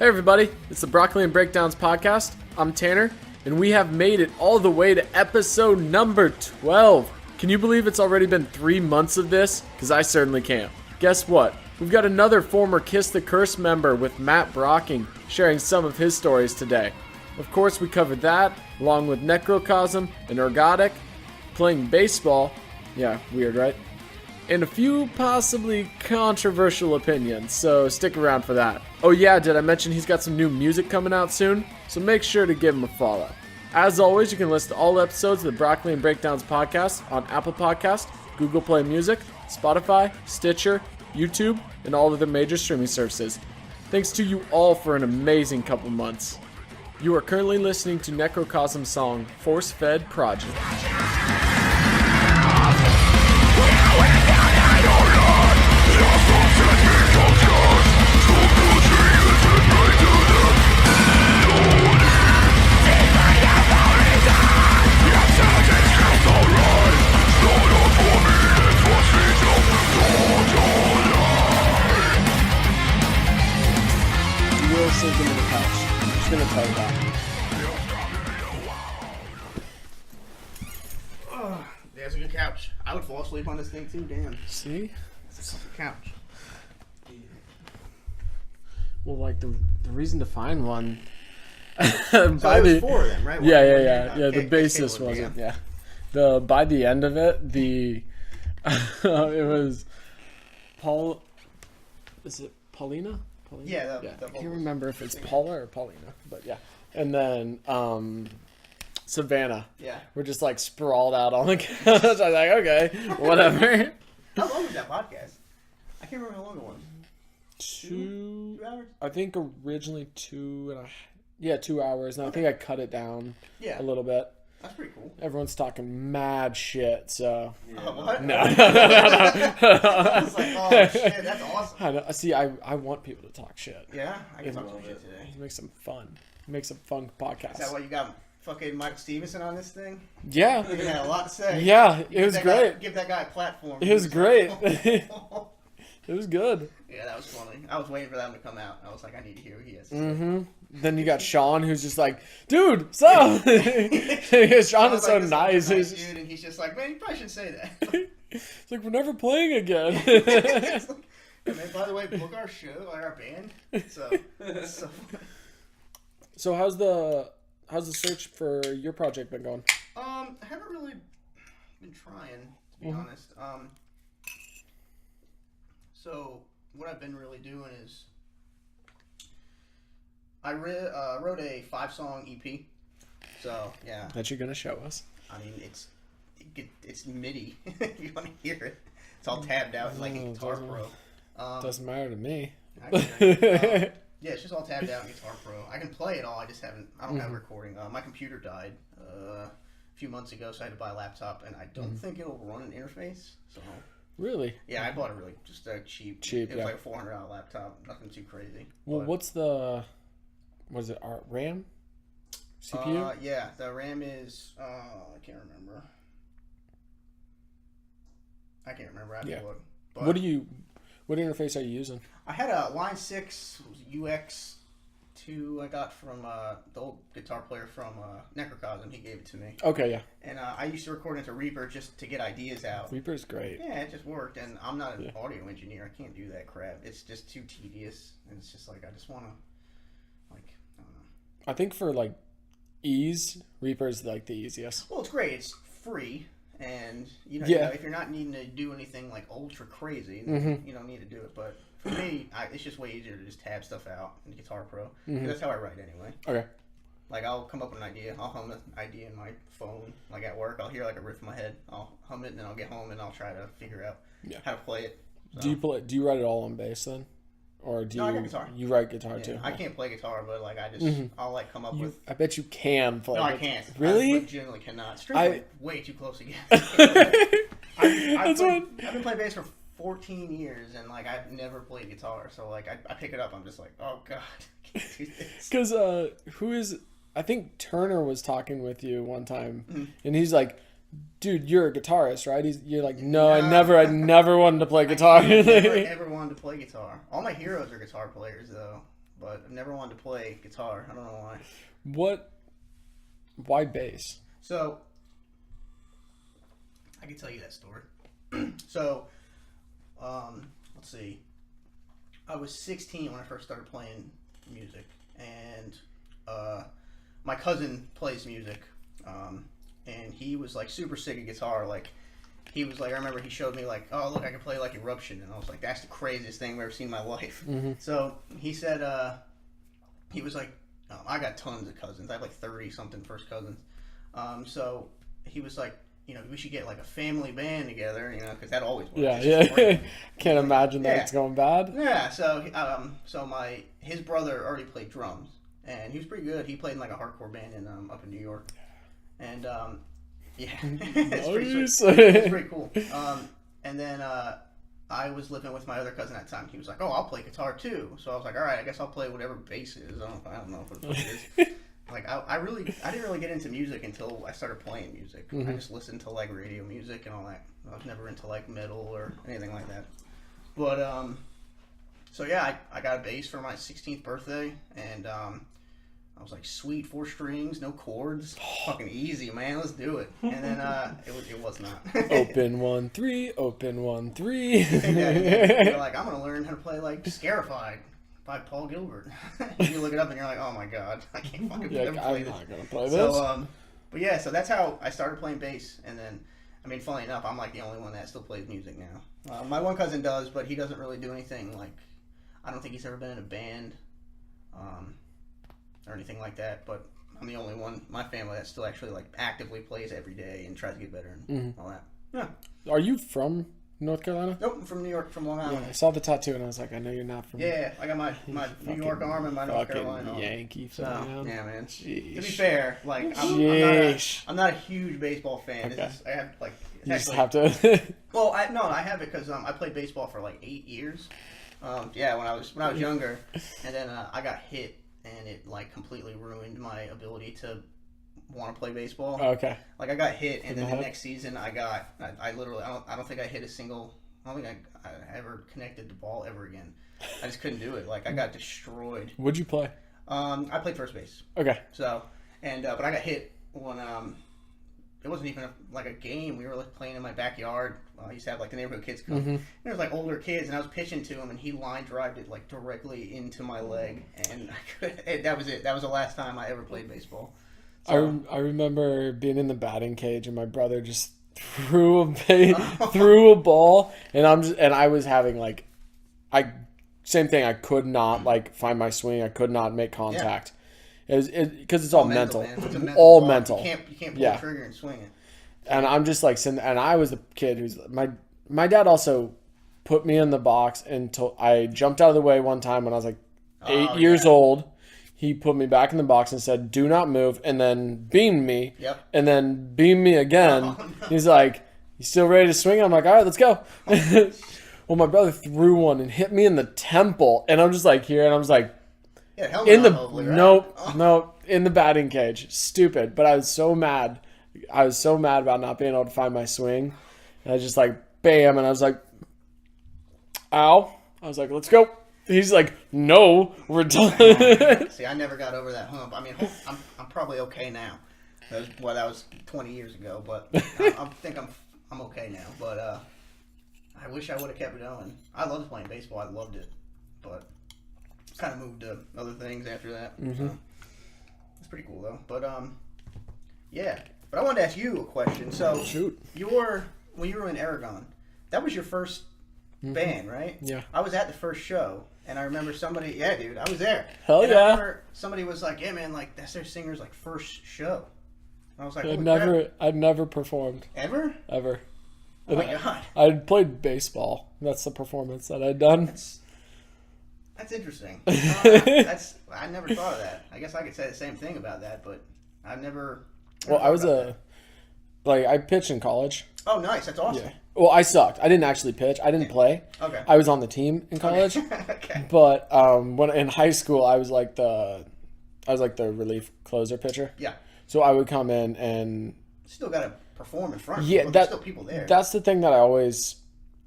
Hey everybody, it's the Broccoli and Breakdowns podcast. I'm Tanner, and we have made it all the way to episode number 12. Can you believe it's already been 3 months of this? Because I certainly can't. Guess what? We've got another former Kiss the Curse member with Matt Brocking sharing some of his stories today. Of course, we covered that, along with Necrocosm and Ergodic, playing baseball, yeah, weird, right? And a few possibly controversial opinions, so stick around for that. Oh yeah, did I mention he's got some new music coming out soon? So make sure to give him a follow. As always, you can listen to all episodes of the Broccoli and Breakdowns podcast on Apple Podcasts, Google Play Music, Spotify, Stitcher, YouTube, and all other major streaming services. Thanks to you all for an amazing couple months. You are currently listening to Necrocosm's song, Force Fed Project. Sink into the couch. I'm just gonna tell you that. Oh, there's a good couch. I would fall asleep on this thing too, damn. See? It's a couch. Well, like the reason to find one. So it was four of them, right? Yeah. The basis wasn't. Yeah. By the end of it, it was Paul. Is it Paulina? Yeah, I can't remember if it's Paula or Paulina, but yeah. And then Savannah. Yeah. We're just like sprawled out on the couch. I was like, okay, whatever. How long was that podcast? I can't remember how long it was. 2 hours? I think originally 2 hours. And I think I cut it down a little bit. That's pretty cool. Everyone's talking mad shit, so. Yeah. What? No. I was like, oh shit, that's awesome. I know. See, I want people to talk shit. Yeah, I can talk some shit today. Make some fun. Make some fun podcasts. Is that why you got fucking Michael Stevenson on this thing? Yeah. He had a lot to say. Yeah, it was great. Give that guy a platform. It was great. It was good. Yeah, that was funny. I was waiting for them to come out. I was like, I need to hear what he has to say. Mm-hmm. Then you got Sean, who's just like, dude, so. Sean is so nice. Dude, and he's just like, man, you probably shouldn't say that. It's like, we're never playing again. It's like, hey, man, by the way, book our show, like our band. So how's the search for your project been going? I haven't really been trying, to be honest. So what I've been really doing is I wrote a 5-song EP. So yeah. That you're gonna show us. I mean, it's MIDI if you want to hear it. It's all tabbed out like a Guitar Pro. Doesn't matter to me. Yeah, it's just all tabbed out in Guitar Pro. I can play it all. I just haven't. I don't have a recording. My computer died a few months ago, so I had to buy a laptop, and I don't think it'll run an interface. So. Really? Yeah, I bought it really just cheap. It was like a $400 laptop. Nothing too crazy. Well, what's the? Was it RAM? CPU? Yeah, the RAM is. I can't remember. I have to look. But what interface are you using? I had a Line 6 UX2 I got from the old guitar player from Necrocosm. He gave it to me. Okay, yeah. And I used to record into Reaper just to get ideas out. Reaper's great. Yeah, it just worked. And I'm not an audio engineer. I can't do that crap. It's just too tedious. And it's just like, I just want to, I don't know. I think for like ease, Reaper's like the easiest. Well, it's great. It's free. And, you know, if you're not needing to do anything like ultra crazy, then you don't need to do it. But for me, it's just way easier to just tab stuff out in Guitar Pro. That's how I write anyway. Okay. Like, I'll come up with an idea. I'll hum an idea in my phone. Like, at work, I'll hear like a riff in my head. I'll hum it, and then I'll get home, and I'll try to figure out how to play it. So. Do you write it all on bass then? Or do I got guitar. You write guitar too? I can't play guitar, but like I just I'll like come up with. I bet you can play. No, I can't. Really? I legitimately cannot. Strings are way too close together. I've been playing bass for 14 years, and like I've never played guitar. So like I pick it up, I'm just like, oh god, I can't do this. Because I think Turner was talking with you one time, and he's like, dude, you're a guitarist, right? You're like, no, I never wanted to play guitar. I never ever wanted to play guitar. All my heroes are guitar players, though. but I've never wanted to play guitar. I don't know why. Why bass? So, I can tell you that story. So, let's see. I was 16 when I first started playing music, and my cousin plays music, and he was like super sick of guitar. Like, he was like, I remember he showed me like, oh look, I can play like Eruption, and I was like, that's the craziest thing I've ever seen in my life. Mm-hmm. So he said, he was like, I got tons of cousins. I have like 30 something first cousins. So he was like, we should get like a family band together, because that always works. Yeah. Can't imagine that it's going bad. Yeah. So, his brother already played drums, and he was pretty good. He played in like a hardcore band up in New York, and yeah, it's pretty sweet. It's pretty cool. And then I was living with my other cousin at the time. He was like, "Oh, I'll play guitar too." So I was like, "All right, I guess I'll play whatever bass is." I don't know what it is. Like I didn't really get into music until I started playing music. Mm-hmm. I just listened to like radio music and all that. I was never into like metal or anything like that. But so yeah, I got a bass for my 16th birthday, and I was like, sweet, 4 strings, no chords, fucking easy, man. Let's do it. And then it was not. Open 1 3, open 1 3. You're like, I'm gonna learn how to play like Scarified by Paul Gilbert. You look it up and you're like, oh my god, I can't fucking play this. I'm not gonna play this. So but yeah, so that's how I started playing bass, and then. I mean, funny enough, I'm like the only one that still plays music now. My one cousin does, but he doesn't really do anything like. I don't think he's ever been in a band, or anything like that. But I'm the only one in my family that still actually like actively plays every day and tries to get better and all that. Yeah. Are you from North Carolina? Nope, I'm from New York, from Long Island. Yeah, I saw the tattoo and I was like, I know you're not from. Yeah, I got my New York arm and my North Carolina arm. Yankee fan. Yeah, man. Jeez. To be fair, like I'm not a huge baseball fan. Okay. I have like. You just have to. Well, I have it because I played baseball for like 8 years. Yeah, when I was younger, and then I got hit, and it like completely ruined my ability to want to play baseball. Okay. Like I got hit, and then the next season I literally I don't think I hit a single. I don't think I ever connected the ball ever again. I just couldn't do it. Like I got destroyed. What'd you play? I played first base. Okay. So, and but I got hit when it wasn't even like a game. We were like playing in my backyard. I used to have like the neighborhood kids come. Mm-hmm. There was like older kids, and I was pitching to him, and he line drived it like directly into my leg, and that was it. That was the last time I ever played baseball. So, I remember being in the batting cage, and my brother just threw a ball, and I was having like, same thing. I could not like find my swing. I could not make contact. Yeah. Because it's all mental. All mental. You can't pull the trigger and swing it. And I'm just like sitting, and I was the kid who's my dad also put me in the box until I jumped out of the way one time when I was like 8 years old. He put me back in the box and said, "Do not move," and then beamed me. Yep. And then beamed me again. Oh, no. He's like, "You still ready to swing?" I'm like, "All right, let's go." Well, my brother threw one and hit me in the temple, and I'm just like here, and I was like. Yeah, in the nope, in the batting cage. Stupid, but I was so mad. I was so mad about not being able to find my swing. And I was just like, bam, and I was like, ow. I was like, let's go. He's like, no, we're done. See, I never got over that hump. I mean, I'm probably okay now. That was 20 years ago, but I think I'm okay now. But I wish I would have kept it going. I loved playing baseball. I loved it, but. Kind of moved to other things after that. Mm-hmm. So it's pretty cool though. But yeah. But I wanted to ask you a question. So shoot, when you were in Aragon, that was your first band, right? Yeah. I was at the first show, and I remember somebody. Yeah, dude, I was there. Hell and yeah! I remember somebody was like, "Yeah, man, like that's their singer's like first show." And I was like, I'd never performed. Ever? Oh my god! I'd played baseball. That's the performance that I'd done. That's interesting. I never thought of that. I guess I could say the same thing about that, but I've never well, I was I pitched in college. Oh, nice. That's awesome. Yeah. Well, I sucked. I didn't actually pitch. I didn't play. Okay. I was on the team in college. Okay. But when in high school, I was like the relief closer pitcher. Yeah. So I would come in and still got to perform in front of people. Yeah, there's still people there. That's the thing that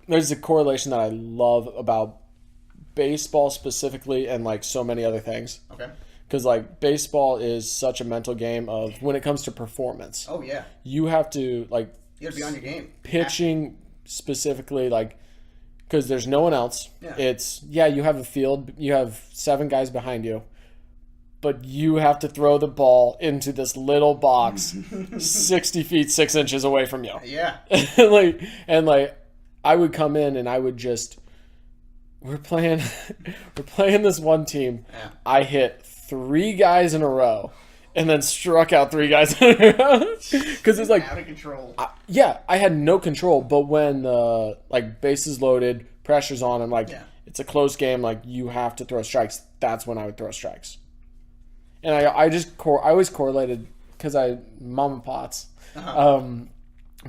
there's a correlation that I love about baseball specifically and like so many other things. Okay. Because like baseball is such a mental game of when it comes to performance. Oh yeah. You have to like. You have to be on your game. Pitching specifically, like, because there's no one else. Yeah. It's you have a field, you have 7 guys behind you, but you have to throw the ball into this little box 60 feet 6 inches away from you. Yeah. and I would come in and I would just we're playing this one team. Yeah. I hit 3 guys in a row and then struck out 3 guys in a row because it's like out of control. I had no control, but when like bases loaded, pressure's on, and like it's a close game, like you have to throw strikes. That's when I would throw strikes. And I always correlated because Mama Potts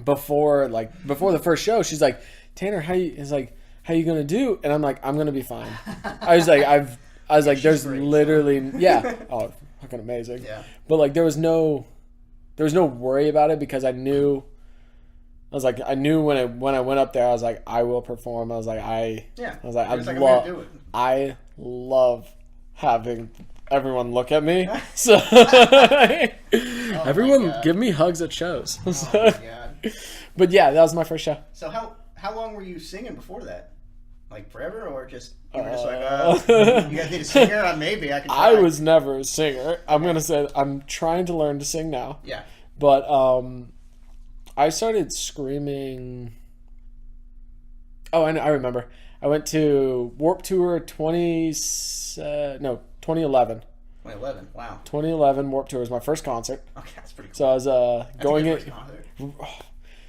before the first show, she's like, Tanner, how you gonna do? And I'm like, I'm gonna be fine. I was like, there's great, literally oh, fucking amazing. Yeah. But like there was no worry about it because I knew when I went up there, I was like, I will perform. I love having everyone look at me. So everyone give me hugs at shows. Oh my God. But yeah, that was my first show. So how long were you singing before that? Like forever, or just you were just like, you guys need a singer? Maybe I can try. I was never a singer. I'm gonna say I'm trying to learn to sing now. Yeah. But I started screaming. Oh, I remember. I went to Warped Tour 2011. 2011. Wow. 2011 Warped Tour was my first concert. Okay, that's pretty cool. So I was going in.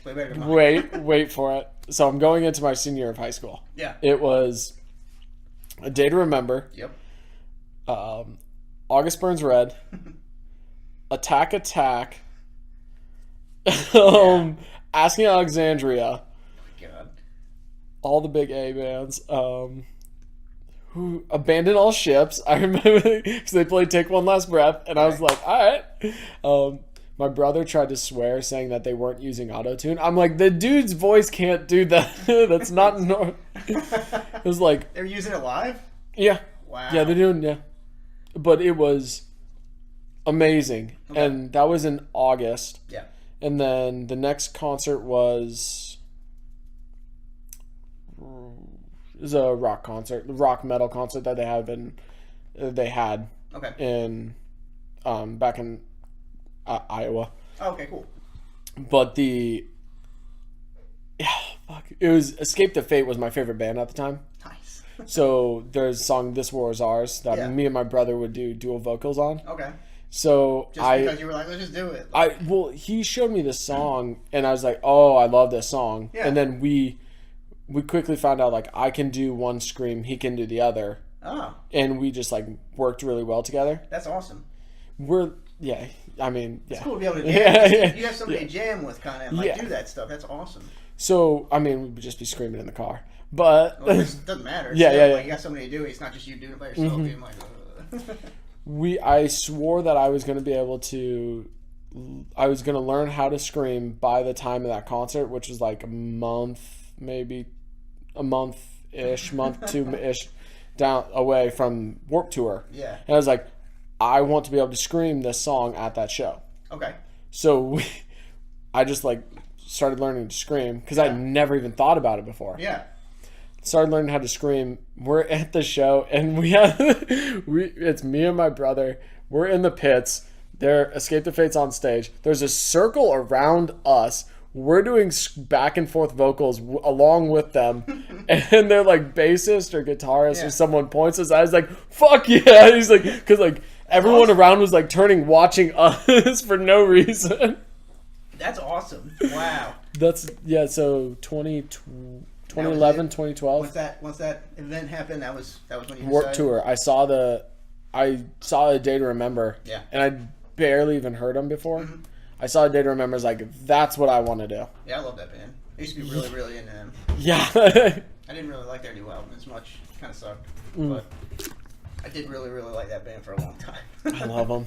Way better than mine. Wait for it. So I'm going into my senior year of high school. Yeah. It was A Day to Remember. Yep. August Burns Red. Attack. Asking Alexandria. Oh my God. All the big A bands. Who Abandon All Ships. I remember because they played Take One Last Breath, and I was like, all right. My brother tried to swear, saying that they weren't using auto-tune. I'm like, the dude's voice can't do that. That's not normal. It was like... They were using it live? Yeah. Wow. Yeah, they're doing... Yeah. But it was amazing. Okay. And that was in August. Yeah. And then the next concert was... It was a rock concert. Rock metal concert that they had. Okay. In... back in... Iowa. Oh, okay, cool. But it was Escape the Fate was my favorite band at the time. Nice. So there's a song This War Is Ours that me and my brother would do dual vocals on. Okay. So because you were like, let's just do it. He showed me this song and I was like, oh, I love this song. Yeah. And then we quickly found out like I can do one scream, he can do the other. Oh. And we just like worked really well together. That's awesome. It's cool to be able to jam. You have somebody to jam with, kind of do that stuff. That's awesome. So we would just be screaming in the car, but it doesn't matter. Yeah. Like, you got somebody to do it. It's not just you doing it by yourself. Mm-hmm. Being like, I swore that I was going to be able to. I was going to learn how to scream by the time of that concert, which was like a month, maybe a month-ish, month 2-ish down away from Warped Tour. Yeah. And I was like, I want to be able to scream this song at that show. Okay. So I just like started learning to scream because I never even thought about it before. Yeah. Started learning how to scream. We're at the show and it's me and my brother. We're in the pits. They're Escape the Fate's on stage. There's a circle around us. We're doing back and forth vocals along with them. And they're like bassist or guitarist or someone points us. I was like, fuck yeah. He's like, because like everyone around was like turning, watching us for no reason. That's awesome. Wow. So 2011, 2012. Once that event happened, that was when you decided? Warped Tour. I saw A Day to Remember. Yeah. And I barely even heard them before. Mm-hmm. I saw A Day to Remember. I was like, that's what I want to do. Yeah, I love that band. I used to be really, really into them. Yeah. I didn't really like their new album as much. It kind of sucked. But I did really, really like that band for a long time. I love them.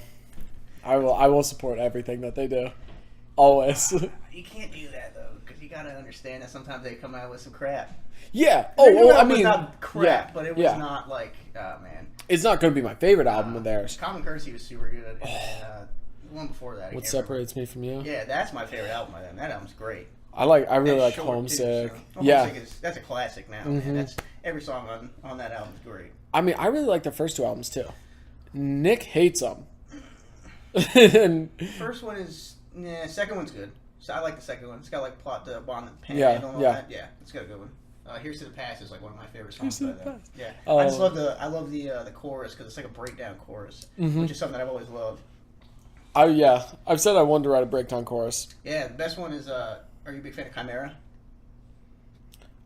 I will support everything that they do. Always. You can't do that, though, because you gotta understand that sometimes they come out with some crap. Yeah. I mean, not crap, yeah, but it was not like, oh man. It's not going to be my favorite album of theirs. Common Courtesy was super good. And then, the one before that. What Separates Me From You? Yeah, that's my favorite album by them. That album's great. I really like Homesick. Too, so. Homesick that's a classic now. And that's every song on that album is great. I mean, I really like the first two albums too. Nick hates them. And first one is second one's good. So I like the second one. It's got like plot to Bond and Pan. Yeah. Yeah, it's got a good one. Here's to the Past is like one of my favorite Here's songs to by the them. Past. Yeah, I just love the chorus because it's like a breakdown chorus, which is something that I've always loved. I've said I wanted to write a breakdown chorus. Yeah, the best one is. Are you a big fan of Chimera?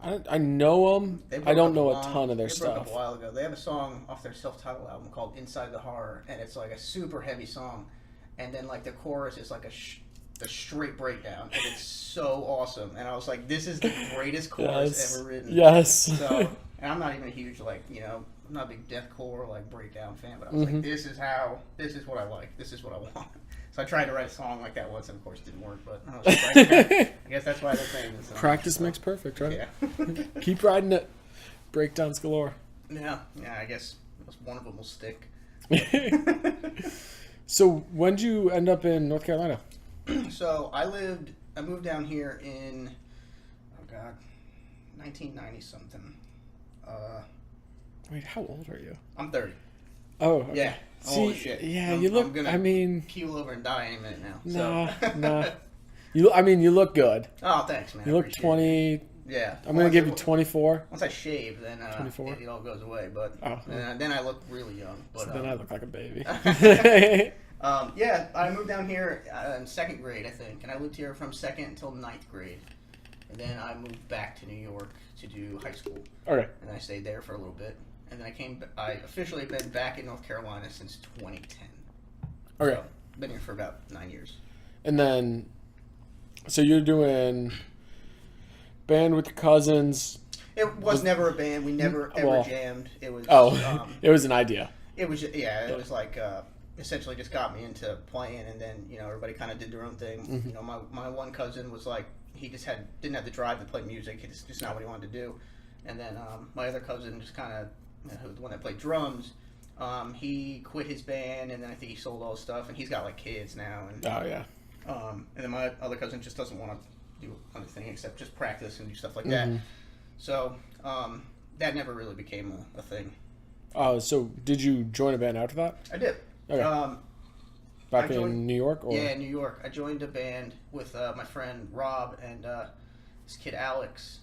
I know them. I don't know a ton of their stuff. They broke up stuff. a while ago. They have a song off their self-titled album called "Inside the Horror," and it's like a super heavy song, and then like the chorus is like a straight breakdown, and it's so awesome. And I was like, this is the greatest chorus ever written. Yes. So, and I'm not even a huge I'm not a big deathcore breakdown fan, but I was like, this is what I like. This is what I want. So I tried to write a song like that once, and of course it didn't work. But I was just like, I guess that's why they're famous. Practice makes perfect, right? Yeah. Keep riding it. Breakdowns galore. Yeah. I guess one of them will stick. So when did you end up in North Carolina? So I moved down here in 1990 something. Wait, how old are you? I'm 30. Oh, okay. Yeah. See, Holy shit. Yeah, you look. Keel over and die any minute now. Nah. You look good. Oh, thanks, man. You look 20. Yeah. I'm gonna give you 24. Once I shave, then 24? it all goes away. But oh, then I look really young. But so then I look like a baby. Yeah, I moved down here in second grade, I think, and I lived here from second until ninth grade, and then I moved back to New York to do high school. Okay. And I stayed there for a little bit, and then I officially been back in North Carolina since 2010. Okay. So, been here for about 9 years. And then, so you're doing band with your cousins. It was never a band. We never ever jammed. It was. It was an idea. It was it was like essentially just got me into playing, and then everybody kind of did their own thing. My one cousin was like he just didn't have the drive to play music. It's just not what he wanted to do. And then my other cousin just kind of the one that played drums. He quit his band, and then I think he sold all his stuff, and he's got like kids now. And and then my other cousin just doesn't want to do anything except just practice and do stuff like that. So that never really became a thing. So did you join a band after that? I did. Okay. Back in New York? Or? Yeah, New York. I joined a band with my friend Rob and this kid Alex.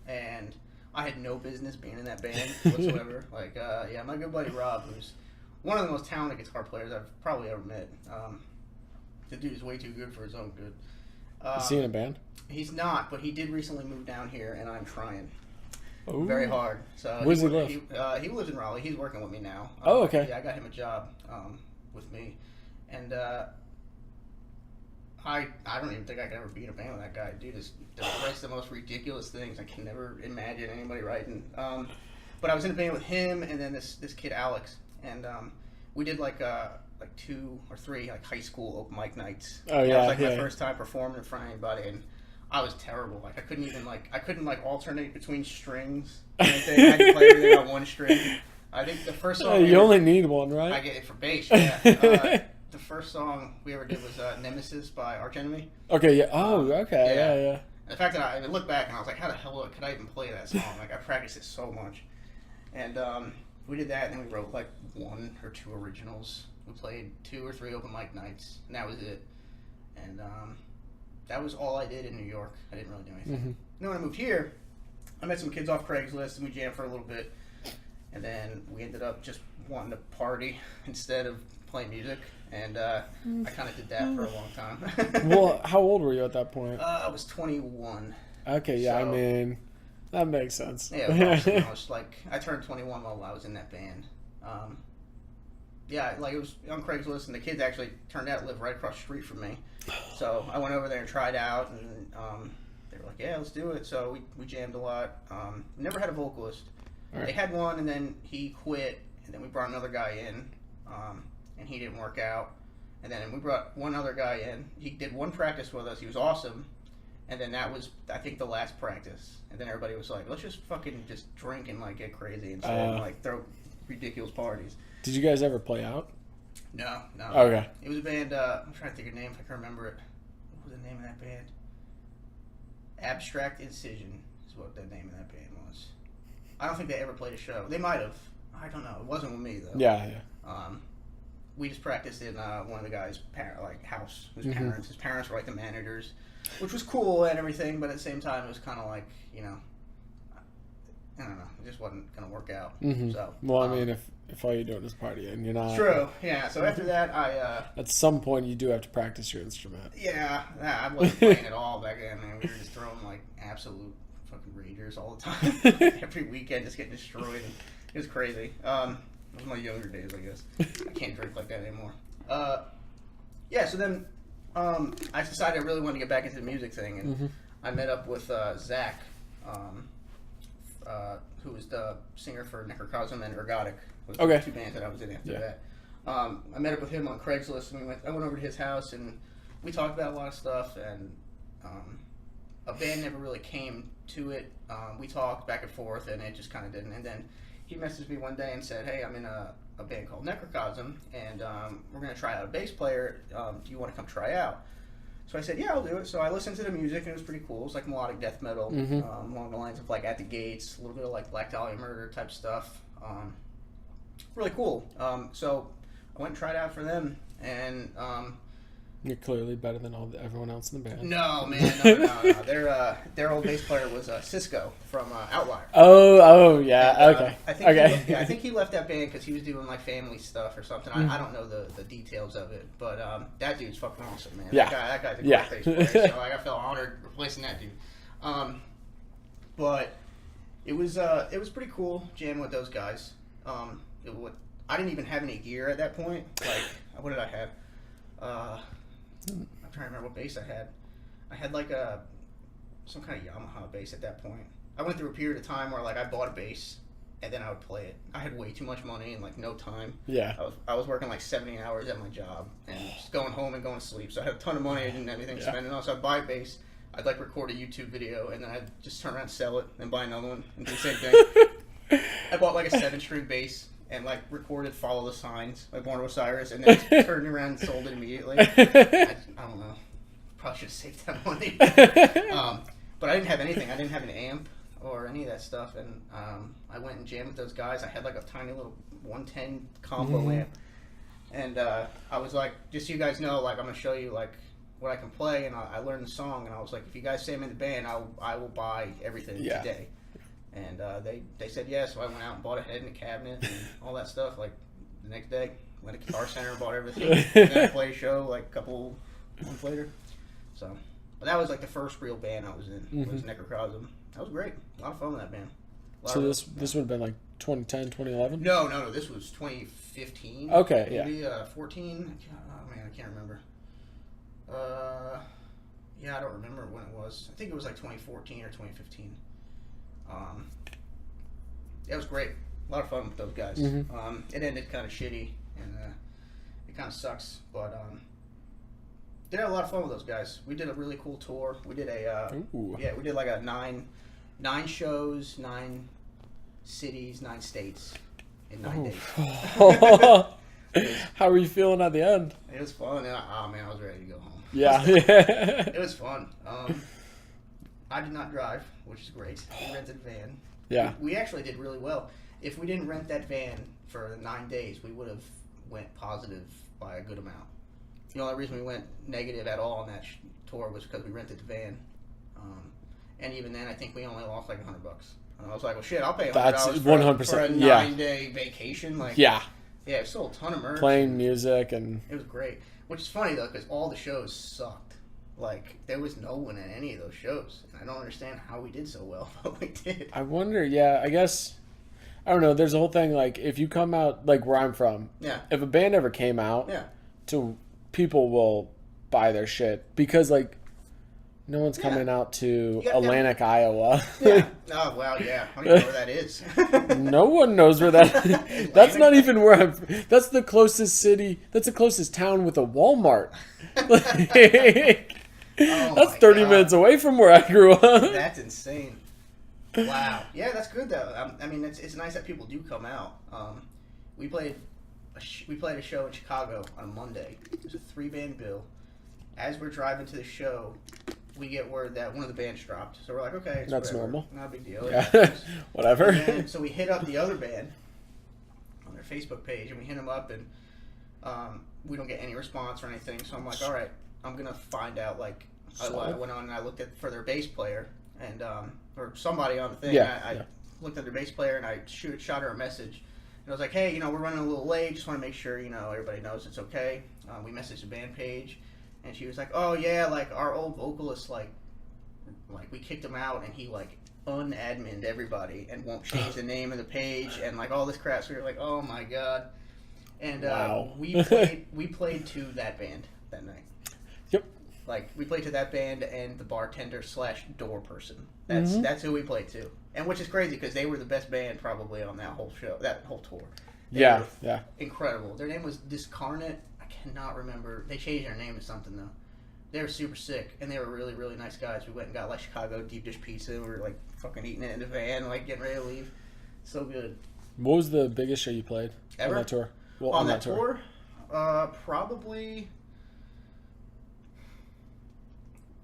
And I had no business being in that band whatsoever. My good buddy Rob, who's one of the most talented guitar players I've probably ever met. The dude is way too good for his own good. Is he in a band? He's not, but he did recently move down here, and I'm trying. Ooh. Very hard. So where does he live? He lives in Raleigh. He's working with me now. Oh, okay. Yeah, I got him a job with me, and I don't even think I could ever be in a band with that guy. Dude writes the most ridiculous things. I can never imagine anybody writing. But I was in a band with him, and then this kid Alex, and we did like 2 or 3 high school open mic nights. Oh yeah. That was my first time performing in front of anybody, and I was terrible. I couldn't alternate between strings. I had to play everything on one string. I think the first song you only need one, right? I get it for bass. Yeah. The first song we ever did was "Nemesis" by Arch Enemy. Okay. Yeah. Oh. Okay. Yeah. The fact that I look back and I was like, how the hell could I even play that song? I practiced it so much, and we did that, and then we wrote 1 or 2 originals. We played 2 or 3 open mic nights, and that was it. And that was all I did in New York. I didn't really do anything. Then when I moved here, I met some kids off Craigslist, and we jammed for a little bit. And then we ended up just wanting to party instead of play music. And I kind of did that for a long time. Well, how old were you at that point? I was 21. Okay, yeah, so, that makes sense. Yeah, it was awesome. I turned 21 while I was in that band. It was on Craigslist, and the kids actually turned out to live right across the street from me. So I went over there and tried out, and they were like, yeah, let's do it. So we jammed a lot. Never had a vocalist. Right. They had one, and then he quit, and then we brought another guy in, and he didn't work out. And then we brought one other guy in. He did one practice with us. He was awesome. And then that was, I think, the last practice. And then everybody was like, let's just fucking just drink and like get crazy and like throw ridiculous parties. Did you guys ever play out? No. Okay. It was a band, I'm trying to think of her name if I can remember it. What was the name of that band? Abstract Incision is what the name of that band was. I don't think they ever played a show. They might have. I don't know. It wasn't with me though. Yeah. We just practiced in one of the guys' house. His parents. His parents were like the managers, which was cool and everything. But at the same time, it was kind of like, you know, I don't know. It just wasn't gonna work out. Mm-hmm. So. Well, I mean, if all you're doing is partying, you're not. True. Yeah. So after that, I. At some point, you do have to practice your instrument. Yeah. I wasn't playing at all back then. Man, we were just throwing like absolute fucking ragers all the time. Every weekend, just getting destroyed. And it was crazy. It was my younger days, I guess. I can't drink like that anymore. Yeah, so then I decided I really wanted to get back into the music thing, and I met up with Zach, who was the singer for Necrocosm and Ergodic. Was the two bands that I was in after that. I met up with him on Craigslist, and I went over to his house, and we talked about a lot of stuff, and a band never really came to it. We talked back and forth, and it just kind of didn't. And then he messaged me one day and said, hey, I'm in a band called Necrocosm, and we're going to try out a bass player. Do you want to come try out? So I said, yeah, I'll do it. So I listened to the music, and it was pretty cool. It was like melodic death metal, along the lines of like At the Gates, a little bit of like Black Dahlia Murder type stuff. Really cool. So I went and tried out for them, and you're clearly better than everyone else in the band. No, man, no. Their old bass player was Cisco from Outlier. Oh, yeah. And, okay. I think he left that band because he was doing like family stuff or something. I don't know the details of it, but that dude's fucking awesome, man. Yeah. That guy's a great bass player. So I felt honored replacing that dude. But it was pretty cool jamming with those guys. I didn't even have any gear at that point. Like, what did I have? I'm trying to remember what bass I had. I had like some kind of Yamaha bass at that point. I went through a period of time where like I bought a bass and then I would play it. I had way too much money and like no time. Yeah. I was working like 70 hours at my job and just going home and going to sleep. So I had a ton of money. I didn't have anything to spend it on. So I'd buy a bass. I'd like record a YouTube video and then I'd just turn around and sell it and buy another one and do the same thing. I bought like a 7-string bass and like recorded Follow the Signs by Born of Osiris and then turned around and sold it immediately. I don't know. Probably should have saved that money. But I didn't have anything. I didn't have an amp or any of that stuff. And I went and jammed with those guys. I had like a tiny little 110 combo amp. And I was like, just so you guys know, like I'm going to show you like what I can play. And I learned the song. And I was like, if you guys say I'm in the band, I will buy everything today. And they said yes, so I went out and bought a head and a cabinet and all that stuff. Like the next day, went to Guitar Center and bought everything. And then I played a show like a couple months later. So, but that was like the first real band I was in. Was Necrocosm. That was great. A lot of fun with that band. So this would have been like 2010, 2011? No. This was 2015. Okay, maybe 14. Oh man, I can't remember. Yeah, I don't remember when it was. I think it was like 2014 or 2015. It was great. A lot of fun with those guys. It ended kind of shitty, and it kind of sucks. But did have a lot of fun with those guys. We did a really cool tour. We did we did like a nine shows, 9 cities, 9 states in 9 days. How were you feeling at the end? It was fun. And I was ready to go home. Yeah. It was fun. I did not drive, which is great. We rented a van. Yeah. We actually did really well. If we didn't rent that van for 9 days, we would have went positive by a good amount. The only reason we went negative at all on that tour was because we rented the van. And even then, I think we only lost like $100. And I was like, well, shit, I'll pay $100 That's 100%, for a 9-day vacation. Like, yeah, it sold a ton of merch. Playing music and... It was great. Which is funny, though, because all the shows sucked. Like, there was no one at any of those shows. And I don't understand how we did so well, but we did. I wonder, I guess... I don't know, there's a whole thing, like, if you come out, like, where I'm from, if a band ever came out, people will buy their shit. Because, like, no one's coming out to Atlantic, Iowa. Yeah. Oh, well, yeah. I don't even know where that is. No one knows where that is. That's not even where I'm... That's the closest city... That's the closest town with a Walmart. Like, That's 30 minutes away from where I grew up. That's insane. Wow. Yeah, that's good though. I mean, it's nice that people do come out. We played a show in Chicago on Monday. It was a 3-band bill. As we're driving to the show, we get word that one of the bands dropped. So we're like, okay, that's whatever. normal. Not a big deal. Yeah. Whatever. And so we hit up the other band on their Facebook page, and we hit them up, and we don't get any response or anything. So I'm like, all right, I'm gonna find out. Like, I went on and I looked for their bass player, and or somebody on the thing. I looked at their bass player, and I shot her a message. And I was like, hey, we're running a little late. Just want to make sure, everybody knows it's okay. We messaged the band page, and she was like, oh, yeah, like, our old vocalist, like we kicked him out, and he, like, unadminned everybody and won't change the name of the page and, like, all this crap. So we were like, oh, my God. And wow. we played to that band that night. Yep. Like, we played to that band and the bartender / door person. That's who we played to. And which is crazy because they were the best band probably on that whole show, that whole tour. They were incredible. Their name was Discarnate. I cannot remember. They changed their name to something though. They were super sick and they were really, really nice guys. We went and got like Chicago deep dish pizza. We were like fucking eating it in the van, like getting ready to leave. So good. What was the biggest show you played ever on that tour? Well, on that tour? Probably.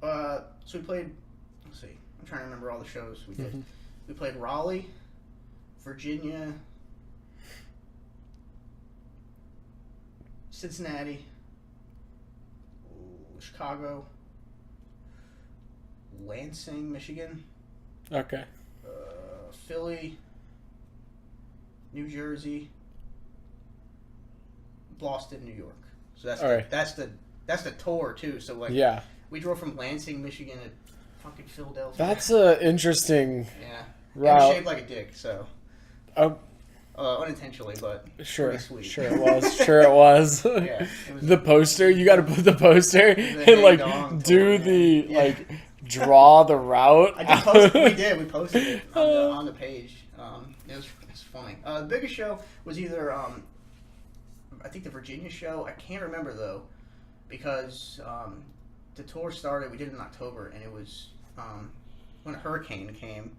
So we played. Let's see. I'm trying to remember all the shows we did. Mm-hmm. We played Raleigh, Virginia, Cincinnati, Chicago, Lansing, Michigan. Okay. Philly, New Jersey, Boston, New York. So that's the tour too. So like we drove from Lansing, Michigan to fucking Philadelphia. That's interesting. Yeah. Route. It was shaped like a dick, so. Unintentionally, but sure, sweet. Sure it was. Sure it was. Yeah, it was the poster. You got to put the poster and like do the like draw the route. We did. We posted it on the page. It was funny. The biggest show was either I think the Virginia show. I can't remember though, because the tour started. We did it in October, and it was when a hurricane came.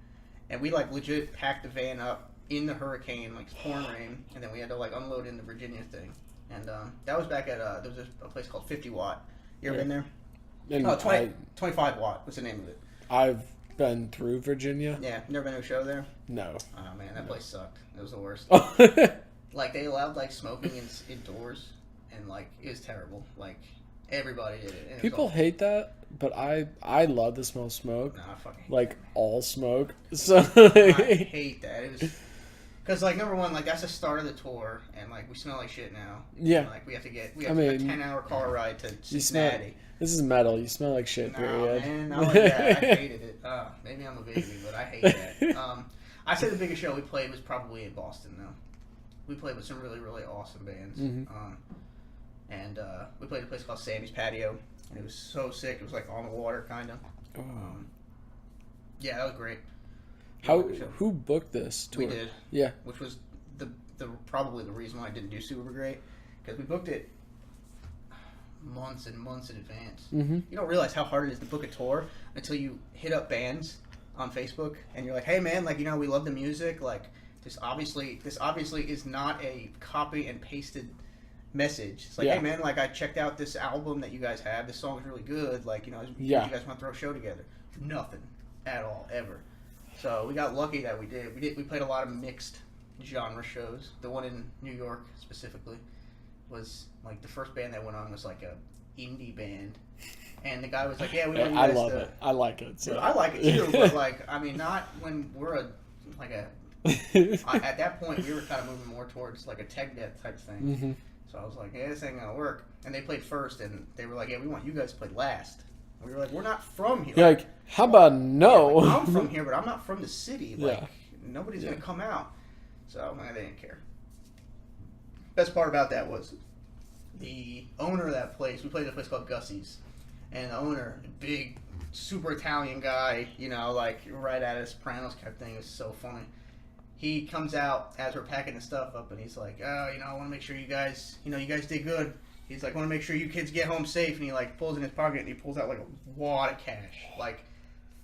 And we, like, legit packed the van up in the hurricane, like, pouring rain. And then we had to, like, unload in the Virginia thing. And that was back at, there was a place called 50 Watt. You ever been there? And 25 Watt was the name of it. I've been through Virginia. Yeah. Never been to a show there? No. Oh, man. That place sucked. It was the worst. Like, they allowed, like, smoking indoors. And, like, it was terrible. Like, everybody did it. People hate that, but I love the smell of smoke. Nah, I fucking hate like that, all smoke. So I hate that. It was because like number one, like that's the start of the tour, and like we smell like shit now. Yeah. And, like we have a 10-hour car ride to Cincinnati. This is metal. You smell like shit. Period. Man, not like that. I hated it. Maybe I'm a baby, but I hate that. I say the biggest show we played was probably in Boston though. We played with some really, really awesome bands. Mm-hmm. And we played a place called Sammy's Patio, and it was so sick. It was like on the water, kind of. Yeah, that was great. Who booked this tour? We did. Yeah. Which was the probably the reason why I didn't do super great, because we booked it months and months in advance. Mm-hmm. You don't realize how hard it is to book a tour until you hit up bands on Facebook, and you're like, hey man, like we love the music. Like this obviously is not a copy and pasted message. It's like, hey man, like I checked out this album that you guys have. This song's really good. Like, you guys want to throw a show together? Nothing at all, ever. So we got lucky that we did. We played a lot of mixed genre shows. The one in New York specifically was like the first band that went on was like a indie band, and the guy was like, yeah, we want you guys I love it. I like it. So. I like it too, but like I mean, not when we're at that point we were kind of moving more towards like a tech death type thing. Mm-hmm. So I was like, yeah, this ain't gonna work. And they played first, and they were like, yeah, we want you guys to play last. And we were like, we're not from here. You're like, how about no? Yeah, like, I'm from here, but I'm not from the city. Like, nobody's gonna come out. So they didn't care. Best part about that was the owner of that place. We played at a place called Gussie's, and the owner, big, super Italian guy, like right out of Sopranos kind of thing. It was so funny. He comes out as we're packing the stuff up, and he's like, I want to make sure you guys, you guys did good. he's like, want to make sure you kids get home safe, and he like pulls in his pocket and he pulls out like a wad of cash, like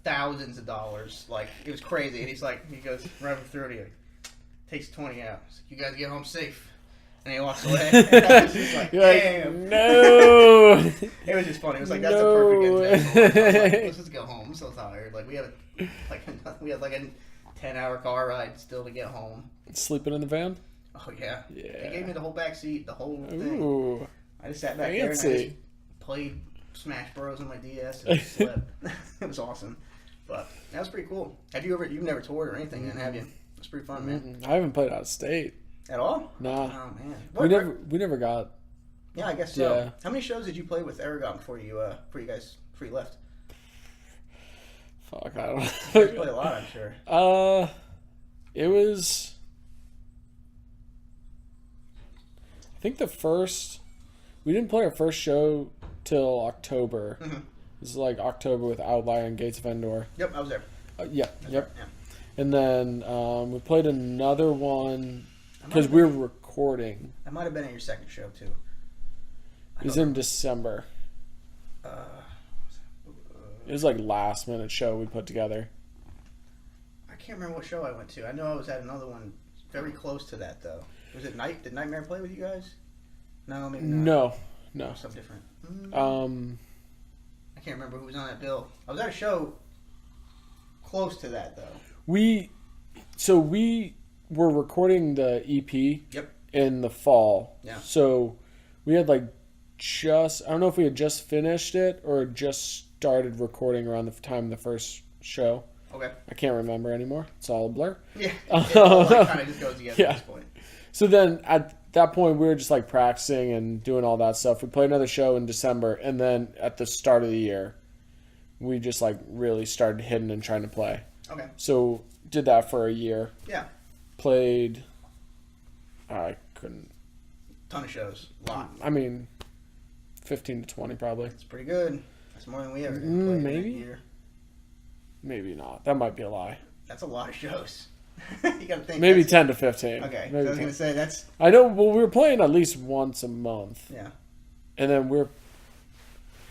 thousands of dollars, like it was crazy. And he's like, he goes running through it, he like, takes 20 out. He's like, you guys get home safe, and he walks away. And I was just like, damn, like, no. It was just funny. It was like, that's a perfect example. I was like, let's just go home. I'm so tired. Like we had a 10-hour car ride still to get home. Sleeping in the van? Oh yeah. Yeah. They gave me the whole back seat, the whole thing. Ooh. I just sat back there and I just played Smash Bros on my DS and slept. It was awesome. But that was pretty cool. You've never toured or anything then, have you? It's pretty fun, man. I haven't played out of state. At all? Nah. Oh man. We never got. Yeah, I guess so. Yeah. How many shows did you play with Ergodic before you left? Fuck, I don't know. You played a lot, I'm sure. It was. I think we didn't play our first show till October. Mm-hmm. This is like October with Outlier and Gates of Endor. Yep, I was there. Yep. Right, yeah. And then we played another one because we were recording. I might have been at your second show too. It was in December. It was like last minute show we put together. I can't remember what show I went to. I know I was at another one very close to that though. Was it Night? Did Nightmare play with you guys? No, maybe not. No. Something different. I can't remember who was on that bill. I was at a show close to that though. We were recording the EP. Yep. In the fall. Yeah. So we had I don't know if we had just finished it or just started recording around the time of the first show. Okay. I can't remember anymore. It's all a blur. Yeah. It all kind of just goes together at this point. So then at that point we were just practicing and doing all that stuff. We played another show in December, and then at the start of the year we just really started hitting and trying to play. Okay. So did that for a year. Yeah. Played. I couldn't. Ton of shows. A lot. I mean, 15 to 20 probably. It's pretty good. That's more than we ever did play maybe? in a year. Maybe not. That might be a lie. That's a lot of shows. You gotta think. Maybe 10 to 15. Okay. Maybe So I was going to say, that's... I know, well, we were playing at least once a month. Yeah. And then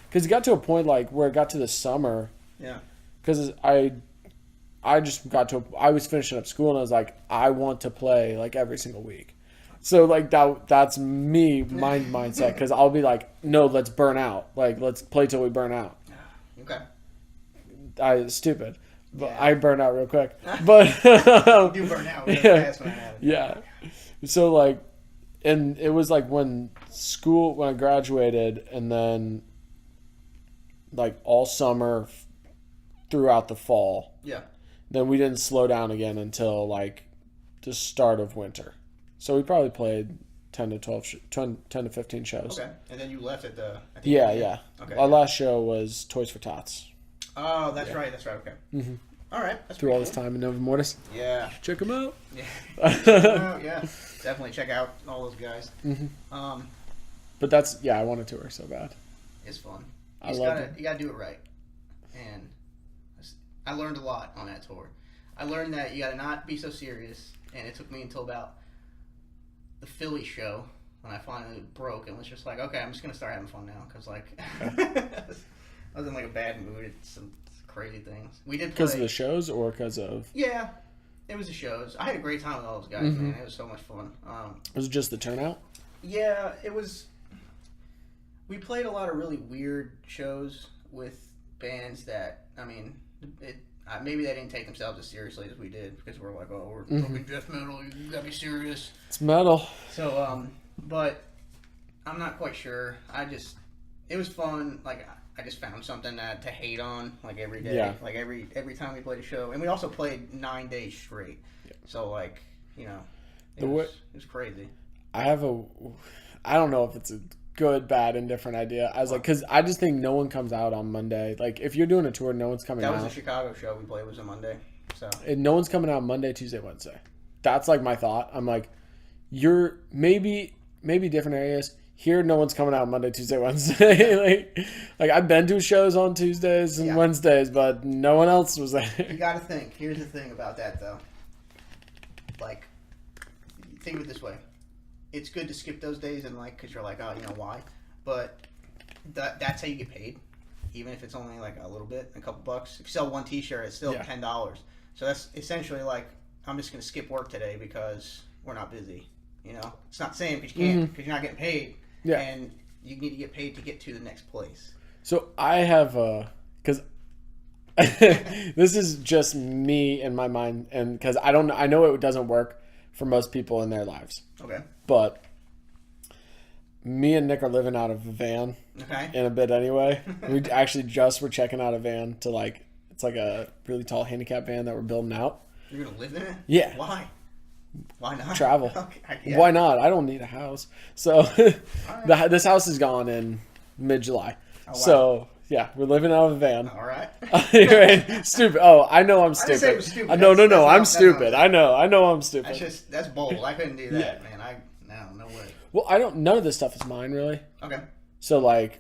because it got to a point where it got to the summer. Yeah. Because I just I was finishing up school and I was like, I want to play every single week. So that's me, my mindset, because I'll be like, no, let's burn out. Let's play till we burn out. Okay. Stupid. But Yeah. I burn out real quick. But You do burn out real fast when I have it. yeah. So and it was when I graduated, and then all summer throughout the fall. Yeah. Then we didn't slow down again until the start of winter. So we probably played 10 to 15 shows. Okay. And then you left at the Yeah. Okay. Our last show was Toys for Tots. Oh, that's right. Okay. Mm-hmm. All right. That's Through all cool. this time in Nova Mortis. Yeah. Check them out. Yeah. Yeah. Definitely check out all those guys. Mm-hmm. But that's, I want to tour so bad. It's fun. I love it. You gotta do it right. And I learned a lot on that tour. I learned that you gotta not be so serious, and it took me until about the Philly show when I finally broke and was just like, okay, I'm just gonna start having fun now, because I was in a bad mood at some crazy things. We did play Because of the shows or because of? Yeah, it was the shows. I had a great time with all those guys, man. It was so much fun. Was it just the turnout? Yeah, it was. We played a lot of really weird shows with bands that, maybe they didn't take themselves as seriously as we did, because we're like, oh, we're talking death metal, you gotta be serious. It's metal. So, but I'm not quite sure. It was fun. I just found something to hate on, every day. Yeah. Every time we played a show. And we also played 9 days straight. Yeah. So, it was crazy. I don't know if it's a good, bad, indifferent idea. I was because I just think no one comes out on Monday. If you're doing a tour, no one's coming out. That was the Chicago show we played, was a Monday. So and no one's coming out Monday, Tuesday, Wednesday. That's my thought. I'm you're maybe different areas. Here, no one's coming out Monday, Tuesday, Wednesday. I've been to shows on Tuesdays and Wednesdays, but no one else was there. You got to think. Here's the thing about that, though. Think of it this way. It's good to skip those days and because you're like, oh, you know why? but that's how you get paid, even if it's only like a little bit, a couple bucks. If you sell one T-shirt, it's still $10. So that's essentially like, I'm just going to skip work today because we're not busy. You know, it's not the same because you can't, because you're not getting paid. Yeah. And you need to get paid to get to the next place. So I have, because this is just me in my mind, and because I know it doesn't work for most people in their lives. Okay. But me and Nick are living out of a van. Okay. In a bit anyway. We actually just were checking out a van to like, it's like a really tall handicap van that we're building out. You're going to live in it? Yeah. Why? Why not? Travel. Okay, yeah. Why not? I don't need a house. So this house is gone in mid-July. Oh, wow. So yeah, we're living out of a van. All right. Right. Stupid. Oh, I know I'm stupid. I didn't say it was stupid. No. I'm stupid. I know I'm stupid. That's bold. I couldn't do that, man. No way. Well, none of this stuff is mine really. Okay. So like,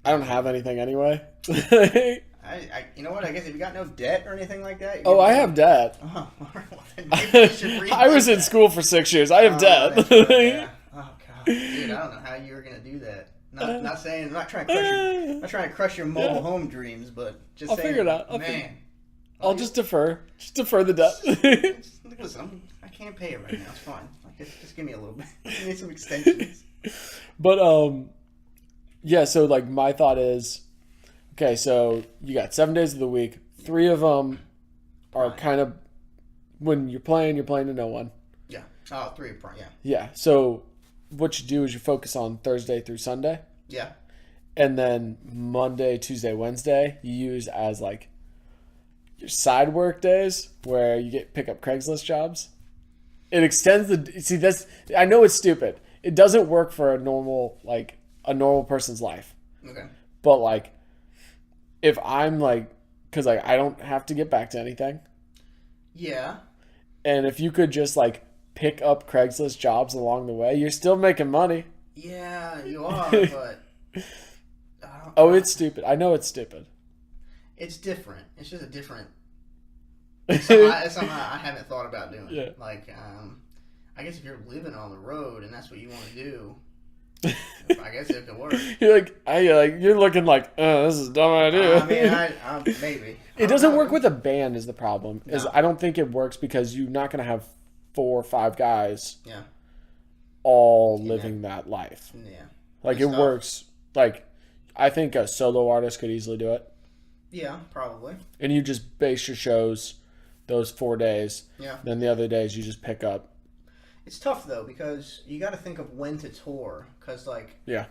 I don't have anything anyway. You know what? I guess if you got no debt or anything like that. I have debt. Oh, well, then maybe you should I was in school for 6 years. I have debt. Yeah. Oh god, dude, I don't know how you were gonna do that. I'm not trying to crush your mobile home dreams, but just I'll figure it out. I'll just defer the debt. Listen, I can't pay it right now. It's fine. Just give me a little bit. Give me some extensions. But yeah. So like, my thought is, okay, so you got 7 days of the week. 3 of them are kind of, when you're playing to no one. Yeah. Oh, 3 are yeah. Yeah. So what you do is you focus on Thursday through Sunday. Yeah. And then Monday, Tuesday, Wednesday, you use as like your side work days where you pick up Craigslist jobs. It extends I know it's stupid. It doesn't work for a normal person's life. Okay. But like, if I'm like, because like I don't have to get back to anything. Yeah. And if you could just like pick up Craigslist jobs along the way, you're still making money. Yeah, you are, but it's stupid. I know it's stupid. It's different. It's just a different. It's something I haven't thought about doing. Yeah. Like, I guess if you're living on the road and that's what you want to do, I guess it could work. You're looking like, this is a dumb idea. I mean, maybe. It doesn't work with a band is the problem. No. I don't think it works because you're not going to have 4 or 5 guys all living that life. Yeah. Like, it works. Like, I think a solo artist could easily do it. Yeah, probably. And you just base your shows those 4 days. Yeah. Then the other days you just pick up. It's tough though because you got to think of when to tour because like it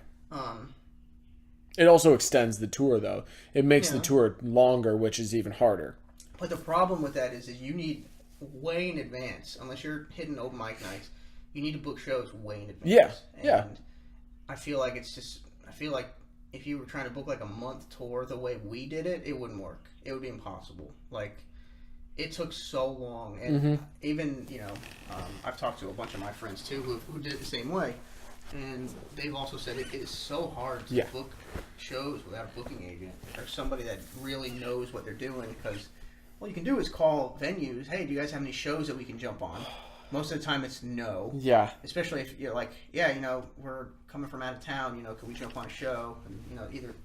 also extends the tour though. It makes the tour longer, which is even harder. But the problem with that is you need way in advance unless you're hitting open mic nights. You need to book shows way in advance. Yeah. And I feel like if you were trying to book like a month tour the way we did it, it wouldn't work. It would be impossible. Like. It took so long, and even I've talked to a bunch of my friends too who did it the same way, and they've also said it is so hard to book shows without a booking agent or somebody that really knows what they're doing. Because what you can do is call venues. Hey, do you guys have any shows that we can jump on? Most of the time, it's no. Yeah. Especially if you're like, we're coming from out of town. Can we jump on a show? And you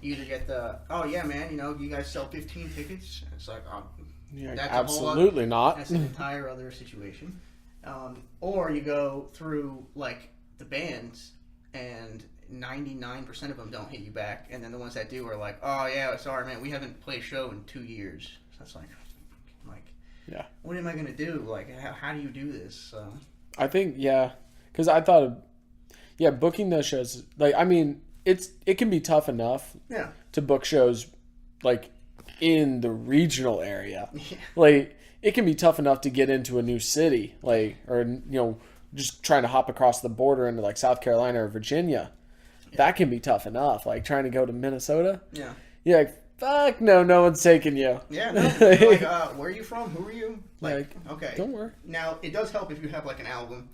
either get the you guys sell 15 tickets. It's like yeah, absolutely not. That's an entire other situation. Or you go through like the bands and 99% of them don't hit you back, and then the ones that do are like, oh yeah, sorry man, we haven't played a show in 2 years. So that's like, what am I gonna do? Like, how do you do this? So I think because I thought of booking those shows. Like, I mean, it can be tough enough to book shows like in the regional area. Like, it can be tough enough to get into a new city, like, or just trying to hop across the border into like South Carolina or Virginia. That can be tough enough. Like trying to go to Minnesota. Yeah. You're like, fuck no, no one's taking you. Yeah. No. Like, where are you from? Who are you? Like, okay. Don't worry. Now it does help if you have like an album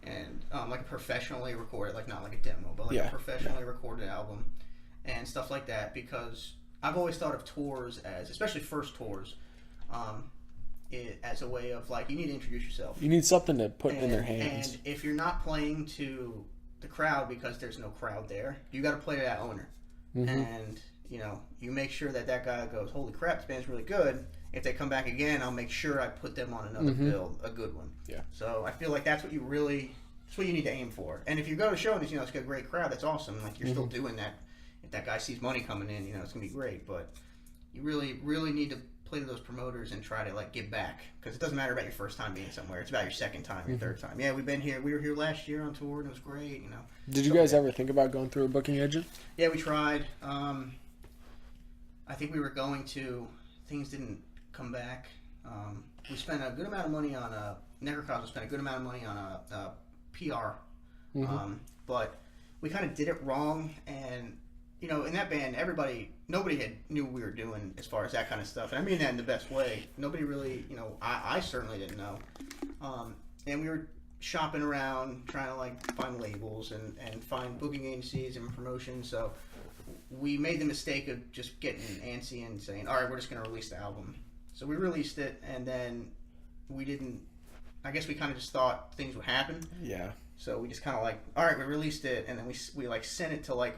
and like a professionally recorded, like not like a demo, but like a professionally recorded album and stuff like that, because I've always thought of tours as, especially first tours, as a way of like, you need to introduce yourself. You need something to put in their hands. And if you're not playing to the crowd because there's no crowd there. You got to play to that owner, and you make sure that guy goes, holy crap, this band's really good. If they come back again, I'll make sure I put them on another bill, a good one. Yeah. So I feel like that's what you need to aim for. And if you go to a show and it's got a great crowd, that's awesome. Like you're still doing that. If that guy sees money coming in, it's gonna be great. But you really, really need to play to those promoters and try to like give back, because it doesn't matter about your first time being somewhere. It's about your second time, your third time. Yeah, we've been here. We were here last year on tour and it was great. Did you guys ever think about going through a booking agent? Yeah, we tried. I think we were going to. Things didn't come back. We spent a good amount of money on Necrocosm. Spent a good amount of money on a PR, but we kind of did it wrong. And in that band, nobody knew what we were doing as far as that kind of stuff. And I mean that in the best way. Nobody really, I certainly didn't know. And we were shopping around trying to like find labels and find booking agencies and promotions. So we made the mistake of just getting antsy and saying, all right, we're just going to release the album. So we released it, and then we didn't, I guess we kind of just thought things would happen. Yeah. So we just kind of like, all right, we released it, and then we like sent it to like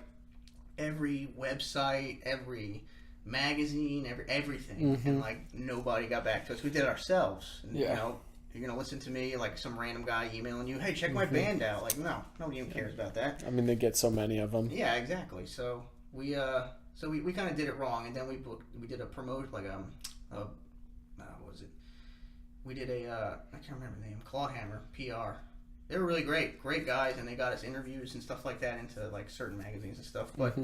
every website, every magazine, everything, and like nobody got back to us. We did it ourselves. And, you're going to listen to me, like some random guy emailing you, hey, check my band out. Like, no, nobody even cares about that. I mean, they get so many of them. Yeah, exactly. So we kind of did it wrong, and then we did a promote, like what was it? We did I can't remember the name, Clawhammer PR. They were really great guys, and they got us interviews and stuff like that into like certain magazines and stuff. But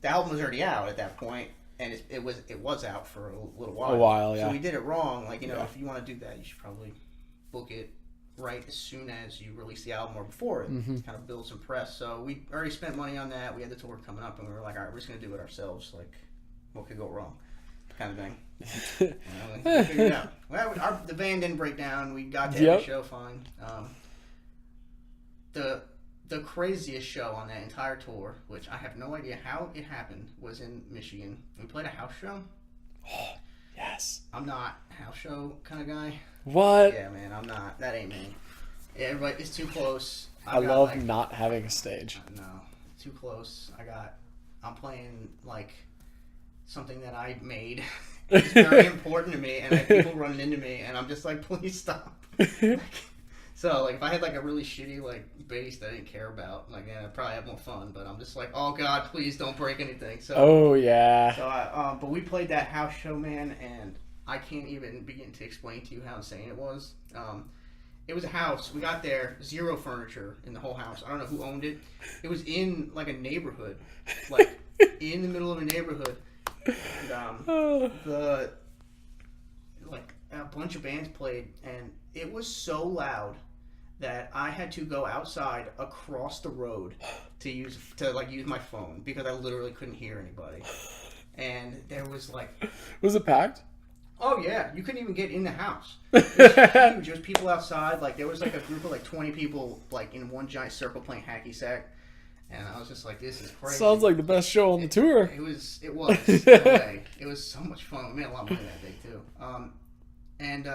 the album was already out at that point, and it was out for a little while. A while, yeah. So we did it wrong. Like if you want to do that, you should probably book it right as soon as you release the album or before it, kind of build some press. So we already spent money on that. We had the tour coming up, and we were like, all right, we're just gonna do it ourselves. Like, what could go wrong? Kind of thing. We figured it out. Well, the band didn't break down. We got to every show fine. The craziest show on that entire tour, which I have no idea how it happened, was in Michigan. We played a house show. Oh, yes. I'm not a house show kind of guy. What? Yeah, man, I'm not. That ain't me. Yeah, everybody, it's too close. I love not having a stage. No, too close. I'm playing like something that I made. It's very important to me, and I have people running into me, and I'm just like, please stop. So, like, if I had, like, a really shitty, like, bass that I didn't care about, like, I'd probably have more fun, but I'm just like, oh, God, please don't break anything. So, oh, yeah. So, but we played that house show, man, and I can't even begin to explain to you how insane it was. It was a house. We got there, zero furniture in the whole house. I don't know who owned it. It was in, like, a neighborhood, like, in the middle of a neighborhood. And, a bunch of bands played, and it was so loud that I had to go outside across the road to use my phone, because I literally couldn't hear anybody. And there was like, was it packed? Oh yeah, you couldn't even get in the house. It was huge. There was people outside. Like there was like a group of like 20 people like in one giant circle playing hacky sack. And I was just like, this is crazy. Sounds like the best show on the tour. It was. In a way. It was so much fun. We made a lot of money that day too. And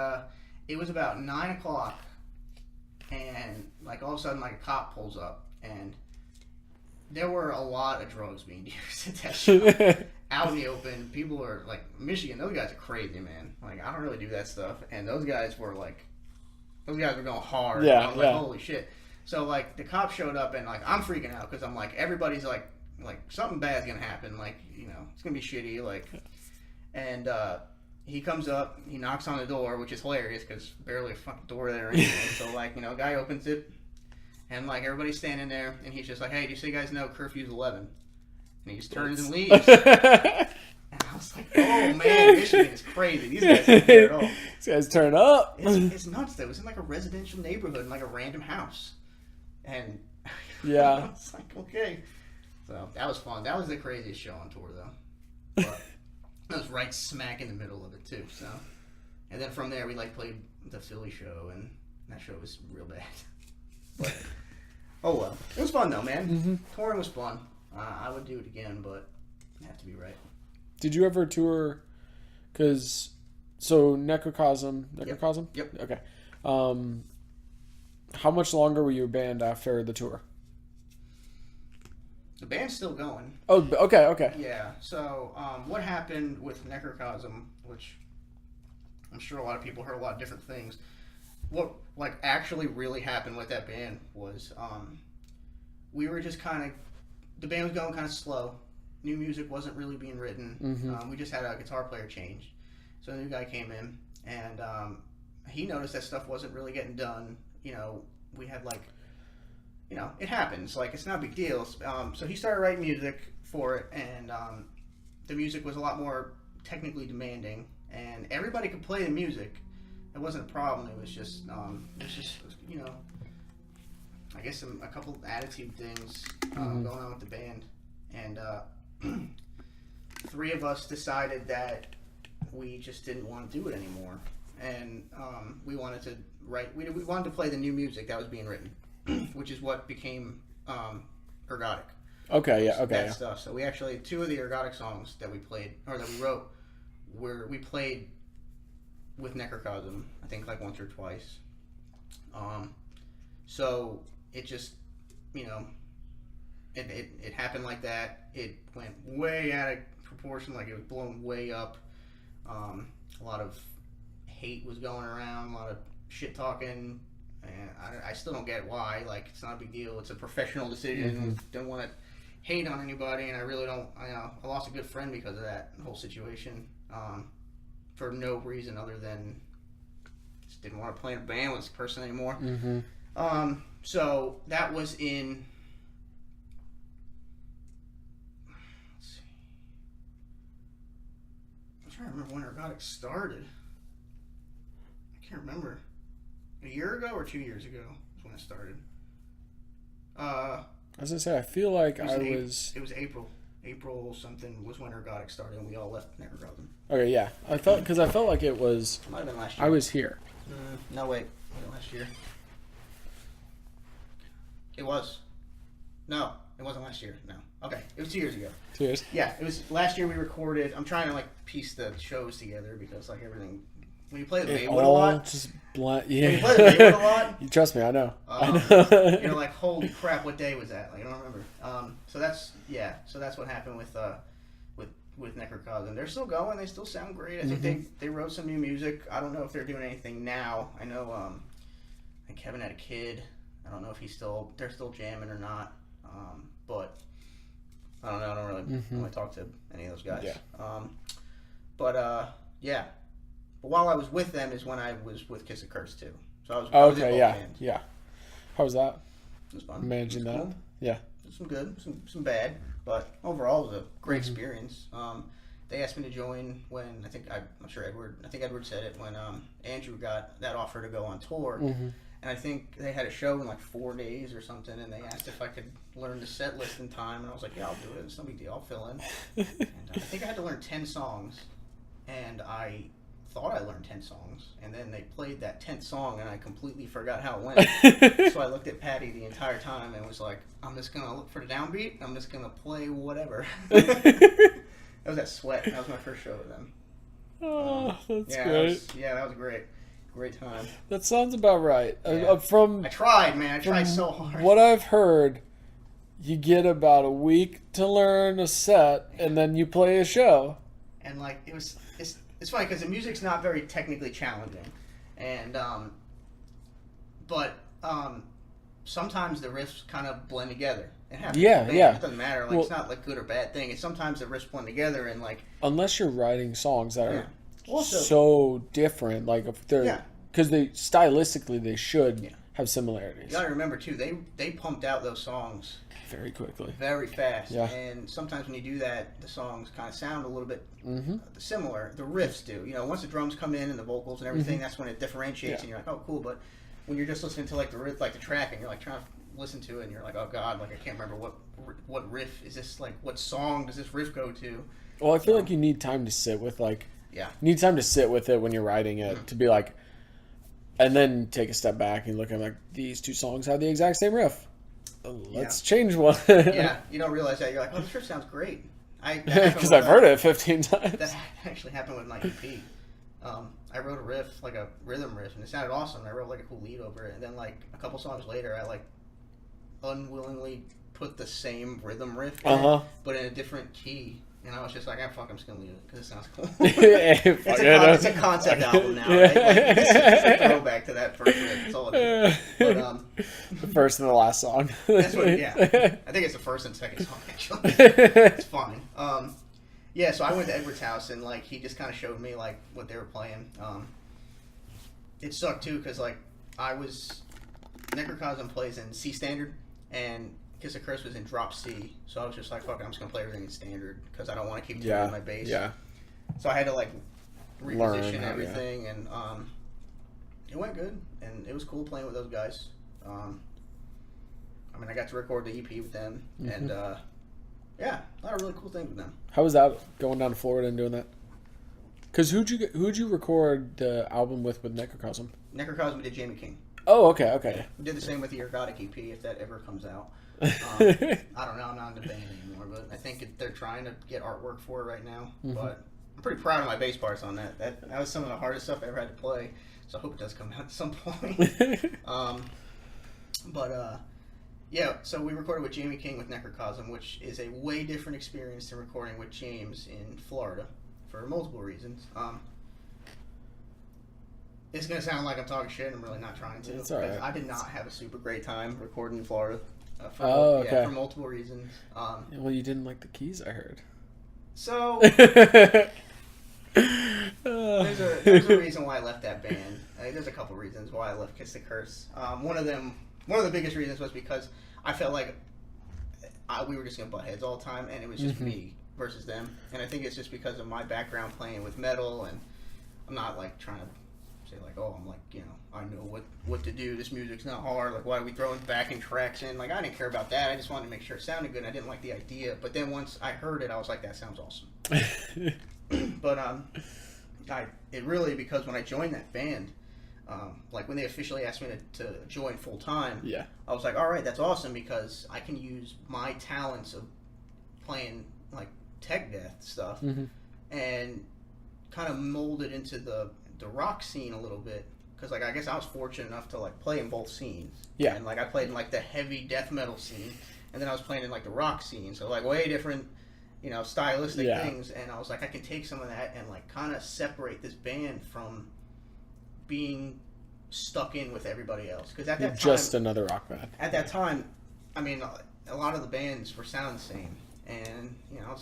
it was about 9 o'clock, and like all of a sudden, like a cop pulls up, and there were a lot of drugs being used at that show. Out in the open, people are like, Michigan, those guys are crazy, man. Like, I don't really do that stuff, and those guys were going hard. Yeah, I was like, holy shit. So like the cop showed up, and like I'm freaking out because I'm like, everybody's like something bad's gonna happen, like it's gonna be shitty, like, and he comes up, he knocks on the door, which is hilarious because barely a fucking door there anyway. So like a guy opens it, and like everybody's standing there, and he's just like, hey, do you guys know curfew's 11? And he just turns and leaves. And I was like, oh man, Michigan is crazy. These guys don't care at all. These guys turn up. It's nuts though. It was in like a residential neighborhood in like a random house. And yeah, I was like, okay. So that was fun. That was the craziest show on tour though. But I was right smack in the middle of it too. So, and then from there we like played the Philly show, and that show was real bad. But oh well, it was fun though, man. Mm-hmm. Touring was fun. I would do it again, but you have to be right. Did you ever tour? So Necrocosm. Yep. Okay. How much longer were you a band after the tour? The band's still going. Oh, okay. Yeah. So, what happened with Necrocosm, which I'm sure a lot of people heard a lot of different things. What actually really happened with that band was we were just kind of, the band was going kind of slow. New music wasn't really being written. Mm-hmm. We just had a guitar player change. So a new guy came in, and he noticed that stuff wasn't really getting done. We had it happens. It's not a big deal. So he started writing music for it, and the music was a lot more technically demanding, and everybody could play the music. It wasn't a problem. It was just, I guess a couple attitude things going on with the band, and 3 of us decided that we just didn't want to do it anymore, and we wanted to write. We wanted to play the new music that was being written, which is what became Ergodic. Okay, yeah, okay. That stuff. So we actually 2 of the Ergodic songs that we played or that we wrote we played with Necrocosm. I think once or twice. So it just it happened like that. It went way out of proportion. It was blown way up. A lot of hate was going around. A lot of shit talking. And I still don't get why. It's not a big deal. It's a professional decision. Mm-hmm. Don't want to hate on anybody, and I really don't. I lost a good friend because of that whole situation. For no reason other than just didn't want to play in a band with this person anymore. Mm-hmm. So that was in. Let's see. I'm trying to remember when Ergodic started. I can't remember. A year ago or 2 years ago is when it started. I was gonna say, I feel like It was April. April something was when Ergodic started, and we all left Necrocosm. Okay, yeah. I felt like it was. Might have been last year. I was here. No, wait. Was it last year? It was. No, it wasn't last year. No. Okay, it was 2 years ago. 2 years. Yeah, it was last year. We recorded. I'm trying to piece the shows together because everything. When you play the Maywood a lot, just blunt. Yeah. When you play the Maywood a lot, you trust me, I know. You're like, holy crap, what day was that? I don't remember. So that's what happened with Necrocosm. They're still going. They still sound great. I think they wrote some new music. I don't know if they're doing anything now. I know I think Kevin had a kid. I don't know if they're still jamming or not. But I don't know. I don't really talk to any of those guys. Yeah. Yeah. But while I was with them is when I was with Kiss a Curse too. So I was in both bands. Yeah. How was that? It was fun. Managing that? Cool. Yeah. Some good, some bad, but overall it was a great experience. They asked me to join when I'm sure Edward said it when Andrew got that offer to go on tour, and I think they had a show in 4 days or something, and they asked if I could learn the set list in time, and I was like, yeah, I'll do it. It's no big deal. I'll fill in. And I think I had to learn 10 songs, and I thought I learned 10 songs, and then they played that 10th song, and I completely forgot how it went. So I looked at Patty the entire time and was like, I'm just going to look for the downbeat. I'm just going to play whatever. That was at Sweat. That was my first show with them. Oh, that's great. That was great. Great time. That sounds about right. Yeah. I tried, man. I tried so hard. What I've heard, you get about a week to learn a set, and then you play a show. And it's funny because the music's not very technically challenging, and but sometimes the riffs kind of blend together. It happens. Yeah. It doesn't matter. It's not good or bad thing. It's sometimes the riffs blend together and unless you're writing songs that are also so different, if they're because they stylistically they should have similarities. You gotta remember too, they pumped out those songs very quickly, very fast. Yeah. And sometimes when you do that, the songs kind of sound a little bit similar. The riffs do. Once the drums come in and the vocals and everything, that's when it differentiates, and you're like, oh, cool. But when you're just listening to the riff, the track, and you're trying to listen to it, and you're like, oh god, I can't remember what riff is this, what song does this riff go to? Well, I feel like you need time to sit with you need time to sit with it when you're writing it to be and then take a step back and look at these 2 songs have the exact same riff. Let's change one. Yeah, you don't realize that. You're like, oh, this riff sounds great. Because I've heard it 15 times. That actually happened with my EP. I wrote a riff, a rhythm riff, and it sounded awesome. I wrote a cool lead over it, and then a couple songs later, I unwillingly put the same rhythm riff but in a different key. And I was just like, I'm just going to leave it because it sounds cool. It's a concept album now, right? Like, it's a throwback to that first riff. That's all it is. But, the first and the last song. That's what, yeah. I think it's the first and second song, actually. It's fine. Yeah, so I went to Edward's house, and, like, he just kind of showed me, like, what they were playing. It sucked, too, because, like, Necrocosm plays in C standard, and Kiss of Curse was in drop C, so I was just like, fuck it, I'm just going to play everything in standard, because I don't want to keep tuning my bass. Yeah. So I had to, like, reposition everything, and it went good, and it was cool playing with those guys. I mean, I got to record the EP with them, and, yeah, a lot of really cool things with them. How was that, going down to Florida and doing that? Because who'd you record the album with Necrocosm? Necrocosm did Jamie King. Oh, okay. We did the same with the Ergodic EP, if that ever comes out. I don't know, I'm not in the band anymore, but I think they're trying to get artwork for it right now. But I'm pretty proud of my bass parts on that. That was some of the hardest stuff I ever had to play, so I hope it does come out at some point. Yeah, so we recorded with Jamie King with Necrocosm, which is a way different experience than recording with James in Florida for multiple reasons. It's going to sound like I'm talking shit. I'm really not trying to. It's all right. I did not have a super great time recording in Florida. For multiple reasons. Well, you didn't like the keys, I heard. So, there's a reason why I left that band. There's a couple reasons why I left Kiss the Curse. One of the biggest reasons was because I felt like we were just going to butt heads all the time, and it was just me versus them. And I think it's just because of my background playing with metal, and I'm not like trying to say like, oh, I'm like, you know, I know what to do. This music's not hard. Like, why are we throwing backing tracks in? Like, I didn't care about that. I just wanted to make sure it sounded good. I didn't like the idea. But then once I heard it, I was like, that sounds awesome. But it really, because when I joined that band, like when they officially asked me to join full time, I was like, all right, that's awesome because I can use my talents of playing like tech death stuff and kind of mold it into the rock scene a little bit. Because, like, I guess I was fortunate enough to, like, play in both scenes. Yeah. And, like, I played in, like, the heavy death metal scene. And then I was playing in, like, the rock scene. So, like, way different, you know, stylistic things. And I was like, I can take some of that and, like, kind of separate this band from being stuck in with everybody else. Because at that time... just another rock band. At that time, I mean, a lot of the bands were sounding the same. And, you know,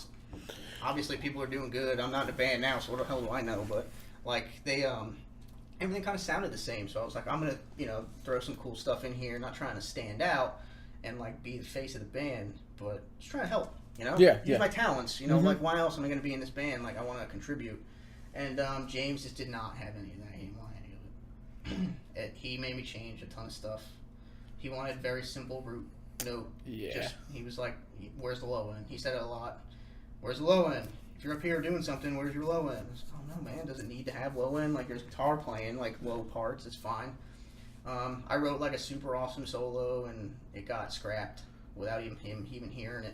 obviously people are doing good. I'm not in a band now, so what the hell do I know? But, like, they, everything kind of sounded the same, so I was like, I'm gonna, you know, throw some cool stuff in here, not trying to stand out and like be the face of the band, but just trying to help, you know, use my talents, you know, like why else am I gonna be in this band? Like I want to contribute, and James just did not have any of that. He didn't want any of it. He made me change a ton of stuff. He wanted very simple root note. He was like, where's the low end? He said it a lot. Where's the low end? If you're up here doing something, where's your low end? I was like, oh no, man, does it need to have low end? Like, there's guitar playing, like, low parts, it's fine. I wrote, like, a super awesome solo, and it got scrapped without him even hearing it.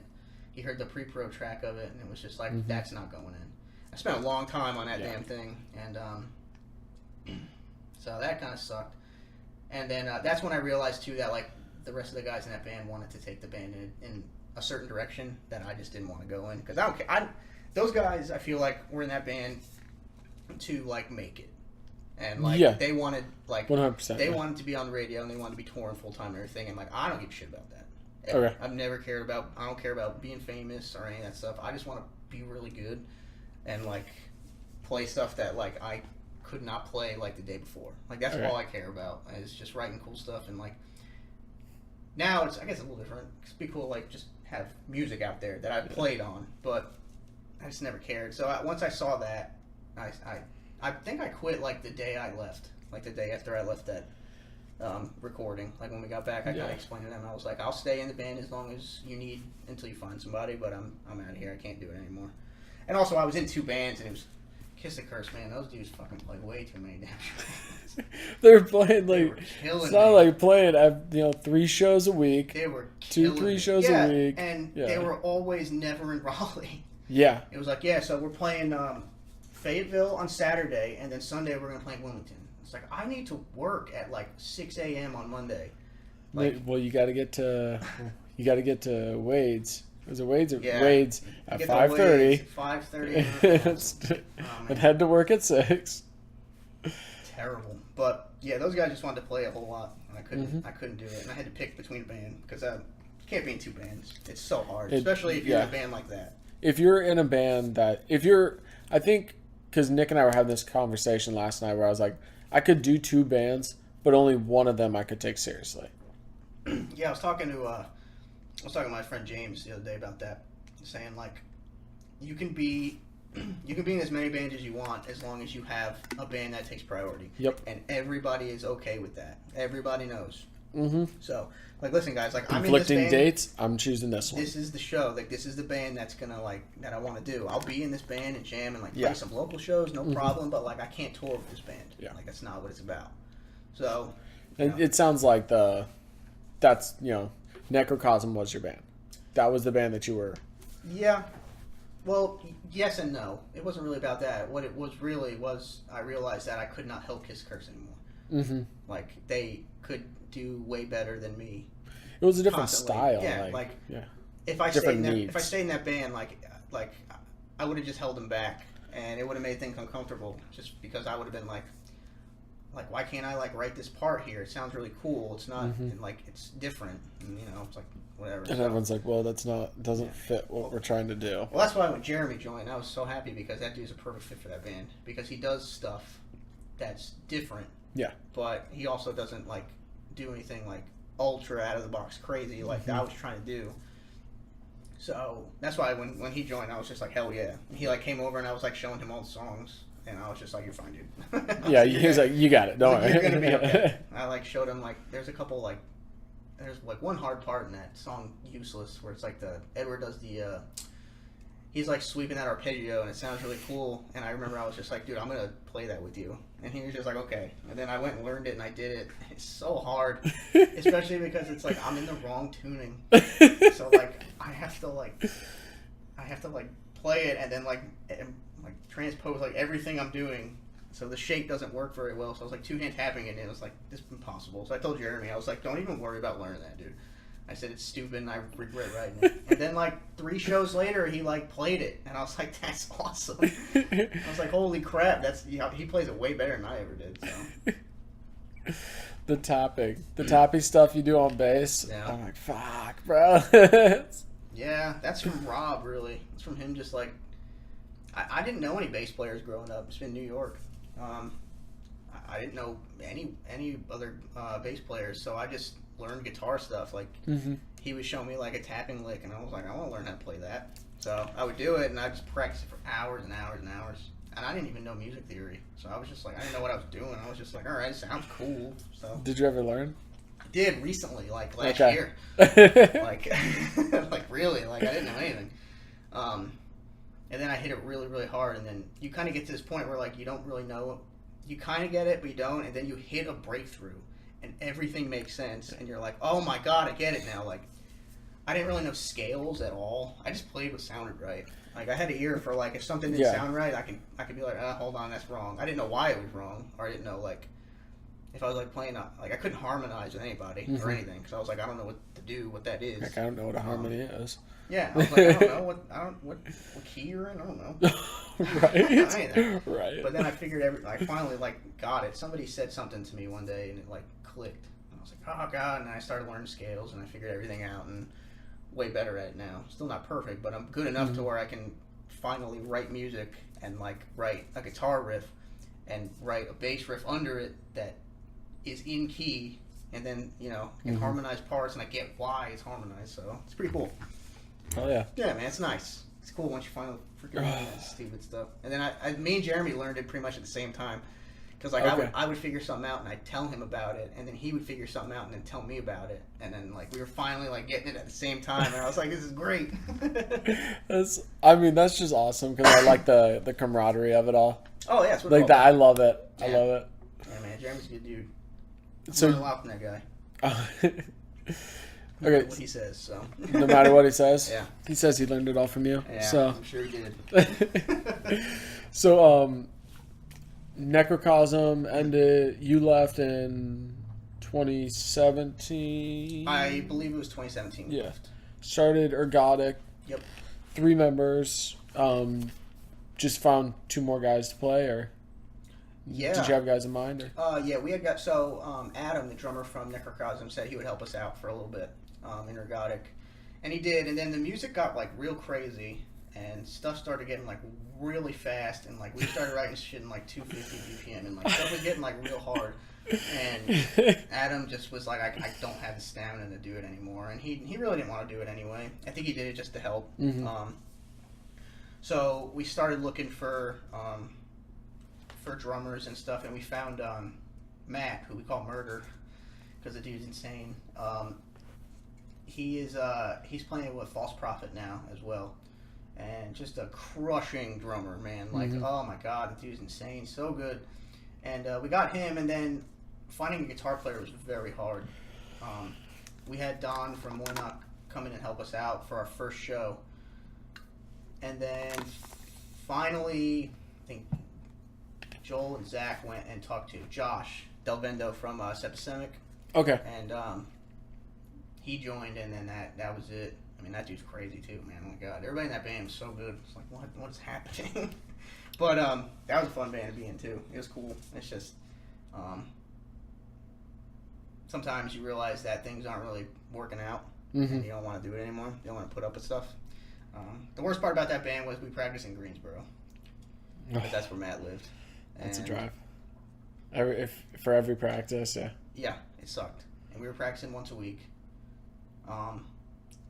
He heard the pre-pro track of it, and it was just like, that's not going in. I spent a long time on that damn thing, and so that kind of sucked. And then that's when I realized, too, that, like, the rest of the guys in that band wanted to take the band in a certain direction that I just didn't want to go in. Because I don't care. Those guys, I feel like, were in that band to, like, make it. And, like, they wanted, like, 100%, they wanted to be on the radio and they wanted to be touring full-time and everything. And, like, I don't give a shit about that. Okay. I've never cared about, I don't care about being famous or any of that stuff. I just want to be really good and, like, play stuff that, like, I could not play, like, the day before. Like, that's all I care about is just writing cool stuff. And, like, now it's, I guess, a little different. It'd be cool, like, just have music out there that I've played on. But I just never cared. So once I saw that, I think I quit like the day I left, like the day after I left that recording. Like when we got back, I kind of explained to them. I was like, I'll stay in the band as long as you need until you find somebody, but I'm out of here. I can't do it anymore. And also, I was in two bands, and it was Kiss the Curse, man. Those dudes fucking played way too many damn shows. They were playing like it's not like playing 3 shows a week. They were 2-3 shows a week, and they were always never in Raleigh. Yeah. It was like, so we're playing Fayetteville on Saturday, and then Sunday we're going to play Wilmington. It's like, I need to work at like 6 a.m. on Monday. Like, well, you got to get to You got to get to Wade's. Was it Wade's? Yeah. Wade's at 5:30. 5:30. And head to work at 6. Terrible. But yeah, those guys just wanted to play a whole lot, and I couldn't do it, and I had to pick between a band because you can't be in 2 bands. It's so hard, especially if you're in a band like that. If you're in a band I think, because Nick and I were having this conversation last night where I was like, I could do 2 bands, but only one of them I could take seriously. Yeah, I was talking to my friend James the other day about that, saying like, you can be in as many bands as you want as long as you have a band that takes priority. Yep. And everybody is okay with that. Everybody knows. Mm-hmm. So, like, listen, guys, like, I'm in conflicting this band. dates. I'm choosing this one. This is the show. Like, this is the band that's gonna that I want to do. I'll be in this band and jam and play some local shows, no problem. But like, I can't tour with this band. Yeah. Like, that's not what it's about. So. It sounds like that's Necrocosm was your band. That was the band that you were. Yeah. Well, yes and no. It wasn't really about that. What it was really was I realized that I could not help Kiss Curse anymore. Mm-hmm. Like, they could do way better than me. It was a different constantly. style. Yeah, if I stayed in that band, like I would have just held them back, and it would have made things uncomfortable. Just because I would have been like, why can't I write this part here? It sounds really cool. It's not and, it's different. And, it's like whatever. And everyone's like, well, doesn't fit what we're trying to do. Well, that's why when Jeremy joined, I was so happy because that dude's a perfect fit for that band because he does stuff that's different. Yeah. But he also doesn't do anything ultra out of the box crazy like I was trying to do. So that's why when he joined, I was just like, hell yeah. He came over and I was showing him all the songs. And I was just like, you're fine, dude. Yeah, he was like, you got it. Don't worry. You're going to be okay. I showed him there's a couple there's one hard part in that song, Useless, where it's Edward does the, he's sweeping that arpeggio and it sounds really cool. And I remember I was just like, dude, I'm going to play that with you. And he was just like, okay. And then I went and learned it and I did it. It's so hard, especially because it's I'm in the wrong tuning. So I have to play it and then transpose everything I'm doing, so the shape doesn't work very well. So I was 2-hand tapping it, and it was this is impossible. So I told Jeremy, I was like, don't even worry about learning that, dude. I said it's stupid, and I regret writing it. And then 3 shows later, he played it, and I was like, that's awesome. I was like, holy crap, that's he plays it way better than I ever did. So the tapping stuff you do on bass. Yeah. I'm like, fuck, bro. Yeah, that's from Rob. Really, it's from him. Just I didn't know any bass players growing up. It's been New York. I didn't know any other bass players, so I just learned guitar stuff. He would show me a tapping lick, and I was like, I want to learn how to play that. So I would do it, and I just practice it for hours and hours and hours. And I didn't even know music theory, so I was just I didn't know what I was doing. I was just all right, it sounds cool. So did you ever learn? I did recently, last year. Really, I didn't know anything. And then I hit it really, really hard, and then you kind of get to this point where you don't really know. You kind of get it, but you don't, and then you hit a breakthrough, and everything makes sense, and you're like, oh my god, I get it now. I didn't really know scales at all. I just played what sounded right. I had an ear for if something didn't sound right, I could be like, hold on, that's wrong. I didn't know why it was wrong, or I didn't know if I was playing I couldn't harmonize with anybody or anything because I was I don't know what to do, what that is. I don't know what a harmony is. Yeah, I was I don't know what key you're in. I don't know. Right. Right. But then I figured I finally got it. Somebody said something to me one day and it clicked. And I was like, oh god! And I started learning scales and I figured everything out and way better at it now. Still not perfect, but I'm good enough to where I can finally write music and write a guitar riff and write a bass riff under it that is in key, and then can harmonize parts, and I get why it's harmonized. So it's pretty cool. Oh yeah. Yeah, man, it's nice. It's cool once you finally freaking learn that stupid stuff. And then me and Jeremy learned it pretty much at the same time, because I would figure something out and I'd tell him about it, and then he would figure something out and then tell me about it, and then we were finally getting it at the same time, and I was like, this is great. That's just awesome because I like the camaraderie of it all. Oh yeah, it's what that. I love it. Yeah. I love it. Yeah, man, Jeremy's a good dude. So learn a lot from that guy. No matter what he says, so. No matter what he says? Yeah. He says he learned it all from you. Yeah, so. I'm sure he did. So, Necrocosm ended, you left in 2017. I believe it was 2017. Yeah. Started Ergodic. Yep. 3 members. Just found 2 more guys to play, or yeah. Did you have guys in mind? Or? Yeah, we had got Adam, the drummer from Necrocosm, said he would help us out for a little bit in Ergodic, and he did. And then the music got like real crazy, and stuff started getting like really fast, and like we started writing shit in like 250 BPM, and like stuff was getting like real hard. And Adam just was like, I don't have the stamina to do it anymore, and he really didn't want to do it anyway. I think he did it just to help. Mm-hmm. So we started looking for drummers and stuff, and we found Matt, who we call Murder, because the dude's insane. He's playing with False Prophet now as well, and just a crushing drummer, man. Like, oh my god, the dude's insane, so good. And we got him, and then finding a guitar player was very hard. We had Don from Warnock come in and help us out for our first show, and then finally, I think Joel and Zach went and talked to Josh Delvendo from Septicemic. Okay. And he joined, and then that was it. I mean, that dude's crazy too, man. Oh my god, everybody in that band was so good. It's like, what is happening? But that was a fun band to be in too. It was cool. It's just sometimes you realize that things aren't really working out, and you don't want to do it anymore. You don't want to put up with stuff. The worst part about that band was we practiced in Greensboro, because that's where Matt lived. That's a drive. For every practice, yeah. Yeah, it sucked, and we were practicing once a week.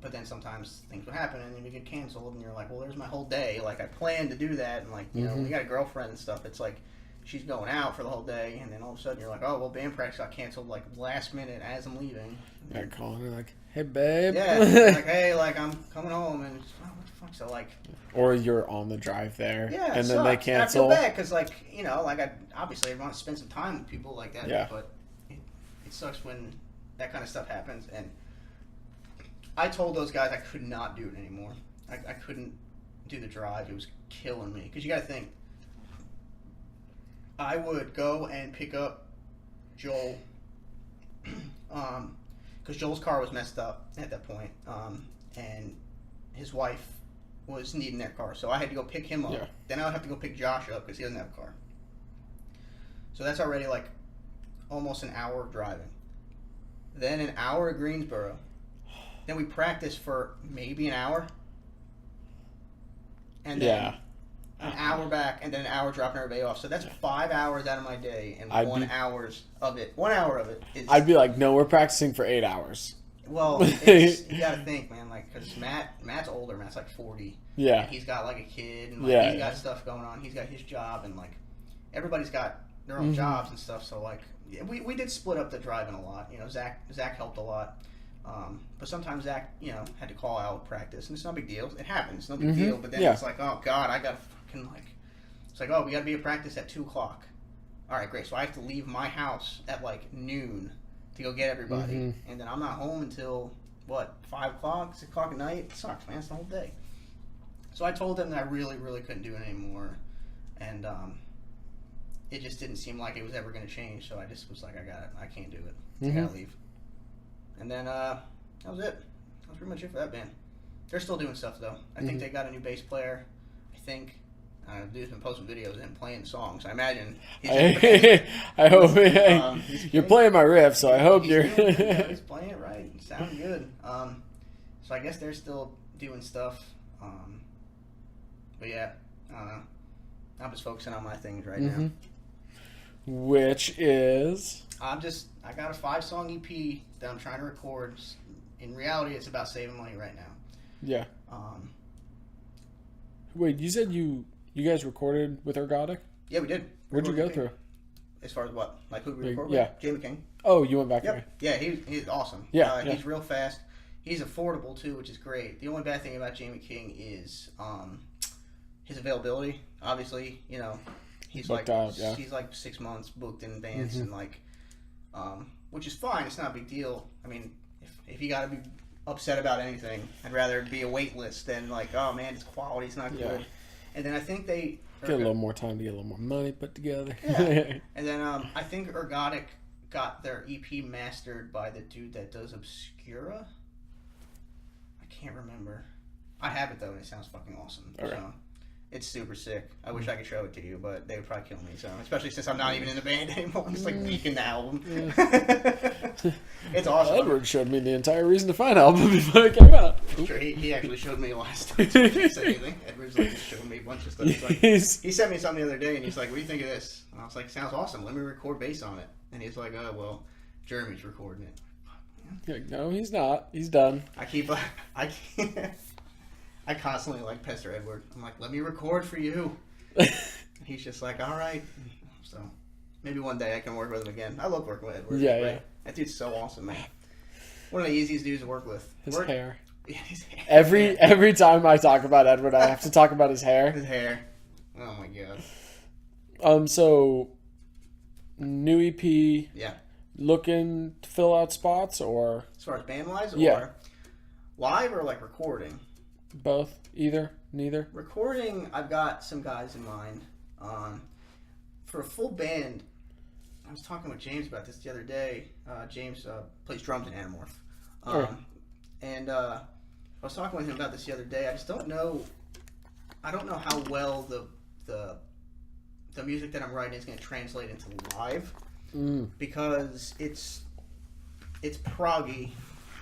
But then sometimes things would happen, and then you get canceled, and you're like, well, there's my whole day. Like, I planned to do that, and, like, you know, when you got a girlfriend and stuff, it's like she's going out for the whole day, and then all of a sudden you're like, oh, well, band practice got canceled, like, last minute as I'm leaving. You're calling her, like, hey, babe. Yeah, like, hey, like, I'm coming home, and it's, oh, what the fuck? So, like... Or you're on the drive there, yeah, and then they cancel. And I feel bad, because, like, you know, like, obviously I want to spend some time with people like that, yeah. But it sucks when that kind of stuff happens, and... I told those guys I could not do it anymore. I couldn't do the drive. It was killing me. Because you got to think, I would go and pick up Joel, because Joel's car was messed up at that point, and his wife was needing their car. So I had to go pick him up. Yeah. Then I would have to go pick Josh up because he doesn't have a car. So that's already like almost an hour of driving. Then an hour of Greensboro. Then we practiced for maybe an hour. And then an hour back, and then an hour dropping everybody off. So that's 5 hours out of my day, and 1 hour of it is... I'd be like, no, we're practicing for 8 hours. Well, you gotta think, man, like, because Matt's older. Matt's like 40. Yeah. And he's got like a kid, and like, he's got stuff going on. He's got his job, and like everybody's got their own jobs and stuff. So like, we did split up the driving a lot. You know, Zach helped a lot. But sometimes Zach, you know, had to call out practice, and it's no big deal. It happens, no big deal. But then it's like, oh god, I got fucking like, it's like, oh, we got to be at practice at 2:00. All right, great. So I have to leave my house at like noon to go get everybody, and then I'm not home until what, 5:00, 6 o'clock at night. It sucks, man. It's the whole day. So I told them that I really, really couldn't do it anymore, and it just didn't seem like it was ever going to change. So I just was like, I can't do it. I gotta leave. And then that was it. That was pretty much it for that band. They're still doing stuff though. I think they got a new bass player. I think dude's been posting videos of him playing songs. I imagine. I hope you're playing my riff, so I hope you're. He's playing it right. It sounds good. So I guess they're still doing stuff. But yeah, I don't know. I'm just focusing on my things right now. Which is. I got a 5-song EP that I'm trying to record. In reality, it's about saving money right now. Yeah. Wait, you said you guys recorded with Ergodic? Yeah, we did. Where'd you go through? As far as what? Like who we recorded with? Jamie King. Oh, you went back there. Yeah, he's awesome. Yeah, He's real fast. He's affordable too, which is great. The only bad thing about Jamie King is his availability. Obviously, you know, he's booked like out, he's like 6 months booked in advance, and like. Which is fine. It's not a big deal. I mean, if you got to be upset about anything, I'd rather it be a wait list than like, oh man, its quality's not good. And then I think they get a little more time to get a little more money put together. Yeah. And then I think Ergodic got their EP mastered by the dude that does Obscura. I can't remember. I have it though, and it sounds fucking awesome. Okay. So it's super sick. I wish I could show it to you, but they would probably kill me. So especially since I'm not even in the band anymore, I'm just like leaking the album. Yeah. It's awesome. Edward showed me the entire Reason to Find album before it came out. Sure, he actually showed me last time. He didn't say anything. Edward's like just showed me a bunch of stuff. He's like, he sent me something the other day, and he's like, "What do you think of this?" And I was like, "Sounds awesome. Let me record bass on it." And he's like, "Oh well, Jeremy's recording it." You're like, no, he's not. He's done. I constantly like pester Edward. I'm like, let me record for you. He's just like, all right. So maybe one day I can work with him again. I love working with Edward. Yeah. That dude's so awesome, man. One of the easiest dudes to work with. His hair. Yeah, his hair. Every time I talk about Edward, I have to talk about his hair. His hair. Oh my god. So new EP. Yeah. Looking to fill out spots, or as far as band wise, or live, or like recording. Both, either, neither. Recording, I've got some guys in mind. For a full band, I was talking with James about this the other day. James plays drums in Animorph. And I was talking with him about this the other day. I just don't know. I don't know how well the music that I'm writing is going to translate into live, because it's proggy.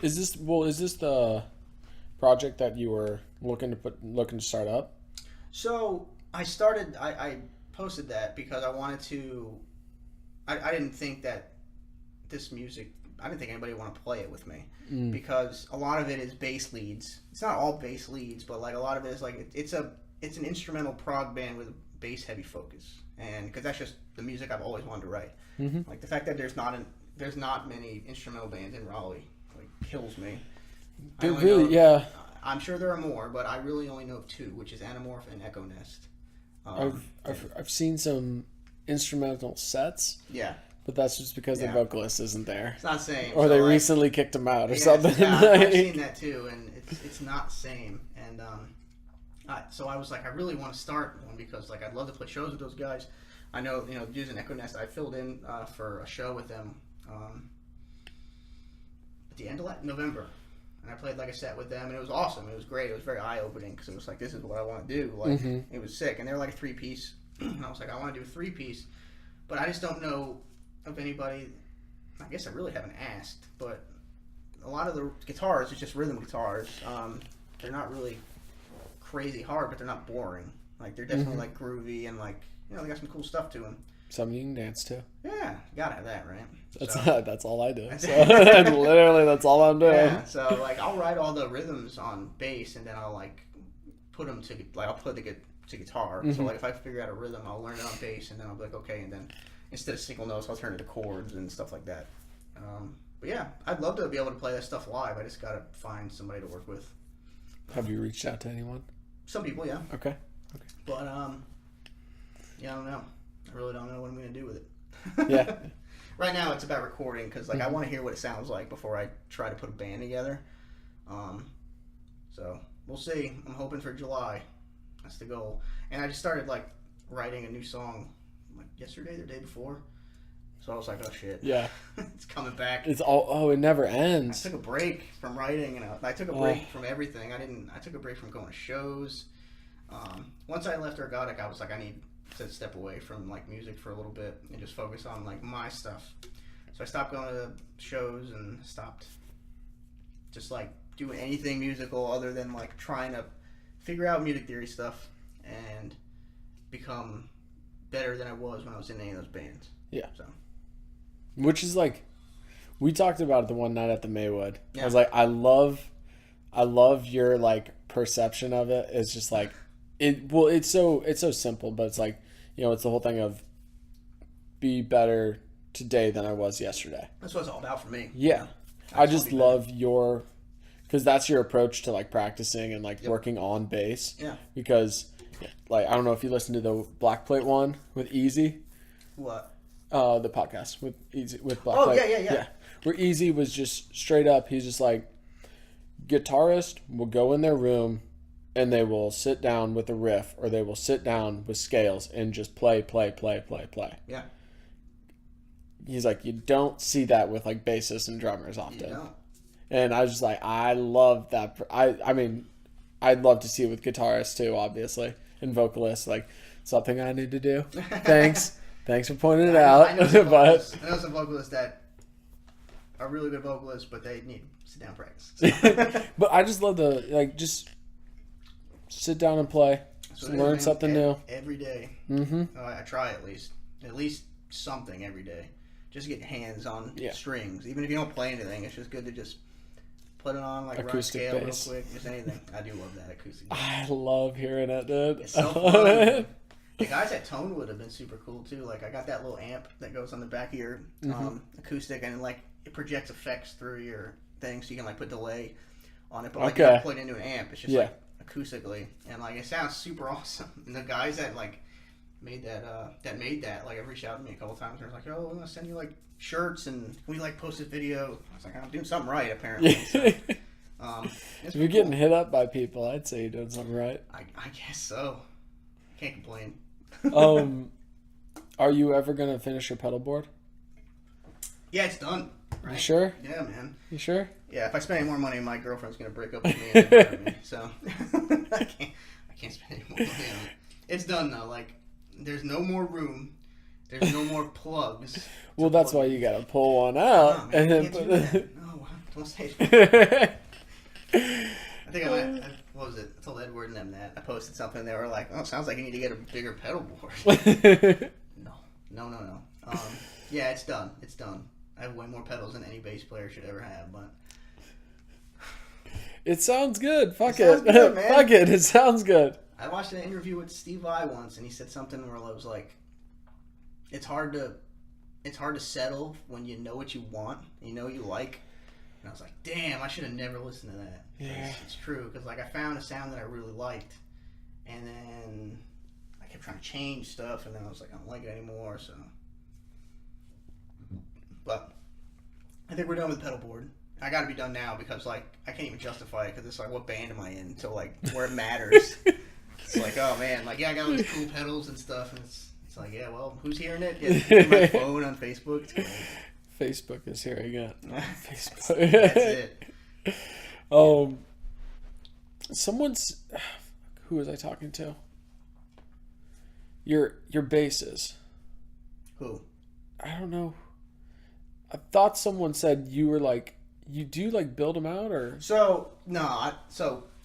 Is this the project that you were looking to start up? So I posted that because I wanted to. I didn't think that this music. I didn't think anybody would want to play it with me, because a lot of it is bass leads. It's not all bass leads, but like a lot of it is like it's an instrumental prog band with a bass heavy focus, and because that's just the music I've always wanted to write. Mm-hmm. Like the fact that there's not many instrumental bands in Raleigh like kills me. I'm sure there are more, but I really only know of two, which is Animorph and Echo Nest. I've seen some instrumental sets. Yeah. But that's just because the vocalist isn't there. It's not the same. Or they recently kicked him out or something. Yeah, I've seen that too, and it's not the same. And so I was like, I really want to start one because like I'd love to play shows with those guys. I know, using Echo Nest, I filled in for a show with them at the end of November. And I played like a set with them, and it was awesome. It was great. It was very eye-opening because it was like, this is what I want to do. Like, It was sick. And they were like a 3-piece. And I was like, I want to do a 3-piece. But I just don't know of anybody. I guess I really haven't asked. But a lot of the guitars is just rhythm guitars. They're not really crazy hard, but they're not boring. Like, they're definitely like groovy and like, they got some cool stuff to them. Something you can dance to. Yeah, you gotta have that, right? That's all I do. So, literally, that's all I'm doing. Yeah, so like I'll write all the rhythms on bass, and then I'll like put them to I'll put to guitar. So like if I figure out a rhythm, I'll learn it on bass, and then I'll be like, okay, and then instead of single notes, I'll turn it to chords and stuff like that. But yeah, I'd love to be able to play that stuff live. I just gotta find somebody to work with. Have you reached out to anyone? Some people, yeah. Okay. But yeah, I don't know. I really don't know what I'm going to do with it. Yeah. Right now, it's about recording because like I want to hear what it sounds like before I try to put a band together. So we'll see. I'm hoping for July. That's the goal. And I just started like writing a new song like yesterday, the day before. So I was like, oh shit. Yeah. It's coming back. It's all. It never ends. I took a break from writing, and I took a break from everything. I took a break from going to shows. Once I left Ergodic, I was like, I need to step away from like music for a little bit and just focus on like my stuff. So I stopped going to shows and stopped just like doing anything musical other than like trying to figure out music theory stuff and become better than I was when I was in any of those bands. Yeah. So, which is like, we talked about it the one night at the Maywood. Yeah. I was like, I love your like perception of it. It's just like it's so simple, but it's like, it's the whole thing of be better today than I was yesterday. That's what it's all about for me. Yeah. I just love because that's your approach to like practicing and like working on bass. Yeah. Because like, I don't know if you listened to the Black Plate one with Easy. What? The podcast with Black Plate. Yeah. Where Easy was just straight up, he's just like, guitarist will go in their room and they will sit down with a riff or they will sit down with scales and just play. Yeah. he's like, you don't see that with like bassists and drummers often. You know. And I was just like, I love that. I mean, I'd love to see it with guitarists too, obviously, and vocalists. Like, something I need to do. Thanks for pointing it out. I know some vocalists that are really good vocalists, but they need sit down practice. So. But I just love just sit down and play, just learn something new every day. Mm-hmm. I try at least something every day, just get hands on strings. Even if you don't play anything, it's just good to just put it on, like acoustic run scale bass. Real quick, just anything. I do love that acoustic bass. I love hearing it, dude. It's so fun. The guys at Tonewood have been super cool too. Like, I got that little amp that goes on the back of your acoustic, and like it projects effects through your thing, so you can like put delay on it. But like you don't plug it into an amp. It's just like acoustically, and like it sounds super awesome. And the guys that like made that like have reached out to me a couple times. They're like, "Oh, I'm gonna send you like shirts, and we like post this video." I was like, "I'm doing something right, apparently." So, if you're getting hit up by people, I'd say you're doing something right. I guess so. Can't complain. Are you ever gonna finish your pedal board? Yeah, it's done. Right? You sure? Yeah, man. You sure? Yeah, if I spend any more money, my girlfriend's gonna break up with me and hurt me. So I can't spend any more money on it. It's done though. Like, there's no more room. There's no more plugs. Well, that's why you gotta pull one out and then put it. No, don't say that. I think what was it? I told Edward and them that. I posted something. They were like, "Oh, it sounds like you need to get a bigger pedal board." No. Yeah, it's done. It's done. I have way more pedals than any bass player should ever have, but it sounds good. Fuck it. Sounds good, man. Fuck it. It sounds good. I watched an interview with Steve Vai once, and he said something where I was like, "It's hard to settle when you know what you want, you know what you like." And I was like, "Damn, I should have never listened to that." Yeah, it's true, because like I found a sound that I really liked, and then I kept trying to change stuff, and then I was like, I don't like it anymore. So, but I think we're done with the pedal board. I got to be done now because like I can't even justify it, because it's like, what band am I in? So like where it matters. It's like, oh man, like yeah, I got all these cool pedals and stuff, and it's like, yeah, well, who's hearing it? Yeah, my phone on Facebook. It's great. Facebook is hearing it. Facebook. That's it. Who was I talking to? Your basses. Who? I don't know. I thought someone said you were like, you do like build them out, or so no.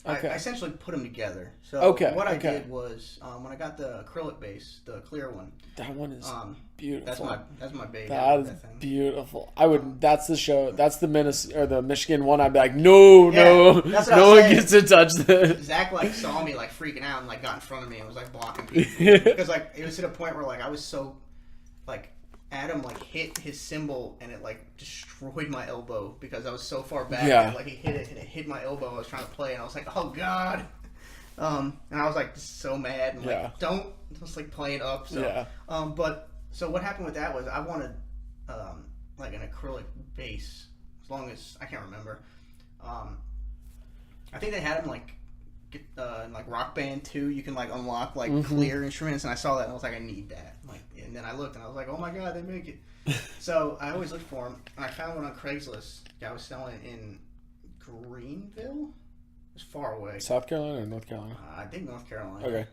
I essentially put them together. So what I did was when I got the acrylic bass, the clear one. That one is beautiful. That's my baby. That is beautiful. I would. That's the show. That's the the Michigan one. I'd be like, no one gets to touch this. Zach like saw me like freaking out and like got in front of me and was like blocking people because like it was to the point where like I was so like. Adam like hit his cymbal and it like destroyed my elbow because I was so far back. Yeah. And, like he hit it and it hit my elbow. I was trying to play and I was like, oh god. And I was like so mad and like don't just like play it up. So but so what happened with that was I wanted like an acrylic bass, as long as I can't remember. I think they had them like in like Rock Band 2, you can like unlock like clear instruments, and I saw that and I was like, I need that. Like, and then I looked and I was like, oh my god, they make it. So I always looked for them, and I found one on Craigslist. The guy was selling it in Greenville. It was far away. South Carolina or North Carolina? I think North Carolina. Okay.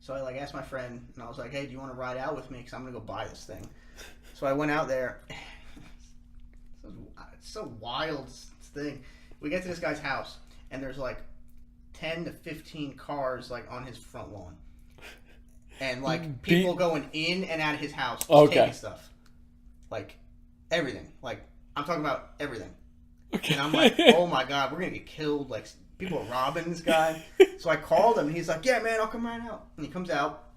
So I like asked my friend, and I was like, hey, do you want to ride out with me? Because I'm gonna go buy this thing. So I went out there. It's so wild thing. We get to this guy's house, and there's like 10 to 15 cars like on his front lawn, and like people going in and out of his house taking stuff, like everything. Like I'm talking about everything. And I'm like, oh my god, we're gonna get killed. Like people are robbing this guy. So I called him and he's like, yeah man, I'll come right out. And he comes out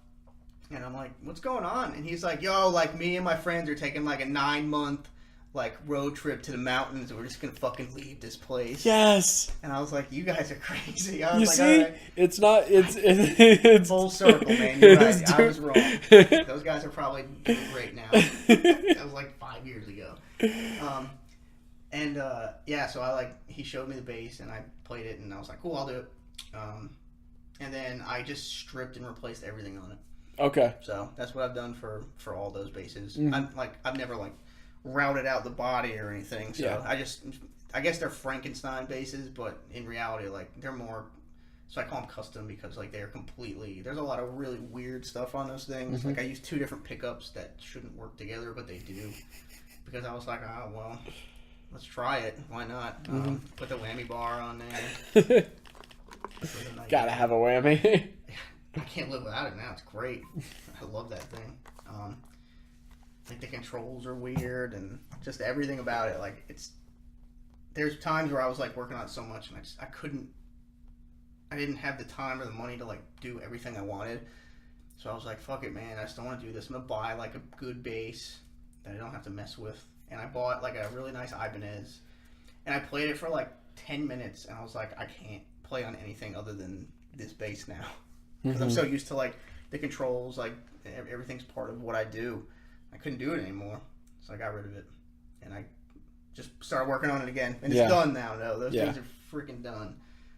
and I'm like, what's going on? And he's like, yo, like me and my friends are taking like a 9-month like road trip to the mountains. We're just gonna fucking leave this place. Yes. And I was like, you guys are crazy. I was you like, see, right. it's full circle, man. You're right. I was wrong. Those guys are probably doing great now. That was like 5 years ago. So I like he showed me the bass and I played it and I was like, cool, I'll do it. And then I just stripped and replaced everything on it. Okay. So that's what I've done for all those basses. Mm-hmm. I've never like routed out the body or anything. So Yeah. I guess they're Frankenstein basses, but in reality, like they're more. So I call them custom because like they're completely. There's a lot of really weird stuff on those things. Mm-hmm. Like I use 2 different pickups that shouldn't work together, but they do. Because I was like, oh well, let's try it. Why not? Put the whammy bar on there. Gotta have a whammy. I can't live without it now. It's great. I love that thing. Like the controls are weird and just everything about it. Like there's times where I was like working on it so much and I didn't have the time or the money to like do everything I wanted. So I was like, fuck it, man. I just don't want to do this. I'm gonna buy like a good bass that I don't have to mess with. And I bought like a really nice Ibanez, and I played it for like 10 minutes, and I was like, I can't play on anything other than this bass now. Because I'm so used to like the controls, like everything's part of what I do. I couldn't do it anymore, so I got rid of it, and I just started working on it again. And it's done now. No, those things are freaking done.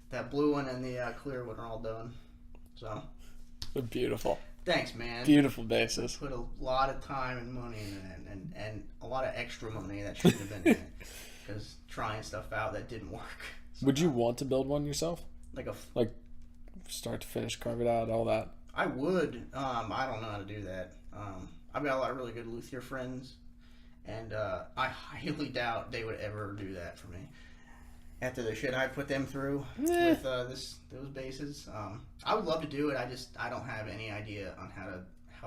That blue one and the clear one are all done. So beautiful. Thanks, man. Beautiful basses. Put a lot of time and money in it, and a lot of extra money that shouldn't have been in it. Because trying stuff out that didn't work. Would you want to build one yourself? Like start to finish, carve it out, all that? I would. I don't know how to do that. I've got a lot of really good luthier friends, and I highly doubt they would ever do that for me. After the shit I put them through with those basses, I would love to do it. I don't have any idea on how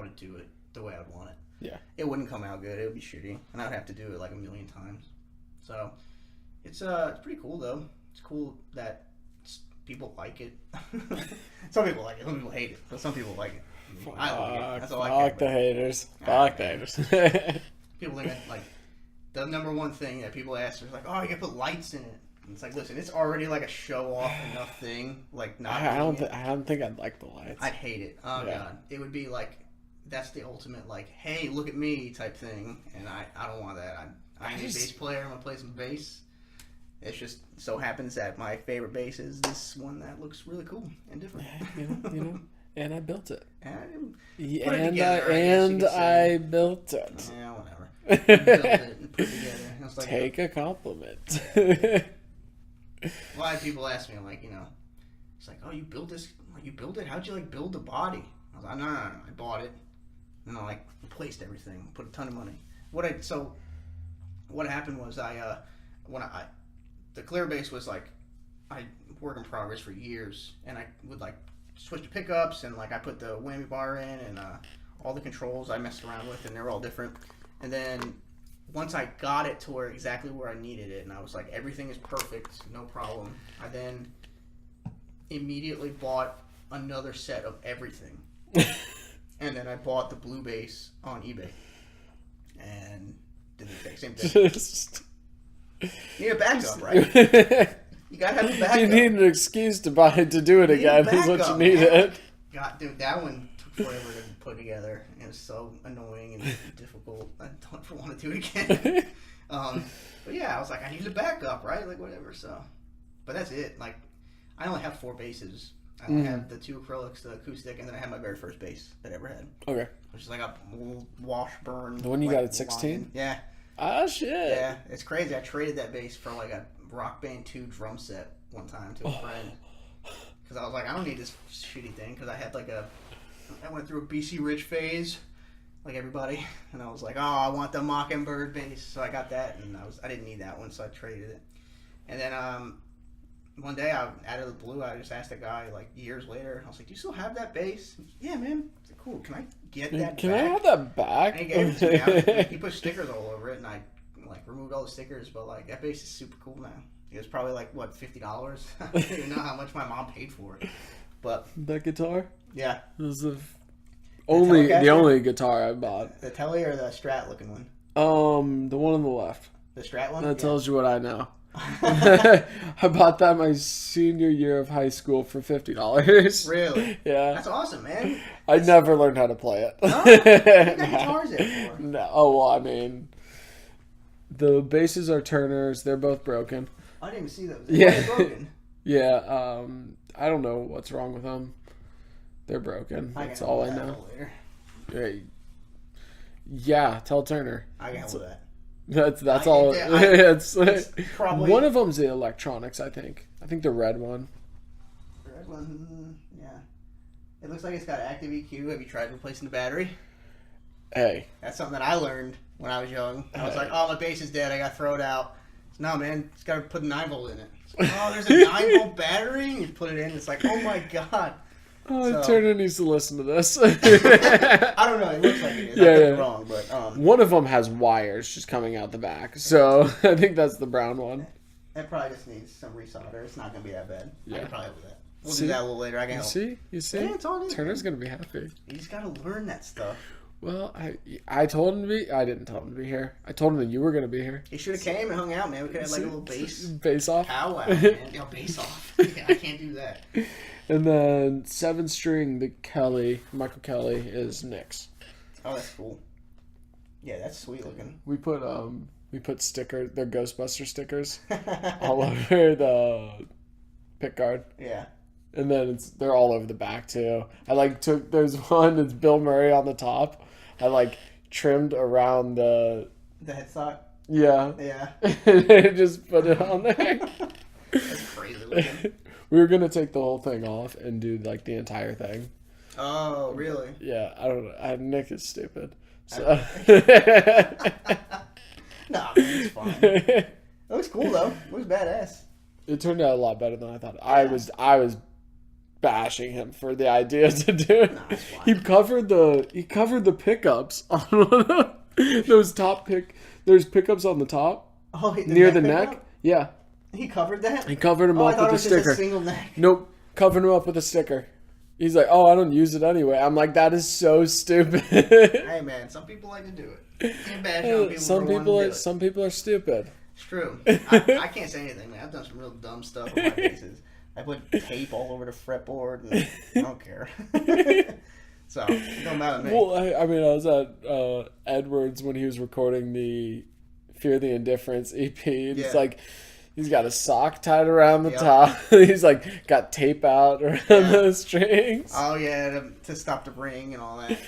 to do it the way I would want it. Yeah, it wouldn't come out good. It would be shitty, and I would have to do it like a million times. So it's pretty cool though. It's cool that people like it. Some people like it. Some people hate it, but some people like it. I like it. That's all I care about. Fuck the haters. Fuck the haters. People think like the number one thing that people ask is like, oh, you gotta put lights in it. And it's like, listen, it's already like a show off enough thing. Like, I don't think I'd like the lights. I'd hate it. Oh god, it would be like that's the ultimate like, hey, look at me type thing, and I don't want that. I'm a bass player. I'm gonna play some bass. It just so happens that my favorite bass is this one that looks really cool and different. You know, and I built it. And I built it. Yeah, whatever. Built it and put it together. It's like, take a compliment. A lot of people ask me, like, it's like, oh, you built this? Like, you built it? How'd you like build the body? I was like, no, I bought it, and I like replaced everything, put a ton of money. What happened was the clear bass was like I work in progress for years, and I would like switch to pickups, and like I put the whammy bar in, and all the controls I messed around with, and they're all different. And then once I got it to exactly where I needed it, and I was like, everything is perfect, no problem, I then immediately bought another set of everything. And then I bought the blue bass on eBay and did the exact same thing. You need a backup, right? You gotta have a backup. You need an excuse to do it again. Is what you needed. God, dude, that one took forever to put together. It was so annoying and difficult. I don't ever want to do it again. But yeah, I was like, I need a backup, right? Like whatever. So, but that's it. Like, I only have 4 basses. I only have the 2 acrylics, the acoustic, and then I have my very first bass that I ever had. Okay. Which is like a Washburn. The one you got at 16? Yeah. Oh shit. Yeah, it's crazy. I traded that bass for like a Rock Band 2 drum set one time to a friend. Because I was like, I don't need this shitty thing. Because I had like I went through a BC Rich phase, like everybody. And I was like, oh, I want the Mockingbird bass. So I got that, and I didn't need that one, so I traded it. And then one day, out of the blue, I just asked a guy, like, years later, I was like, do you still have that bass? Yeah, man. I said, cool. Can I get that back? Can I have that back? And he gave it to me. He put stickers all over it, and I, like, removed all the stickers, but, like, that bass is super cool now. It was probably, like, what, $50? I don't even know how much my mom paid for it. But that guitar? Yeah. It was the only guitar I bought. The Telly or the Strat looking one? The one on the left. The Strat one? That tells you what I know. I bought that my senior year of high school for $50. Really? Yeah. That's awesome, man. I never learned how to play it. No? What got guitars there for? No. Oh, well, I mean, the basses are Turners. They're both broken. I didn't even see those. Yeah. Broken? Yeah. I don't know what's wrong with them. They're broken. That's all I know. Hey, yeah, tell Turner. I can handle that. That's all. It's probably one of them's the electronics. I think the red one. The red one, yeah. It looks like it's got active EQ. Have you tried replacing the battery? Hey, that's something that I learned when I was young. I was like, oh, my bass is dead. I got to throw it out. No, man, it's got to put a 9-volt in it. Like, oh, there's a 9-volt battery? And you put it in. It's like, oh, my God. Oh, Turner needs to listen to this. I don't know. It looks like it is. I could be wrong, but one of them has wires just coming out the back, so I think that's the brown one. It probably just needs some resolder. It's not gonna be that bad. Yeah. I can probably do that. We'll do that a little later. I can help. You see. Yeah, it's all good. Turner's gonna be happy. He's got to learn that stuff. Well, I told him to be. I didn't tell him to be here. I told him that you were gonna be here. He should have came and hung out, man. We could have like a little bass off. Powwow, man. Yo, bass off. Yeah, I can't do that. And then 7-string, the Michael Kelly is Nick's. Oh, that's cool. Yeah, that's sweet looking. We put stickers, they're Ghostbuster stickers, all over the pick guard. Yeah. And then they're all over the back too. There's one that's Bill Murray on the top. I trimmed around the headstock. Yeah. Yeah. And just put it on there. That's crazy looking. We were gonna take the whole thing off and do the entire thing. Oh, really? Yeah, I don't know. Nick is stupid. So. Nah, man, it's fine. It looks cool though. It looks badass. It turned out a lot better than I thought. Yeah. I was bashing him for the idea to do it. Nah, it's fine. He covered the pickups on one of those there's pickups on the top. Oh, near the neck. Yeah. He covered that? He covered him up with a sticker. Just a single neck. Nope. Covered him up with a sticker. He's like, oh, I don't use it anyway. I'm like, that is so stupid. Hey, man, some people like to do it. Can't bash on people some people are stupid. It's true. I can't say anything, man. I've done some real dumb stuff with my bases. I put tape all over the fretboard, and I don't care. So, it don't matter to me. Well, I was at Edwards when he was recording the Fear the Indifference EP. And it's like, he's got a sock tied around the top. He's got tape out around the strings. Oh, yeah, to stop the ring and all that.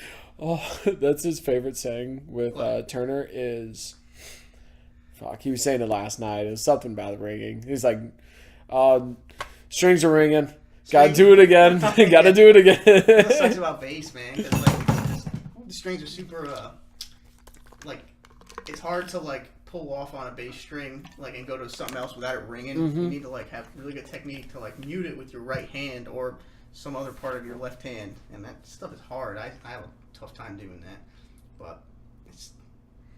Oh, that's his favorite saying with Turner is... Fuck, he was saying it last night. It was something about ringing. He's like, strings are ringing. Gotta do it again. Gotta do it again. That sucks about bass, man. Because, the strings are super, it's hard to, pull off on a bass string, and go to something else without it ringing. Mm-hmm. You need to, have really good technique to, mute it with your right hand or some other part of your left hand. And that stuff is hard. I have a tough time doing that. But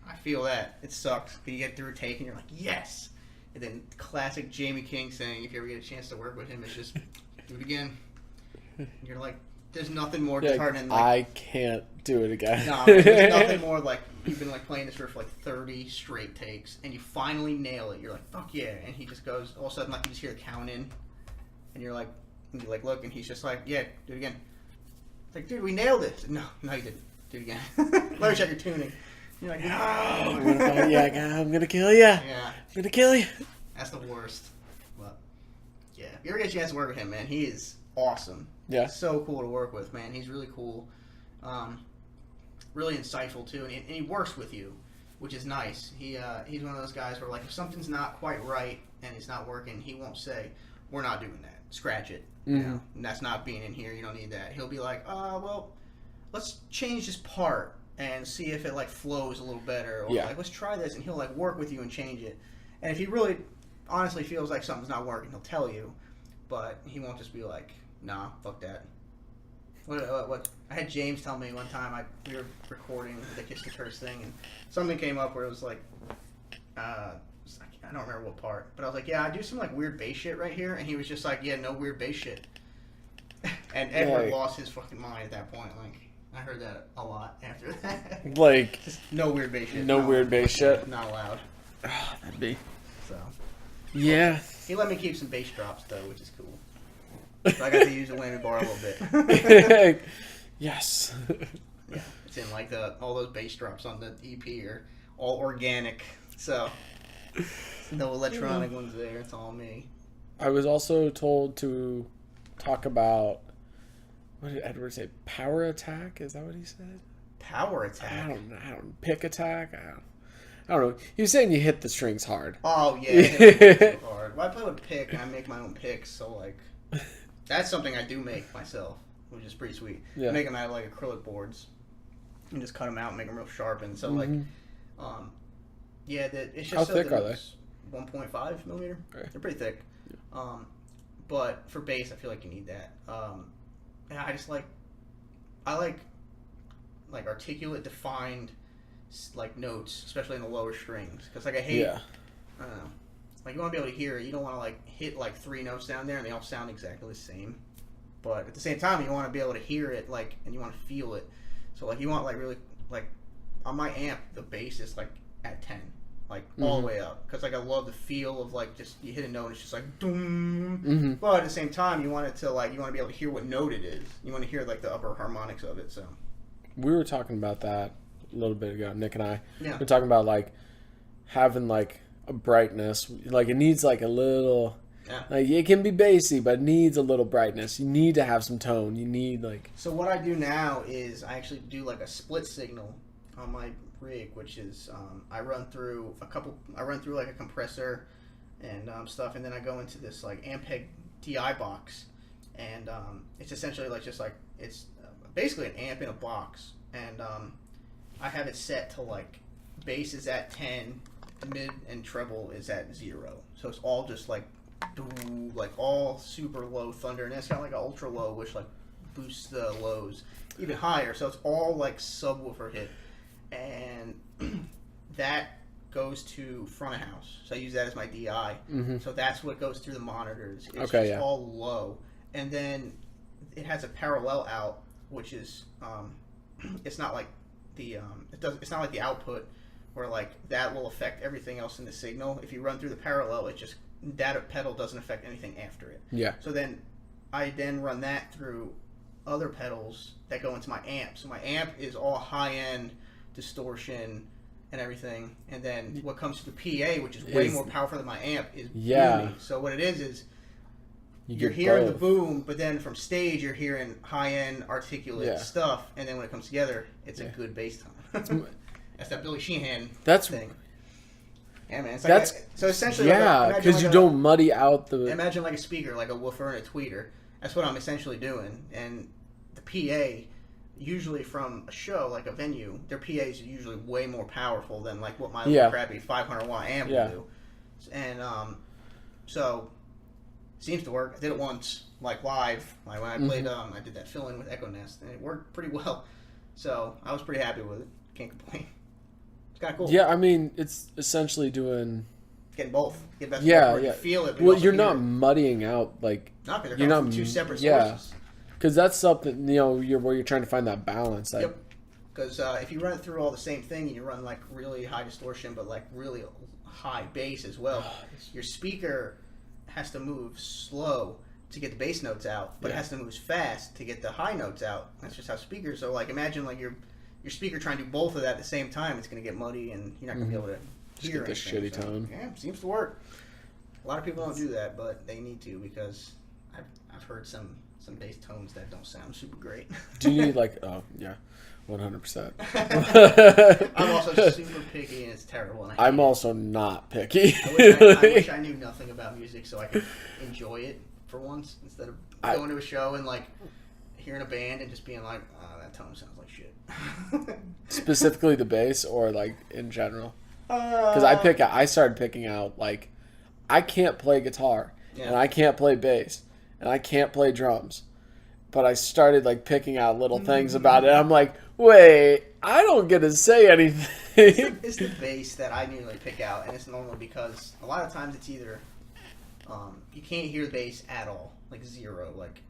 I feel that. It sucks. You get through a take and you're like, yes! And then classic Jamie King saying, if you ever get a chance to work with him, it's just, do it again. And you're like, there's nothing more disheartening. I can't do it again. No, there's nothing more you've been playing this riff for 30 straight takes, and you finally nail it. You're like, fuck yeah. And he just goes, all of a sudden, you just hear the count in, and you're like, look, and he's just like, yeah, do it again. It's like, dude, we nailed it. No, you didn't. Do it again. Let me check your tuning. You're like, no. I'm gonna kill you. Yeah. I'm gonna kill you. That's the worst. But, yeah. If you ever get a chance to work with him, man, he is awesome. Yeah. He's so cool to work with, man. He's really cool. Really insightful, too. And he works with you, which is nice. He's one of those guys where, if something's not quite right and it's not working, he won't say, we're not doing that. Scratch it. Mm-hmm. You know? And that's not being in here. You don't need that. He'll be like, well, let's change this part and see if it flows a little better, or let's try this, and he'll work with you and change it. And if he really honestly feels like something's not working, he'll tell you, but he won't just be like, nah, fuck that. What I had James tell me one time, we were recording the Kiss the Curse thing, and something came up where it was I don't remember what part, but I was like, yeah, I do some weird bass shit right here, and he was just like, yeah, no weird bass shit. And Edward lost his fucking mind at that point. I heard that a lot after that. Just no weird bass shit. No weird bass shit. Not allowed. Oh, that'd be. So. Yeah. He let me keep some bass drops though, which is cool. So I got to use the whammy bar a little bit. Yes. Yeah, it's in all those bass drops on the EP are all organic, so no electronic ones there. It's all me. I was also told to talk about, what did Edward say? Power attack? Is that what he said? Power attack. I don't pick attack. I don't know. He was saying you hit the strings hard. Oh yeah, I hit the strings so hard. Well, I play with pick and I make my own picks, so like that's something I do make myself, which is pretty sweet. Yeah. I make them out of like acrylic boards and just cut them out and make them real sharp. And so like, yeah, it's just how thick are they? 1.5 millimeter. Okay. They're pretty thick. Yeah. But for bass, I feel like you need that. And I just like articulate, defined like notes, especially in the lower strings, because like I hate. Yeah. I don't know. Like you want to be able to hear it. You don't want to like hit like 3 notes down there and they all sound exactly the same. But at the same time, you want to be able to hear it like, and you want to feel it. So like you want like really like on my amp, the bass is like at 10. Like all the way up, because like I love the feel of like just you hit a note and it's just like doom. But at the same time, you want it to like you want to be able to hear what note it is. You want to hear like the upper harmonics of it. So we were talking about that a little bit ago, Nick and I. Yeah. We were talking about like having like a brightness, like it needs like a little. Yeah. Like it can be bassy, but it needs a little brightness. You need to have some tone. You need like. So what I do now is I actually do like a split signal on my rig, which is I run through like a compressor and stuff, and then I go into this like Ampeg DI box, and it's essentially like just like it's basically an amp in a box, and I have it set to like bass is at 10, mid and treble is at 0, so it's all just like all super low thunder, and it's kind of like an ultra low, which like boosts the lows even higher, so it's all like subwoofer hit. And that goes to front of house. So I use that as my DI. So that's what goes through the monitors. It's just all low. And then it has a parallel out, which is it's not like the it's not like the output where like that will affect everything else in the signal. If you run through the parallel, it just that pedal doesn't affect anything after it. Yeah. So then I run that through other pedals that go into my amp. So my amp is all high end distortion and everything, and then what comes to the PA, which is way more powerful than my amp, is booming. So what it is you're hearing the boom, but then from stage you're hearing high-end articulate stuff, and then when it comes together, it's a good bass tone. That's that Billy Sheehan thing. Yeah, man. It's like so essentially, because you don't muddy out the. Imagine like a speaker, like a woofer and a tweeter. That's what I'm essentially doing, and the PA. Usually from a show, like a venue, their PAs are usually way more powerful than like what my little crappy 500 watt amp will do. And so seems to work. I did it once, like live, like when I played. I did that fill in with Echo Nest, and it worked pretty well. So I was pretty happy with it. Can't complain. It's kind of cool. Yeah, I mean, it's essentially doing. Getting both. Get best You feel it. Well, you're not muddying out like. Not because they're coming from 2 separate sources. Because that's something, where you're trying to find that balance. Like, yep. Because if you run it through all the same thing and you run like really high distortion but like really high bass as well, your speaker has to move slow to get the bass notes out, but it has to move fast to get the high notes out. That's just how speakers. So like imagine like your speaker trying to do both of that at the same time. It's going to get muddy and you're not going to be able to hear get this shitty tone. Yeah, seems to work. A lot of people don't do that, but they need to, because I've heard some bass tones that don't sound super great. Do you need 100%. I'm also super picky and it's terrible. And I'm also not picky. I wish I knew nothing about music so I could enjoy it for once, instead of going to a show and like hearing a band and just being like, oh, that tone sounds like shit. Specifically the bass, or like in general? Because I started picking out like I can't play guitar and I can't play bass. And I can't play drums. But I started like picking out little things about it. I'm like, wait, I don't get to say anything. It's the bass that I usually pick out, and it's normally because a lot of times it's either you can't hear the bass at all, like 0, like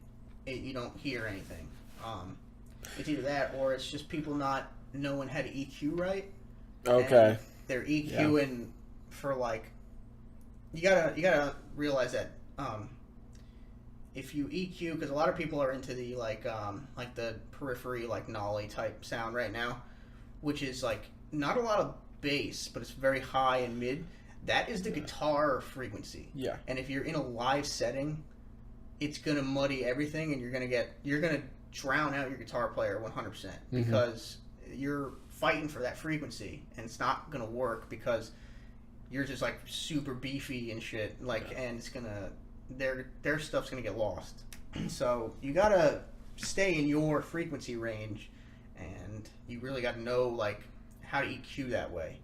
you don't hear anything. It's either that, or it's just people not knowing how to EQ right. Okay. And they're EQing for like you gotta realize that. If you EQ, because a lot of people are into the like the periphery, like Nolly type sound right now, which is like not a lot of bass, but it's very high and mid. That is the guitar frequency. Yeah. And if you're in a live setting, it's gonna muddy everything, and you're gonna drown out your guitar player 100%, because you're fighting for that frequency, and it's not gonna work because you're just like super beefy and shit. Like, and it's gonna their stuff's gonna get lost. So you gotta stay in your frequency range, and you really gotta know like how to EQ that way.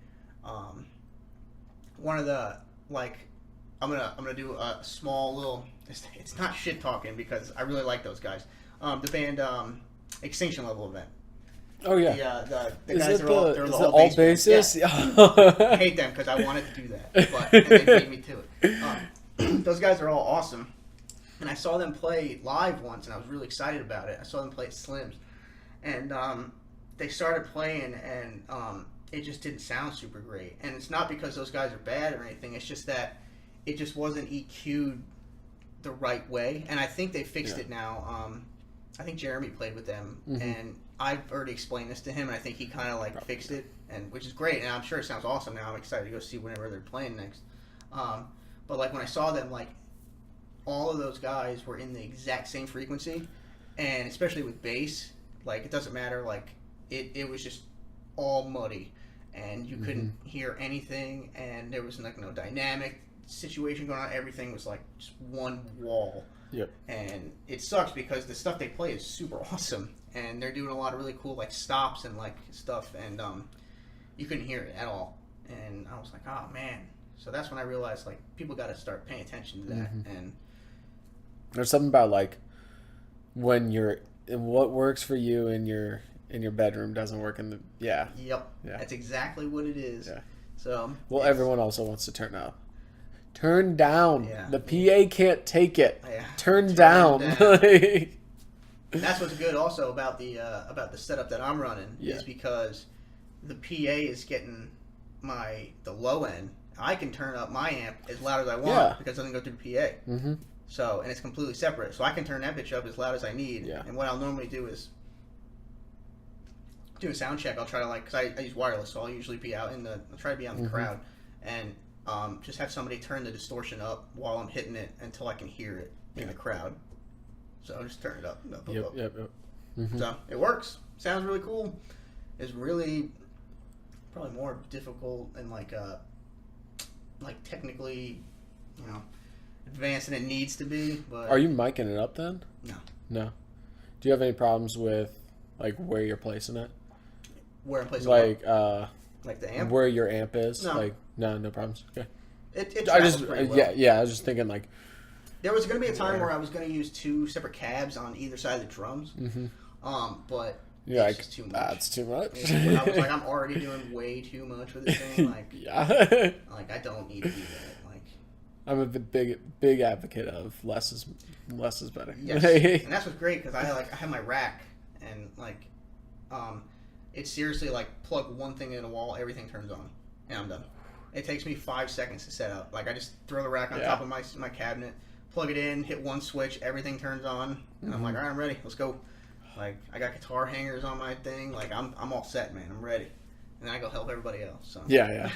One of the like, I'm gonna do a small little. It's not shit talking because I really like those guys. The band Extinction Level Event. Oh yeah. The guys are all they're all bassists. Yeah. I hate them because I wanted to do that, but and they beat me to it. Those guys are all awesome, and I saw them play live once, and I was really excited about it. I saw them play at Slim's, and they started playing, and it just didn't sound super great. And it's not because those guys are bad or anything. It's just that it just wasn't EQ'd the right way, and I think they fixed it now. I think Jeremy played with them, and I've already explained this to him, and I think he kind of like fixed it, and which is great. And I'm sure it sounds awesome now. I'm excited to go see whenever they're playing next. But like when I saw them, like all of those guys were in the exact same frequency, and especially with bass, like it doesn't matter. Like it was just all muddy, and you couldn't hear anything, and there was like no dynamic situation going on. Everything was like just one wall. Yep. And it sucks because the stuff they play is super awesome, and they're doing a lot of really cool like stops and like stuff, and you couldn't hear it at all. And I was like, oh man. So that's when I realized like people got to start paying attention to that. And there's something about like when what works for you in your bedroom doesn't work in the Yep. Yeah. That's exactly what it is. Yeah. So everyone also wants to turn up. Turn down. Yeah. The PA can't take it. Yeah. Turn down. That's what's good also about the setup that I'm running is because the PA is getting the low end. I can turn up my amp as loud as I want because it doesn't go through the PA. Mm-hmm. So, and it's completely separate. So I can turn that bitch up as loud as I need. Yeah. And what I'll normally do is do a sound check. I'll try to because I use wireless, so I'll usually be out I'll try to be out in the crowd, and just have somebody turn the distortion up while I'm hitting it until I can hear it in the crowd. So I'll just turn it up. Yep. Mm-hmm. So it works. Sounds really cool. It's really probably more difficult and like technically, advanced than it needs to be. But are you micing it up then? No. Do you have any problems with like where you're placing it? Where I'm placing it? Like the amp? Where your amp is? No. No problems. Okay. It travels pretty well. I was just thinking like there was going to be a time where I was going to use 2 separate cabs on either side of the drums. But it's just too much. That's too much. I was like, I'm already doing way too much with this thing. Like, like I don't need to do that. Like, I'm a big advocate of less is better. Yes, and that's what's great because I have my rack and it's seriously like plug one thing in a wall, everything turns on, and I'm done. It takes me 5 seconds to set up. Like I just throw the rack on top of my cabinet, plug it in, hit one switch, everything turns on, and I'm like, all right, I'm ready. Let's go. Like I got guitar hangers on my thing. Like I'm all set, man. I'm ready. And then I go help everybody else. So. Yeah.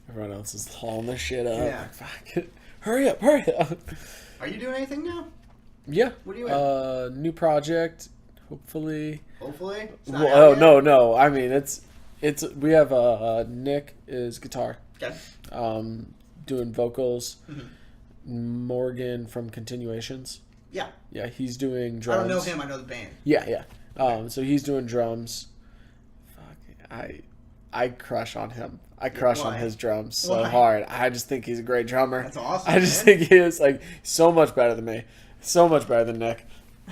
Everyone else is hauling their shit up. Yeah. Like, fuck. Hurry up. Are you doing anything now? Yeah. What are you in? New project. Hopefully. It's not out yet? No. I mean, it's we have Nick is guitar. Okay. Doing vocals. Morgan from Continuations. Yeah. Yeah, he's doing drums. I don't know him. I know the band. Yeah. So he's doing drums. Fuck, I crush on him. I crush on his drums so hard. I just think he's a great drummer. That's awesome. I just think he is so much better than me. So much better than Nick.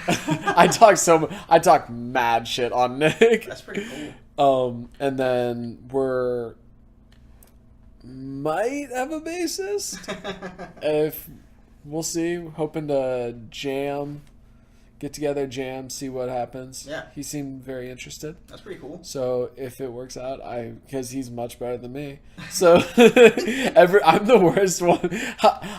I talk mad shit on Nick. That's pretty cool. And then might have a bassist. If we'll see, hoping to get together, see what happens. Yeah. He seemed very interested. That's pretty cool. So if it works out, because he's much better than me. So I'm the worst one.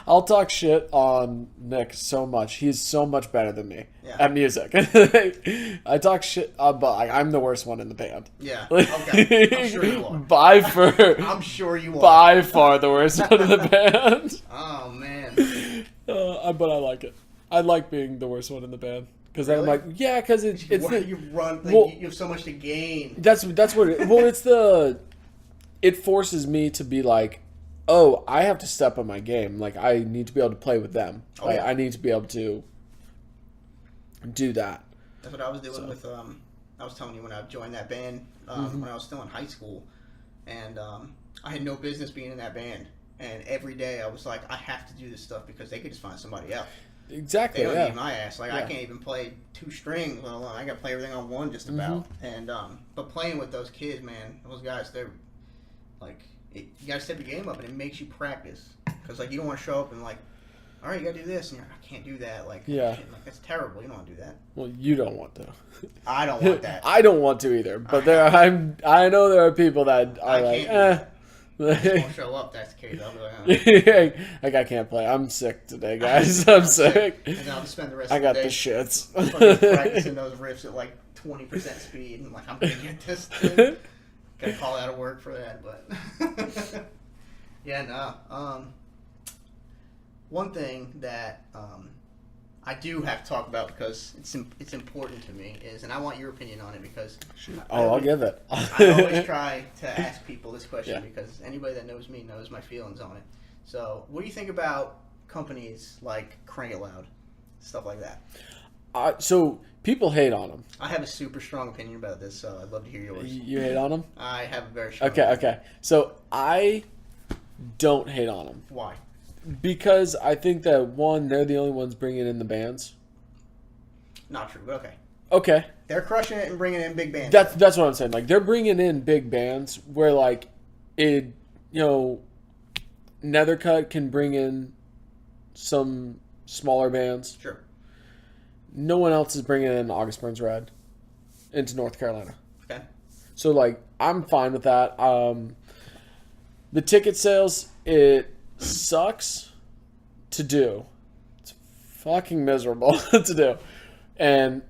I'll talk shit on Nick so much. He's so much better than me at music. I talk shit, but I'm the worst one in the band. Yeah. Okay. I'm sure you are. I'm sure you are. By far the worst one in the band. Oh man. But I like it. I like being the worst one in the band. Because I'm like, yeah, because it's you run. Like, you have so much to gain. That's what. It forces me to be like, oh, I have to step up my game. Like, I need to be able to play with them. I need to be able to do that. That's what I was doing with. I was telling you when I joined that band when I was still in high school, and I had no business being in that band. And every day I was like, I have to do this stuff because they could just find somebody else. Exactly. They don't need my ass. Like I can't even play 2 strings, let alone I got to play everything on 1 just about. And but playing with those kids, man, those guys, they're like, you got to step your game up, and it makes you practice. Because like you don't want to show up and like, all right, you got to do this, and you're like, I can't do that. Like, like that's terrible. You don't want to do that. Well, you don't want to. I don't want that. I don't want to either. But I know there are people that are like, I won't show up. That's the case. I'll be like, like I can't play. I'm sick today, guys. I'm sick. And then I'll just spend the rest I of the got day the shits. practicing those riffs at like 20% speed, and like I'm gonna get this thing. Gotta call out of work for that, but yeah, no. One thing that I do have to talk about because it's important to me is, and I want your opinion on it because I'll give it. I always try to ask people this question because anybody that knows me knows my feelings on it. So, what do you think about companies like Crank It Loud, stuff like that? So people hate on them. I have a super strong opinion about this, so I'd love to hear yours. You hate on them? I have a very strong opinion. Okay. So I don't hate on them. Why? Because I think that, one, they're the only ones bringing in the bands. Not true, but okay. Okay. They're crushing it and bringing in big bands. That's what I'm saying. Like, they're bringing in big bands where, like, Nethercut can bring in some smaller bands. Sure. No one else is bringing in August Burns Red into North Carolina. Okay. So, like, I'm fine with that. The ticket sales, it sucks to do. It's fucking miserable to do. And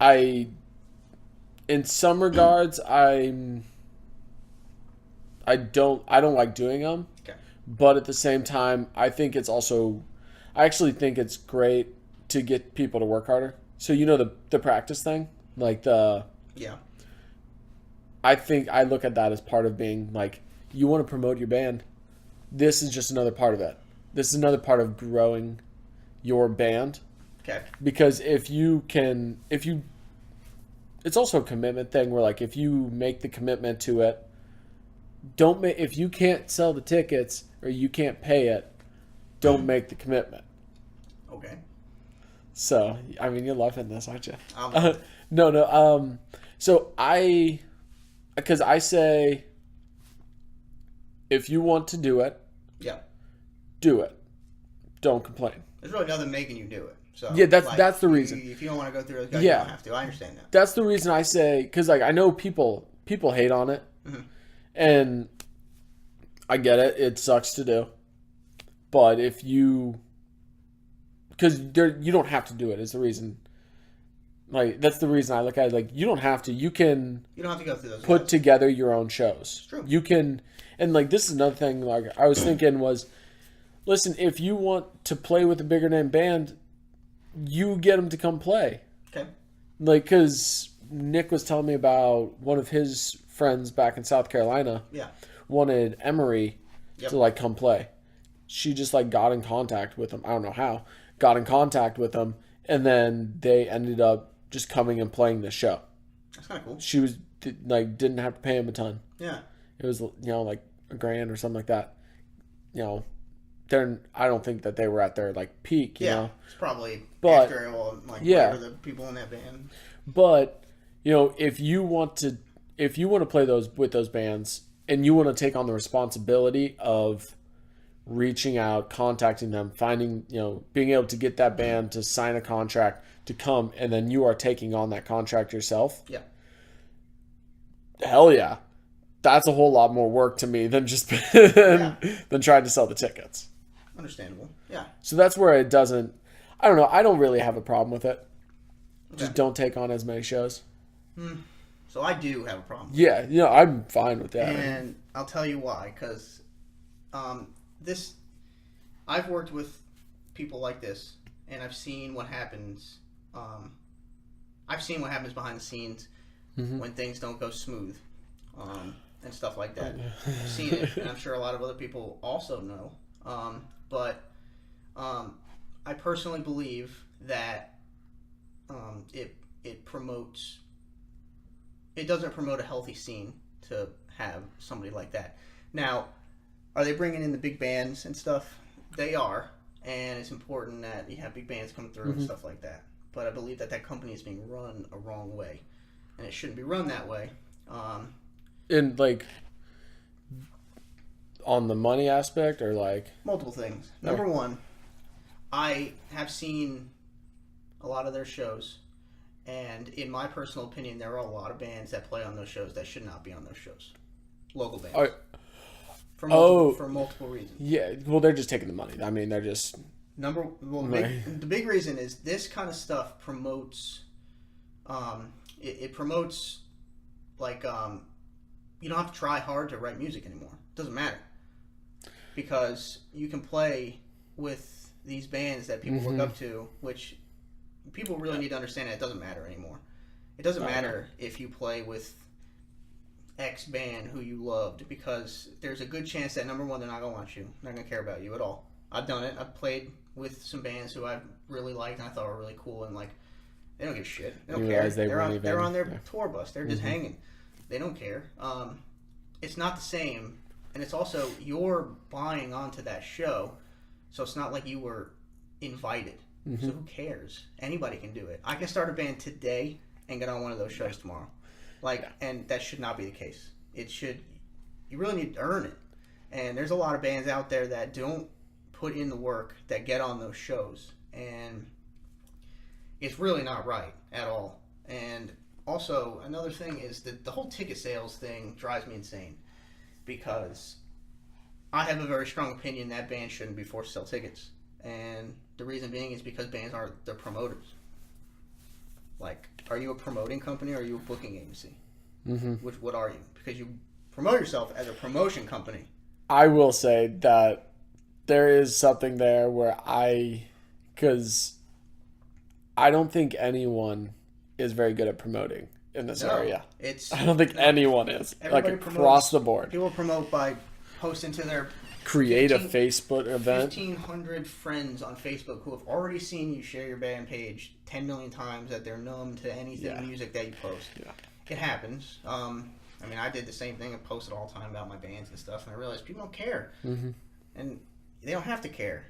in some regards, I don't like doing them. Okay. But at the same time, I actually think it's great to get people to work harder. So the practice thing, like I think I look at that as part of being like, you want to promote your band. This is just another part of it. This is another part of growing your band. Okay. Because it's also a commitment thing where, like, if you make the commitment to it, if you can't sell the tickets or you can't pay it, don't make the commitment. Okay. So, I mean, you're loving this, aren't you? No. So because I say, if you want to do it, do it. Don't complain. There's really nothing making you do it. So yeah, that's the reason. If you don't want to go through those guys, you don't have to. I understand that. That's the reason I say, because like I know people hate on it, and I get it. It sucks to do, but because you don't have to do it. Is the reason. Like that's the reason I look at it. Like you don't have to. You don't have to go through those. Put together your own shows. It's true. You can, and like this is another thing. Like I was thinking was, listen, if you want to play with a bigger name band, you get them to come play. Okay. Like, because Nick was telling me about one of his friends back in South Carolina. Yeah. Wanted Emery to like come play. She just like got in contact with him. I don't know how. Got in contact with him, and then they ended up just coming and playing the show. That's kind of cool. She was like didn't have to pay him a ton. Yeah. It was like $1,000 or something like that. I don't think that they were at their like peak. You know? It's probably after the people in that band. But if you want to play with those bands and you want to take on the responsibility of reaching out, contacting them, finding being able to get that band to sign a contract to come, and then you are taking on that contract yourself. Yeah. Hell yeah. That's a whole lot more work to me than just than trying to sell the tickets. Understandable. Yeah. So that's where it doesn't. I don't know. I don't really have a problem with it. Okay. Just don't take on as many shows. So I do have a problem. Yeah. I'm fine with that. And I'll tell you why. Because I've worked with people like this, and I've seen what happens I've seen what happens behind the scenes when things don't go smooth, and stuff like that. I've seen it, and I'm sure a lot of other people also know. But I personally believe that it promotes. It doesn't promote a healthy scene to have somebody like that. Now, are they bringing in the big bands and stuff? They are, and it's important that you have big bands come through and stuff like that. But I believe that company is being run a wrong way, and it shouldn't be run that way. In like on the money aspect, or like multiple things. Number one, I have seen a lot of their shows, and in my personal opinion, there are a lot of bands that play on those shows that should not be on those shows. Local bands. For multiple reasons. Yeah, well, they're just taking the money. I mean, they're just... The big reason is this kind of stuff promotes... It promotes, like, you don't have to try hard to write music anymore. It doesn't matter. Because you can play with these bands that people look up to, which people really need to understand that it doesn't matter anymore. It doesn't matter if you play with X band who you loved, because there's a good chance that, number one, they're not going to want you. They're not going to care about you at all. I've done it. I've played with some bands who I really liked and I thought were really cool, and like, they don't give a shit. They don't care. They're on their tour bus. They're just hanging. They don't care. It's not the same, and it's also, you're buying onto that show, so it's not like you were invited. So who cares? Anybody can do it. I can start a band today and get on one of those shows tomorrow. And that should not be the case. It should, you really need to earn it. And there's a lot of bands out there that don't put in the work that get on those shows. And it's really not right at all. And also, another thing is that the whole ticket sales thing drives me insane. Because I have a very strong opinion that bands shouldn't be forced to sell tickets. And the reason being is because bands aren't the promoters. Like, are you a promoting company or are you a booking agency? What are you? Because you promote yourself as a promotion company. I will say that there is something there where because I don't think anyone is very good at promoting in this area. I don't think anyone is. Like, across the board. People promote by posting to their... Create a Facebook event. 1,500 friends on Facebook who have already seen you share your band page 10 million times, that they're numb to anything music that you post. Yeah. It happens. I mean, I did the same thing. I posted all the time about my bands and stuff, and I realized people don't care. And they don't have to care.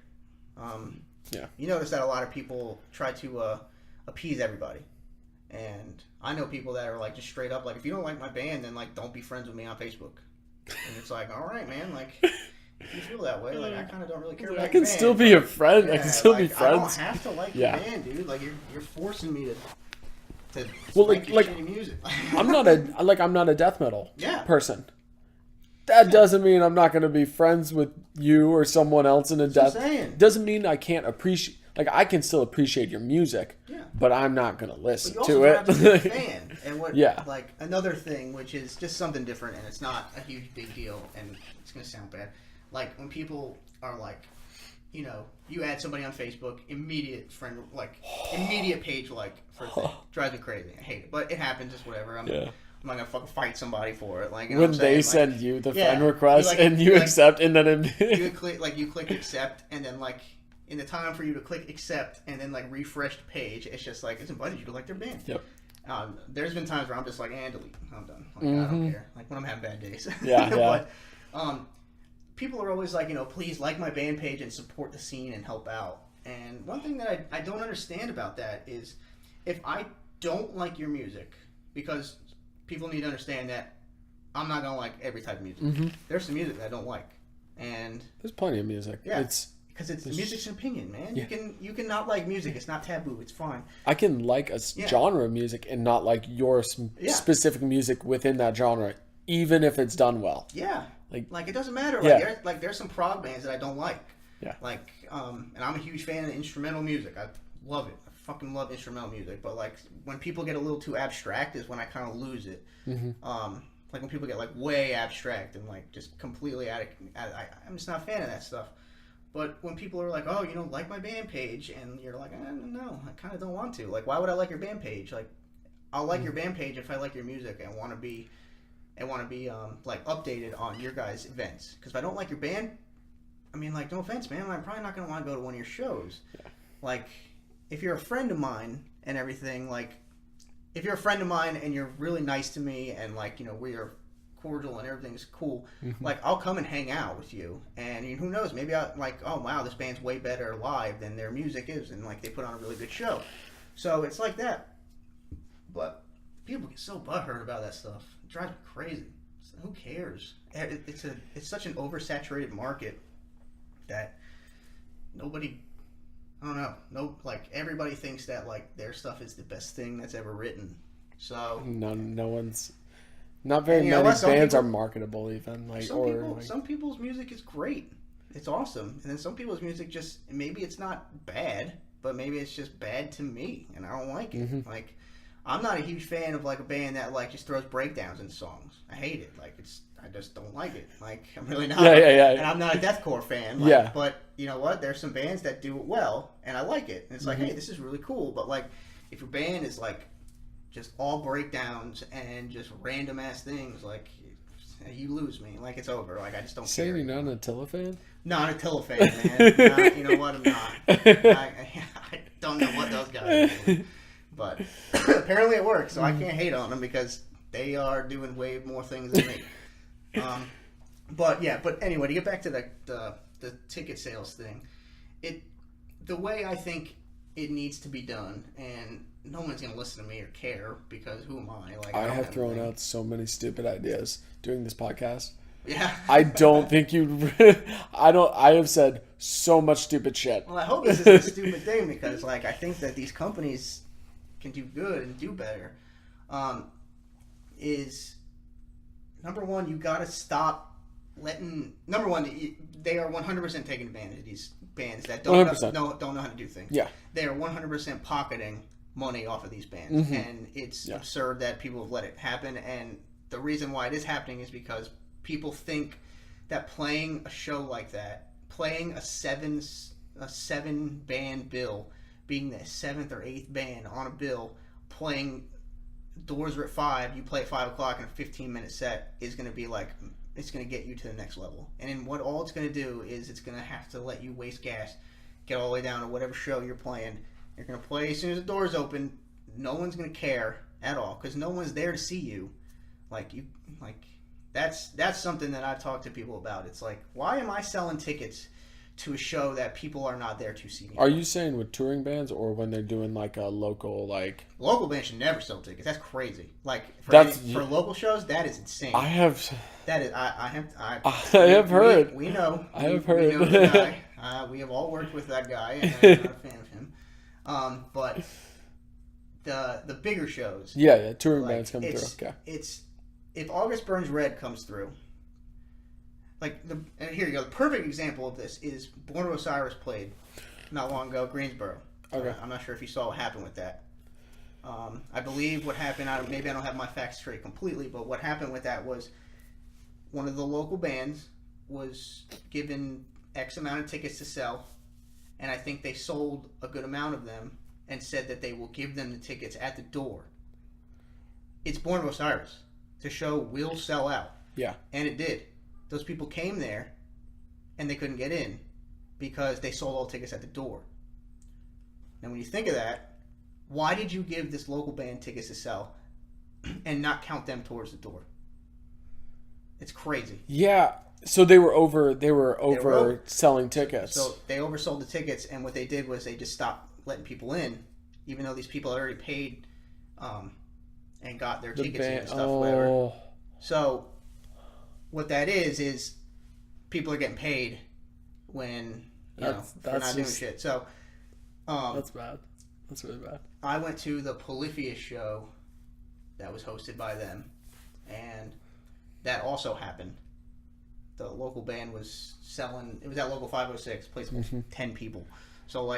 You notice that a lot of people try to appease everybody. And I know people that are like just straight up like, if you don't like my band, then like don't be friends with me on Facebook. And it's like, all right, man, like... If you feel that way, like, I kind of don't really care about your band. I can still be a friend. I can still be friends. I don't have to like your band, dude. Like, you're forcing me to like shitty music. I'm not a death metal person. That doesn't mean I'm not going to be friends with you or someone else in a death. Doesn't mean I can't appreciate. Like, I can still appreciate your music, but I'm not going to listen to it. Have to be a fan. And like, another thing, which is just something different, and it's not a huge big deal, and it's going to sound bad. Like, when people are like, you know, you add somebody on Facebook, immediate friend, like, immediate page like for a thing. Drives me crazy. I hate it. But it happens, it's whatever. I'm not going to fucking fight somebody for it. Like, you know when they send you the friend request and you accept, and then you click accept, and then, like, in the time for you to click accept and then, like, refresh the page, it's just like, it's invited you to like their band. There's been times where I'm just like, delete. I'm done. Like, I don't care. Like, when I'm having bad days. But, people are always like, you know, please like my band page and support the scene and help out. And one thing that I don't understand about that is, if I don't like your music, because people need to understand that I'm not going to like every type of music. There's some music that I don't like. And there's plenty of music. Yeah. Because music's an opinion, man. Yeah. You can not like music. It's not taboo. It's fine. I can like a genre of music and not like your specific music within that genre, even if it's done well. Yeah. Like it doesn't matter. There's some prog bands that I don't like. Yeah. Like, and I'm a huge fan of instrumental music. I love it. I fucking love instrumental music. But like, when people get a little too abstract is when I kind of lose it. Like when people get like way abstract and like just completely I'm just not a fan of that stuff. But when people are like, oh, like my band page, and you're like, no, I kind of don't want to. Like, why would I like your band page? Like, I'll like your band page if I like your music and want to be like updated on your guys' events. Because if I don't like your band, I mean, like, no offense, man, I'm probably not gonna want to go to one of your shows. Yeah. Like, if you're a friend of mine and everything, like, if you're a friend of mine and you're really nice to me and like, we are cordial and everything's cool, like, I'll come and hang out with you, and who knows, maybe I'll like, oh wow, this band's way better live than their music is, and like they put on a really good show. So it's like that. But people get so butthurt about that stuff. It drives me crazy. Who cares? It's such an oversaturated market that nobody, I don't know, like everybody thinks that like their stuff is the best thing that's ever written. So no one's. Not very many bands are marketable, even. Like, some people's music is great. It's awesome. And then some people's music just, maybe it's not bad, but maybe it's just bad to me, and I don't like it. Like, I'm not a huge fan of like a band that like just throws breakdowns in songs. I hate it. Like, I just don't like it. Like, I'm really not. Yeah. And I'm not a deathcore fan. Like, yeah. But you know what? There's some bands that do it well, and I like it. And it's like, hey, this is really cool. But like, if your band is like just all breakdowns and just random ass things, like, you lose me. Like, it's over. Like, I just don't care. Saying you're not an Attila fan? Not an Attila fan, man. You know what? I'm not. I don't know what those guys are doing. But apparently it works, so I can't hate on them because they are doing way more things than me. But anyway, to get back to the ticket sales thing, the way I think it needs to be done, and no one's going to listen to me or care because who am I? Like, I have thrown out so many stupid ideas doing this podcast. Yeah. I don't think you. I have said so much stupid shit. Well, I hope this isn't a stupid thing because, like, I think that these companies can do good and do better. Is number one, you got to stop letting. Number one, they are 100% taking advantage of these bands that don't know how to do things. Yeah. They are 100% pocketing money off of these bands, and it's absurd that people have let it happen. And the reason why it is happening is because people think that playing a show like that, playing a seven band bill, being the 7th or 8th band on a bill, playing doors are at 5, you play at 5 o'clock in a 15-minute set, is going to be like, it's going to get you to the next level. And then what all it's going to do is it's going to have to let you waste gas, get all the way down to whatever show you're playing. You're going to play as soon as the doors open. No one's going to care at all because no one's there to see you. That's something that I've talked to people about. It's like, why am I selling tickets to a show that people are not there to see me? Are you saying with touring bands or when they're doing like a local Local bands should never sell tickets. That's crazy. Like for local shows, that is insane. I have heard. We know. I have heard. We know the guy. We have all worked with that guy, and I'm not a fan of him. But the bigger shows. Yeah, touring bands come through. Okay. It's if August Burns Red comes through. And here you go. The perfect example of this is Born of Osiris played not long ago, Greensboro. Okay. I'm not sure if you saw what happened with that. I believe what happened, maybe I don't have my facts straight completely, but what happened with that was one of the local bands was given X amount of tickets to sell, and I think they sold a good amount of them and said that they will give them the tickets at the door. It's Born of Osiris. The show will sell out. Yeah. And it did. Those people came there, and they couldn't get in because they sold all tickets at the door. Now, when you think of that, why did you give this local band tickets to sell and not count them towards the door? It's crazy. Yeah. So they were over selling tickets. So they oversold the tickets, and what they did was they just stopped letting people in, even though these people had already paid and got their tickets and stuff. Whatever. So what that is people are getting paid when for not doing shit. So that's bad. That's really bad. I went to the Polypheus show that was hosted by them, and that also happened. The local band was selling. It was at Local 506. Place 10 people. So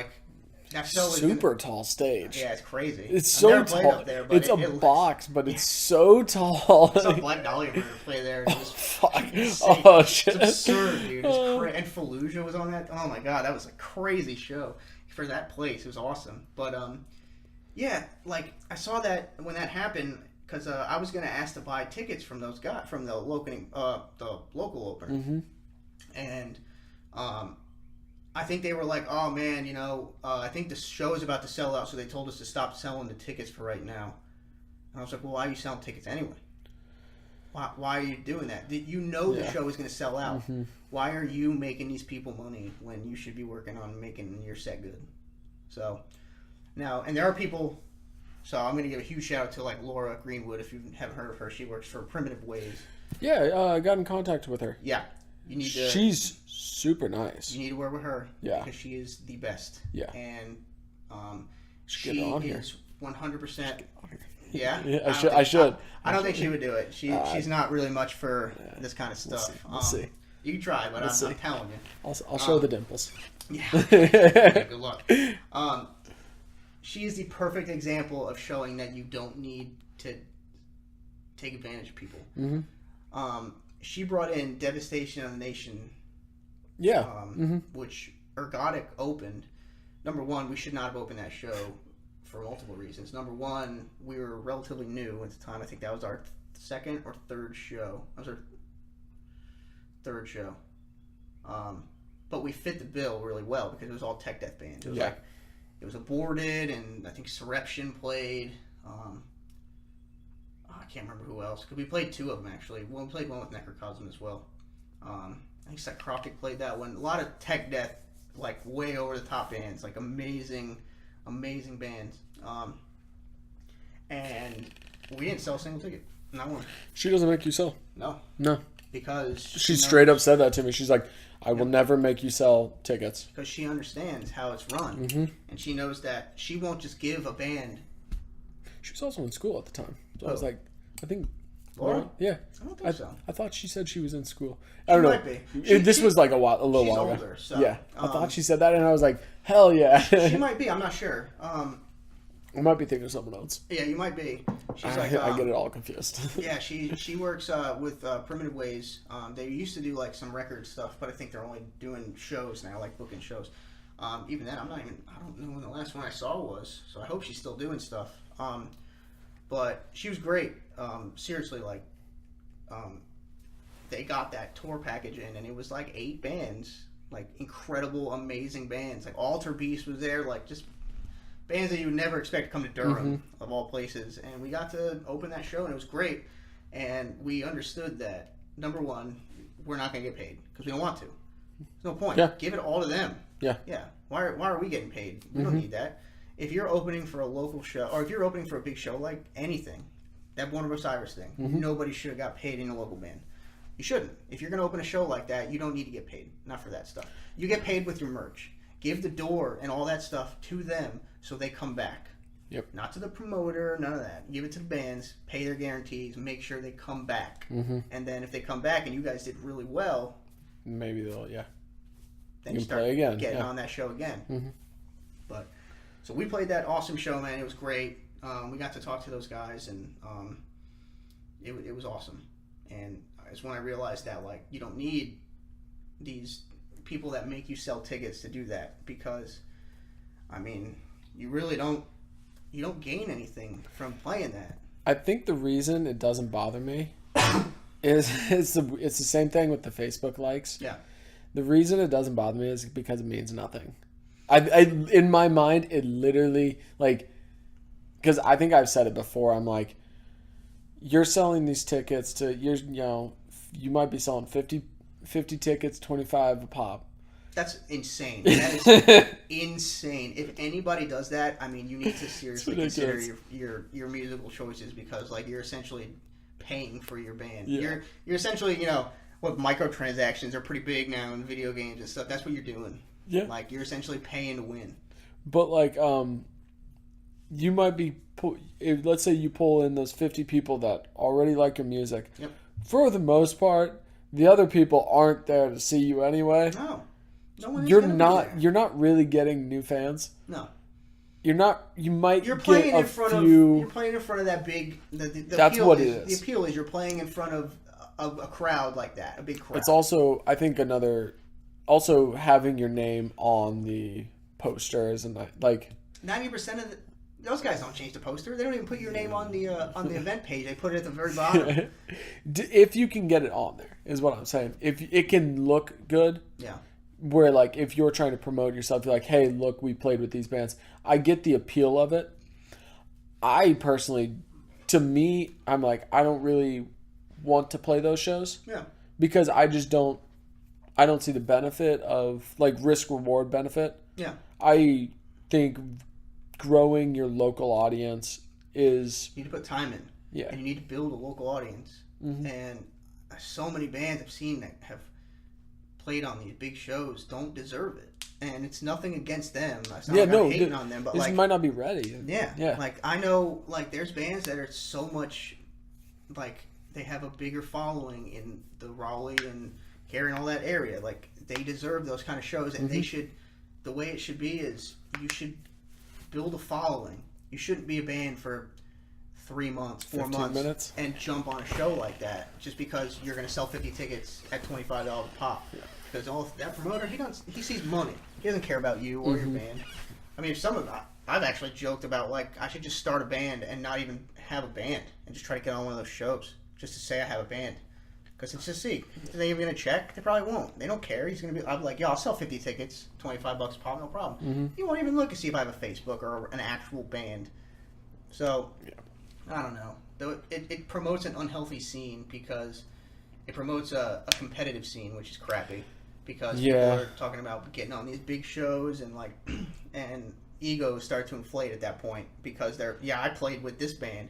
that show is super tall stage. Yeah, it's crazy. It's so tall. Up there, but it's a box, but it's so tall. I saw Black Dahlia play there. And it was fuck. insane. Oh shit. It's absurd, dude. and Fallujah was on that. Oh my god, that was a crazy show for that place. It was awesome. But yeah, like I saw that when that happened because I was gonna ask to buy tickets from those guys from the local opener, and I think they were like, oh man, I think the show is about to sell out, so they told us to stop selling the tickets for right now. And I was like, well, why are you selling tickets anyway? Why are you doing that? The show is going to sell out. Why are you making these people money when you should be working on making your set good? So now, and there are people. So I'm going to give a huge shout out to like Laura Greenwood. If you haven't heard of her, she works for Primitive Ways. Yeah, I got in contact with her. Yeah, you need to. She's super nice. You need to work with her. Yeah, because she is the best. Yeah, and she is 100%. Yeah, I should. I don't think she would do it. She's not really much for this kind of stuff. We'll see. You can try, but I'm telling you. I'll show the dimples. Yeah. Good luck. She is the perfect example of showing that you don't need to take advantage of people. She brought in Devastation on the Nation. Yeah. Which Ergodic opened. Number one, we should not have opened that show. For multiple reasons. Number one, we were relatively new at the time. I think that was our second or third show. That was our third show. But we fit the bill really well because it was all tech death bands. It was it was aborted, and I think Surreption played. I can't remember who else. Because we played two of them actually. We played one with Necrocosm as well. I think Necrotic played that one. A lot of tech death, like way over the top bands, like amazing bands. And we didn't sell a single ticket. Not one. She doesn't make you sell. No. Because she straight up said that to me. She's like, I will never make you sell tickets. Because she understands how it's run. And she knows that she won't just give a band. She was also in school at the time. So I was like, I think... Laura? Yeah. I don't think so. I thought she said she was in school. I don't know. Might be. This was like a little while ago. Older, so, yeah. I thought she said that, and I was like, hell yeah. She might be. I'm not sure. I might be thinking of someone else. Yeah, you might be. She's I get it all confused. Yeah, she works with Primitive Ways. They used to do like some record stuff, but I think they're only doing shows now, like booking shows. Even then, I don't know when the last one I saw was, so I hope she's still doing stuff. But she was great. Seriously, like, they got that tour package in, and it was like 8 bands, like incredible, amazing bands. Like Alter Beast was there, like just bands that you would never expect to come to Durham, of all places. And we got to open that show, and it was great. And we understood that, number one, we're not going to get paid because we don't want to. There's no point. Yeah. Give it all to them. Yeah. Yeah. Why are we getting paid? We don't need that. If you're opening for a local show, or if you're opening for a big show like anything, that Warner Bros. Iris thing, nobody should have got paid in a local band. You shouldn't. If you're going to open a show like that, you don't need to get paid. Not for that stuff. You get paid with your merch. Give the door and all that stuff to them so they come back. Yep. Not to the promoter, none of that. Give it to the bands, pay their guarantees, make sure they come back. And then if they come back and you guys did really well, maybe they'll, then you start play again. Getting on that show again. But so we played that awesome show, man. It was great. We got to talk to those guys, and it was awesome. And it's when I realized that, like, you don't need these people that make you sell tickets to do that, because, I mean, you really don't gain anything from playing that. I think the reason it doesn't bother me is it's the same thing with the Facebook likes. Yeah. The reason it doesn't bother me is because it means nothing. I in my mind, it literally, like, because I think I've said it before, I'm like, you're selling these tickets to, you might be selling 50 tickets, 25 a pop. That's insane. That is insane. If anybody does that, I mean, you need to seriously consider your musical choices, because, like, you're essentially paying for your band. Yeah. You're essentially, what microtransactions are pretty big now in video games and stuff. That's what you're doing. Yeah. Like, you're essentially paying to win. But, like, you might be, let's say you pull in those 50 people that already like your music. Yep. For the most part, the other people aren't there to see you anyway. No. No one is You're not really getting new fans. No. You're not. You might. You're playing get in front few... of. You're playing in front of that big. That's what it is. The appeal is you're playing in front of a crowd like that, a big crowd. It's also, I think, another also having your name on the posters and like 90% of those guys don't change the poster. They don't even put your name on the event page. They put it at the very bottom. If you can get it on there, is what I'm saying. If it can look good, yeah. Where like if you're trying to promote yourself, you're like, hey, look, we played with these bands. I get the appeal of it. I personally, to me, I'm like, I don't really want to play those shows. Yeah. Because I don't see the benefit of like risk reward benefit. Yeah. I think growing your local audience is... You need to put time in. Yeah. And you need to build a local audience. Mm-hmm. And so many bands I've seen that have played on these big shows don't deserve it. And it's nothing against them. It's not I'm hating on them, but this might not be ready. Yeah. Like I know like there's bands that are so much like they have a bigger following in the Raleigh and Cary and all that area. Like they deserve those kind of shows, and they should. The way it should be is you should build a following. You shouldn't be a band for 3 months, 4 months, and jump on a show like that just because you're going to sell 50 tickets at $25 a pop. Yeah. Because that promoter, he sees money. He doesn't care about you or your band. I mean, I've actually joked about like I should just start a band and not even have a band and just try to get on one of those shows just to say I have a band. Because it's just see, are they even going to check? They probably won't. They don't care. He's going to be. I'm like, I'll sell 50 tickets, $25 a pop, no problem. Mm-hmm. You won't even look to see if I have a Facebook or an actual band. So, I don't know. It promotes an unhealthy scene because it promotes a competitive scene, which is crappy. Because people are talking about getting on these big shows and like, and egos start to inflate at that point because I played with this band.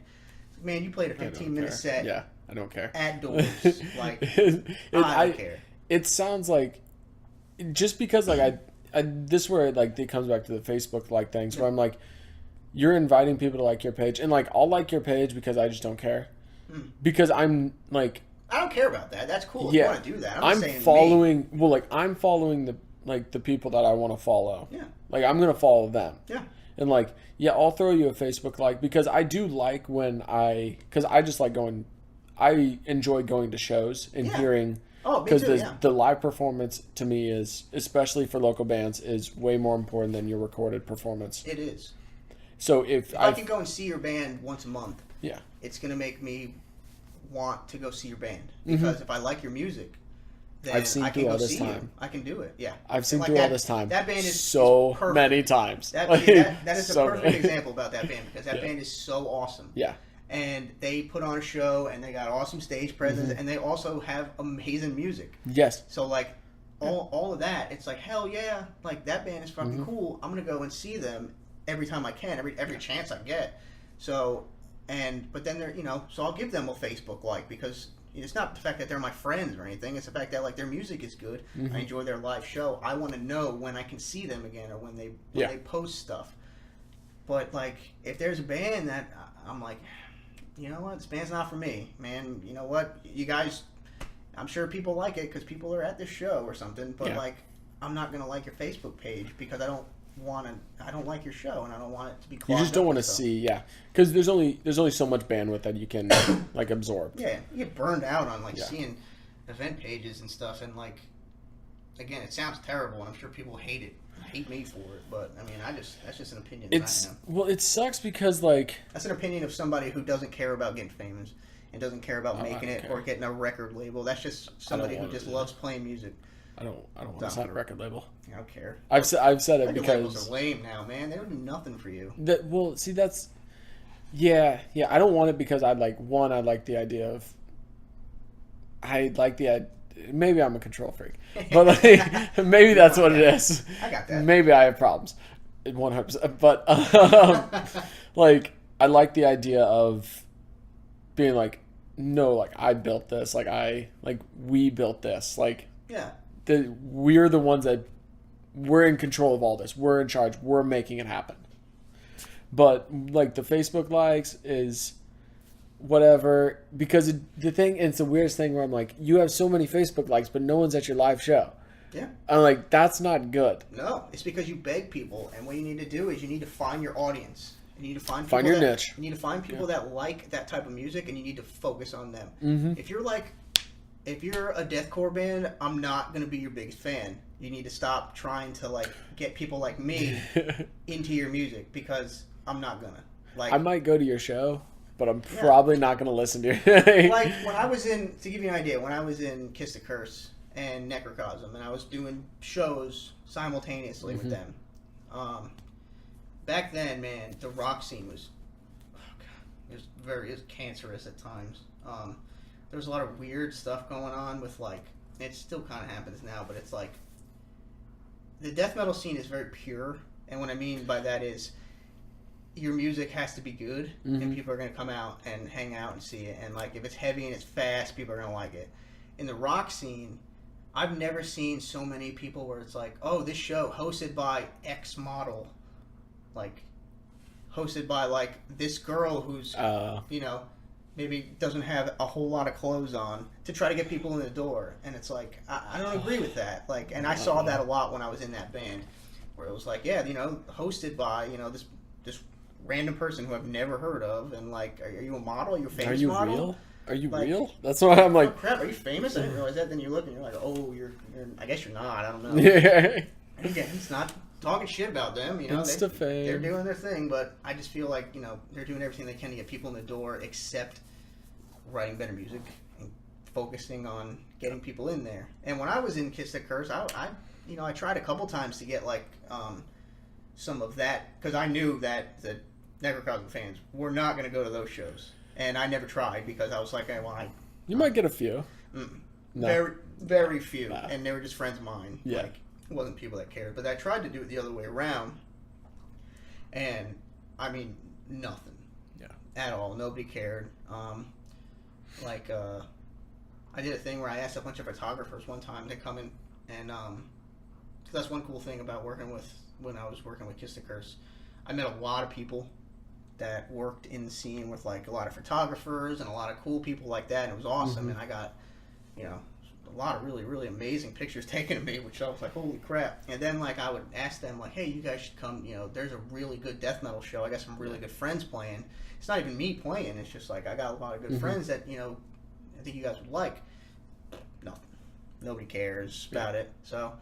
Man, you played a 15-minute set. Yeah. I don't care. At doors. Like, I don't care. It sounds like, just because, like, this is where, like, it comes back to the Facebook, like, things, where I'm like, you're inviting people to like your page, and, like, I'll like your page because I just don't care. Because I'm, like... I don't care about that. That's cool if you want to do that. I'm following... Well, like, I'm following the people that I want to follow. Yeah. Like, I'm going to follow them. Yeah. And, like, I'll throw you a Facebook like, because I do like when because I just like going... I enjoy going to shows and hearing, because the live performance to me is, especially for local bands, is way more important than your recorded performance. It is. So if I can go and see your band once a month, yeah, it's going to make me want to go see your band because if I like your music, then I've seen I can through go all this see time. You. I can do it. Yeah, I've seen through all this time. That band is so perfect. Many times. That is a perfect example about that band because that band is so awesome. Yeah. And they put on a show, and they got awesome stage presence, and they also have amazing music. Yes. So, like, all of that, it's like, hell yeah, like, that band is fucking cool. I'm going to go and see them every time I can, every chance I get. So, but then they're, so I'll give them a Facebook like, because it's not the fact that they're my friends or anything. It's the fact that, like, their music is good. I enjoy their live show. I want to know when I can see them again or when they post stuff. But, like, if there's a band that I'm like... You know what? This band's not for me, man. You know what? You guys, I'm sure people like it because people are at this show or something. But like, I'm not gonna like your Facebook page because I don't like your show and I don't want it to be. You just don't want to see, because there's only so much bandwidth that you can like absorb. Yeah, you get burned out on like seeing event pages and stuff, and like, again, it sounds terrible, and I'm sure people hate me for it, but I mean, that's just an opinion. It sucks because like that's an opinion of somebody who doesn't care about getting famous and doesn't care about making it or getting a record label. That's just somebody who just loves playing music. I don't want to sign a record label. I don't care. I've said it because labels are lame now, man. They don't do nothing for you. I don't want it because I like the idea of. Maybe I'm a control freak, but like, maybe that's what it is. I got that. Maybe I have problems, 100%. But like, I like the idea of being like, no, like I built this, we built this, like we're the ones that we're in control of all this. We're in charge. We're making it happen. But like the Facebook likes is. Whatever, because the thing, it's the weirdest thing where I'm like, you have so many Facebook likes, but no one's at your live show. Yeah. I'm like, that's not good. No, it's because you beg people, and what you need to do is you need to find your audience. You need to find your niche. You need to find people that like that type of music, and you need to focus on them. Mm-hmm. If you're like, if you're a deathcore band, I'm not gonna be your biggest fan. You need to stop trying to like get people like me into your music because I'm not gonna. Like, I might go to your show, but I'm probably not gonna listen to it. Like when I was in, to give you an idea, when I was in Kiss the Curse and Necrocosm, and I was doing shows simultaneously with them. Back then, man, the rock scene was, it was cancerous at times. There was a lot of weird stuff going on with like, it still kind of happens now, but it's like, the death metal scene is very pure, and what I mean by that is, your music has to be good, and people are going to come out and hang out and see it, and like, if it's heavy and it's fast, people are going to like it. In the rock scene, I've never seen so many people where it's like, oh, this show hosted by X model, like, hosted by like this girl who's, you know, maybe doesn't have a whole lot of clothes on, to try to get people in the door. And it's like, I don't agree with that. Like, and I saw that a lot when I was in that band, where it was like, yeah, you know, hosted by, you know, this random person who I've never heard of, and like, are you a model? Are you a famous model? Are you real? Are you real? That's why I'm like, oh crap, are you famous? I didn't realize that. Then you look and you're like, oh, you're I guess you're not. I don't know. Yeah. Again, it's not talking shit about them, you know. They're doing their thing, but I just feel like, you know, they're doing everything they can to get people in the door, except writing better music and focusing on getting people in there. And when I was in Kiss the Curse, I tried a couple times to get like some of that, because I knew that the Necrocosm fans were not going to go to those shows, and I never tried because I was like, you might get a few. No. Very, very few, No. and they were just friends of mine. Yeah. Like, it wasn't people that cared, but I tried to do it the other way around, and I mean, nothing. Yeah. At all. Nobody cared. I did a thing where I asked a bunch of photographers one time to come in, and cause that's one cool thing about when I was working with Kiss the Curse. I met a lot of people that worked in the scene with like a lot of photographers and a lot of cool people like that, and it was awesome. And I got, you know, a lot of really, really amazing pictures taken of me, which I was like, holy crap. And then like I would ask them like, hey, you guys should come, you know, there's a really good death metal show. I got some really good friends playing. It's not even me playing, it's just like I got a lot of good friends that, you know, I think you guys would like. Nothing. Nobody cares about it. So,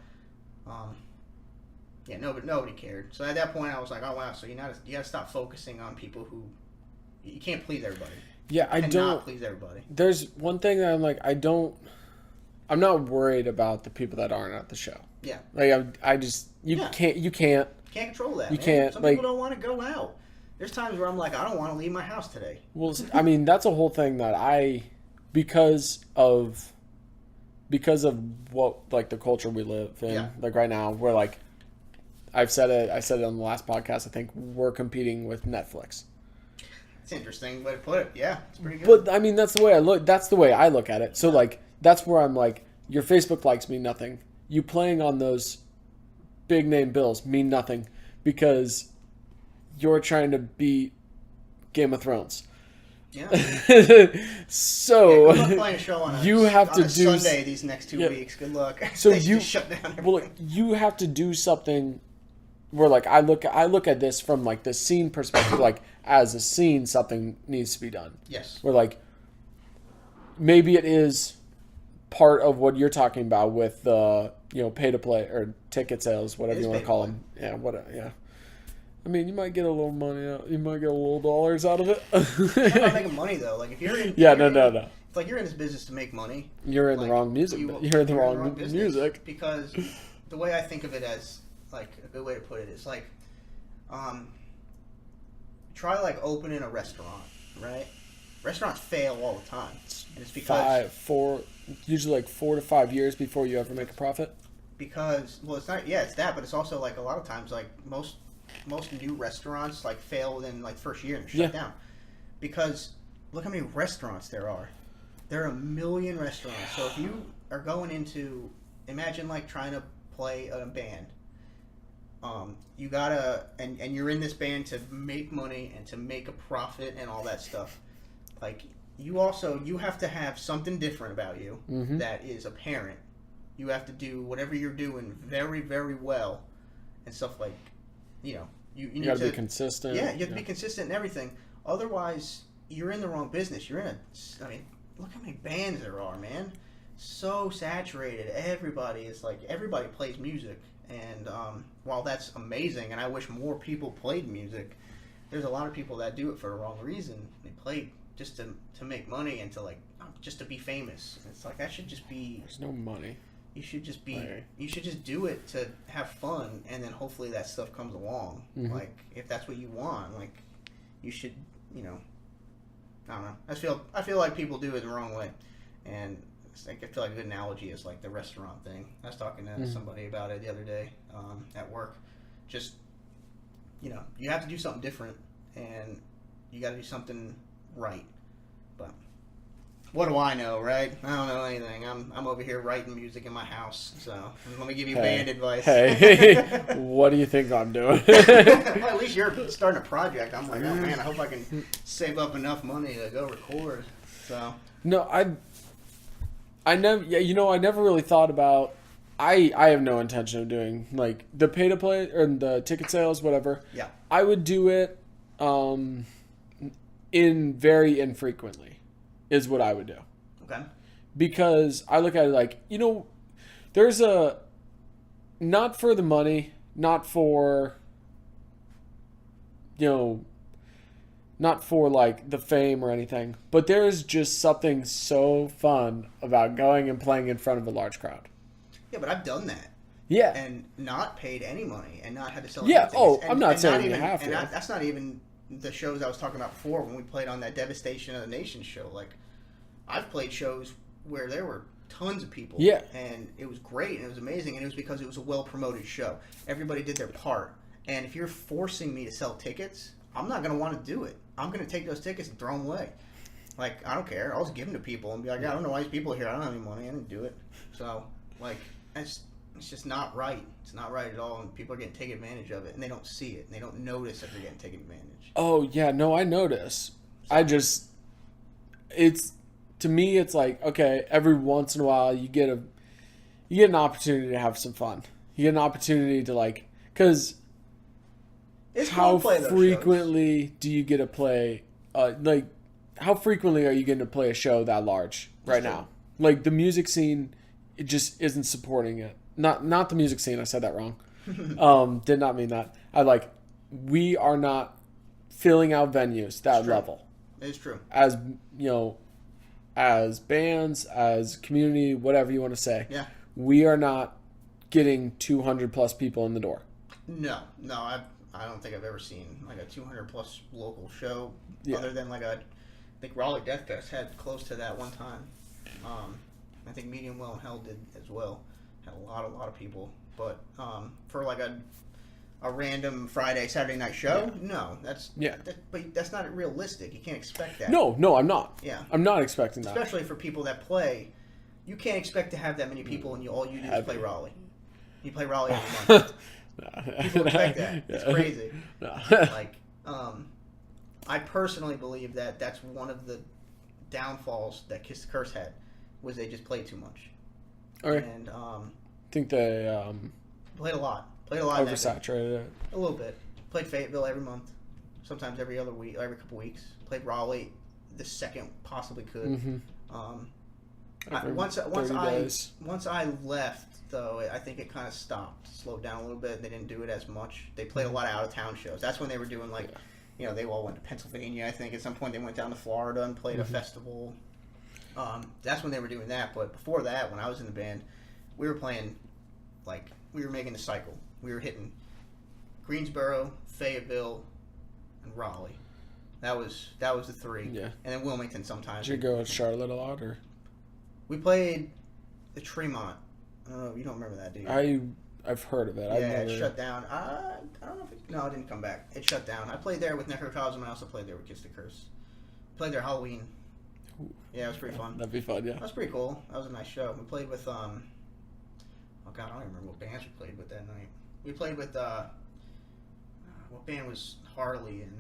yeah, nobody cared. So at that point, I was like, oh wow. So you gotta stop focusing on people who you can't please everybody. Yeah, I don't please everybody. There's one thing that I'm like, I'm not worried about the people that aren't at the show. Yeah. Like you can't. You can't control that. You man. can't. Some like, people don't want to go out. There's times where I'm like, I don't want to leave my house today. Well, I mean, that's a whole thing that because of what, like, the culture we live in, like right now, we're like, I said it on the last podcast, I think we're competing with Netflix. It's an interesting way to put it. Yeah, it's pretty good. But I mean, that's the way I look at it. So like, that's where I'm like, your Facebook likes mean nothing. You playing on those big name bills mean nothing because you're trying to beat Game of Thrones. Yeah. So good luck playing a show on do Sunday these next 2 weeks. Good luck. So they just shut down everything. Well, you have to do something where, like, I look at this from like the scene perspective. Like, as a scene, something needs to be done. Yes. Where like maybe it is part of what you're talking about with the pay to play or ticket sales, whatever you want to call them. Yeah. Yeah. I mean, you might get a little money out. You might get a little dollars out of it. You're not making money though. Like if you're in, no. It's like you're in this business to make money. You're in the wrong music. You're in the wrong music. Because the way I think of it as like a good way to put it is like, try like opening a restaurant, right? Restaurants fail all the time, and it's because usually like 4 to 5 years before you ever make a profit. Because it's not. Yeah, it's that, but it's also like a lot of times like most new restaurants like fail within like first year and shut down. Because look how many restaurants there are. There are 1 million restaurants. So if you are going into, imagine like trying to play a band. You gotta, and you're in this band to make money and to make a profit and all that stuff. Like you have to have something different about you that is apparent. You have to do whatever you're doing very, very well and stuff like. You need to be consistent. Yeah, you have to be consistent in everything. Otherwise, you're in the wrong business. Look how many bands there are, man. so saturated. Everybody plays music, and while that's amazing, and I wish more people played music, there's a lot of people that do it for the wrong reason. They play just to make money and to just to be famous. It's like that should just be. There's no money. You should just be. Right. You should just do it to have fun, and then hopefully that stuff comes along. Mm-hmm. Like if that's what you want, like you should. I don't know. I feel like people do it the wrong way, and I feel like a good analogy is like the restaurant thing. I was talking to somebody about it the other day at work. Just you have to do something different, and you got to do something right. But what do I know, right? I don't know anything. I'm over here writing music in my house, so let me give you band advice. Hey, what do you think I'm doing? Well, at least you're starting a project. I'm like, oh man, I hope I can save up enough money to go record. So no, I never really thought about. I have no intention of doing like the pay to play or the ticket sales, whatever. Yeah, I would do it very infrequently. Is what I would do. Okay. Because I look at it like, there's not for the money, not for, not for like the fame or anything, but there's just something so fun about going and playing in front of a large crowd. Yeah, but I've done that. Yeah. And not paid any money and not had to sell anything. Yeah, I'm not saying you have to. And that's not even the shows I was talking about before when we played on that Devastation of the Nation show. Like, I've played shows where there were tons of people. Yeah. And it was great and it was amazing, and it was because it was a well-promoted show. Everybody did their part. And if you're forcing me to sell tickets, I'm not going to want to do it. I'm going to take those tickets and throw them away. Like, I don't care. I'll just give them to people and be like, I don't know why these people are here. I don't have any money. I didn't do it. So, like, it's just not right. It's not right at all, and people are getting taken advantage of it, and they don't see it, and they don't notice that they're getting taken advantage. Oh, yeah, no, I notice. To me, it's like, okay, every once in a while you get an opportunity to have some fun. You get an opportunity to because how frequently do you get to play, how frequently are you getting to play a show that large right now? Like, the music scene, it just isn't supporting it. Not the music scene. I said that wrong. Did not mean that. We are not filling out venues that level. It's true. As as bands, as community, whatever you want to say. Yeah. We are not getting 200 plus people in the door. No. I don't think I've ever seen like a 200 plus local show other than I think Raleigh Death Fest had close to that one time. I think Medium Well and Hell did as well. Had a lot of people, but for a random Friday, Saturday night show, no, but that's not realistic. You can't expect that. No, I'm not. Yeah, I'm not expecting that. Especially for people that play, you can't expect to have that many people, and all you do is play Raleigh. You play Raleigh every month. People expect that. It's crazy. I personally believe that that's one of the downfalls that Kiss the Curse had, was they just played too much. Okay. And I think they played a lot. Oversaturated it. A little bit. Played Fayetteville every month, sometimes every other week, every couple weeks. Played Raleigh the second possibly could. Mm-hmm. Once I left, though, I think it kind of slowed down a little bit. They didn't do it as much. They played a lot of out of town shows. That's when they were doing they all went to Pennsylvania. I think at some point they went down to Florida and played a festival. That's when they were doing that. But before that, when I was in the band, we were playing we were making the cycle. We were hitting Greensboro, Fayetteville, and Raleigh. That was the three. Yeah. And then Wilmington sometimes. Did you go to Charlotte a lot, or? We played the Tremont. I don't know. You don't remember that, do you? I've heard of it. Yeah, it shut down. I don't know if it didn't come back. It shut down. I played there with Necrocosm, and I also played there with Kiss the Curse. Played there Halloween. Yeah, it was pretty fun. That'd be fun, yeah. That was pretty cool. That was a nice show. We played with, oh God, I don't even remember what bands we played with that night. We played with, what band was Harley in?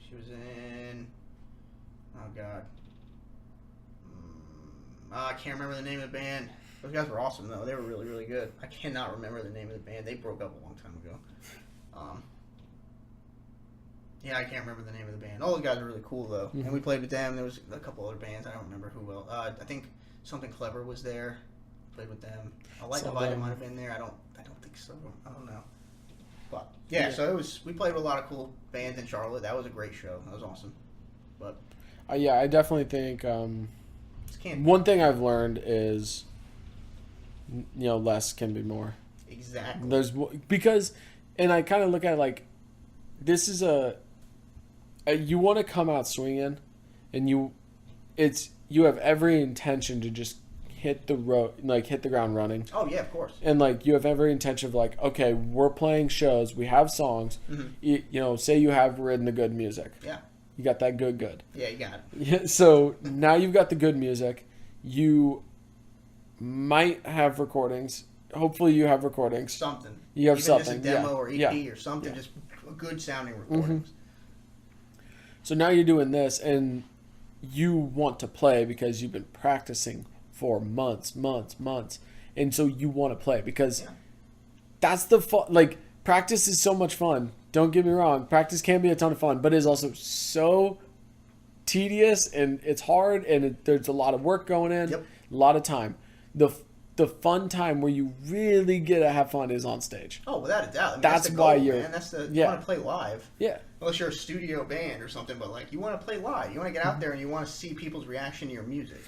She was in, oh God. I can't remember the name of the band. Those guys were awesome, though. They were really, really good. I cannot remember the name of the band. They broke up a long time ago. Yeah, I can't remember the name of the band. All those guys were really cool, though. Mm-hmm. And we played with them. There was a couple other bands. I don't remember who else. I think Something Clever was there. Played with them. A Light Saw Divided them. might have been there. I don't think so. I don't know. But yeah, so it was. We played with a lot of cool bands in Charlotte. That was a great show. That was awesome. But yeah, I definitely think can't one thing I've learned is less can be more. Exactly. Because, and I kind of look at it like this is you want to come out swinging, and you have every intention to just hit the ground running. Oh yeah, of course. And you have every intention of okay, we're playing shows, we have songs. Mm-hmm. Say you have written the good music. Yeah. You got that good. Yeah, you got it. Yeah. So now you've got the good music. You might have recordings. Hopefully, you have recordings. Something. You have Even something. Just a demo or EP or something. Just good sounding recordings. Mm-hmm. So now you're doing this, and you want to play because you've been practicing for months, and so you want to play because that's the fun. Practice is so much fun. Don't get me wrong. Practice can be a ton of fun, but it is also so tedious, and it's hard, and there's a lot of work going in, a lot of time. The fun time where you really get to have fun is on stage. Oh, without a doubt. I mean, that's the why goal, you're. Man. That's you want to play live. Yeah. Unless you're a studio band or something, but you want to play live. You want to get out there and you want to see people's reaction to your music.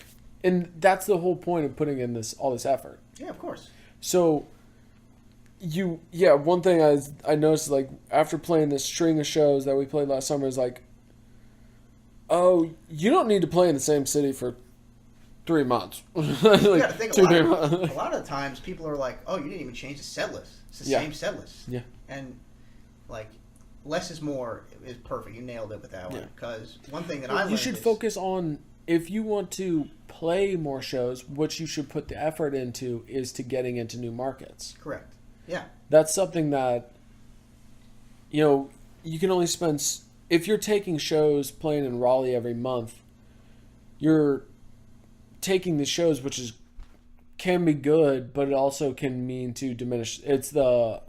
And that's the whole point of putting in all this effort. Yeah, of course. So, one thing I noticed after playing this string of shows that we played last summer is oh, you don't need to play in the same city for 3 months. You got to think a lot of the times people are like, oh, you didn't even change the set list. It's the same set list. Yeah. And less is more is perfect. You nailed it with that one. Because one thing that I learned you should focus on, if you want to play more shows, what you should put the effort into is to getting into new markets. Correct. Yeah. That's something that, you can only spend, if you're taking shows playing in Raleigh every month, you're taking the shows, which can be good, but it also can mean to diminish. It's a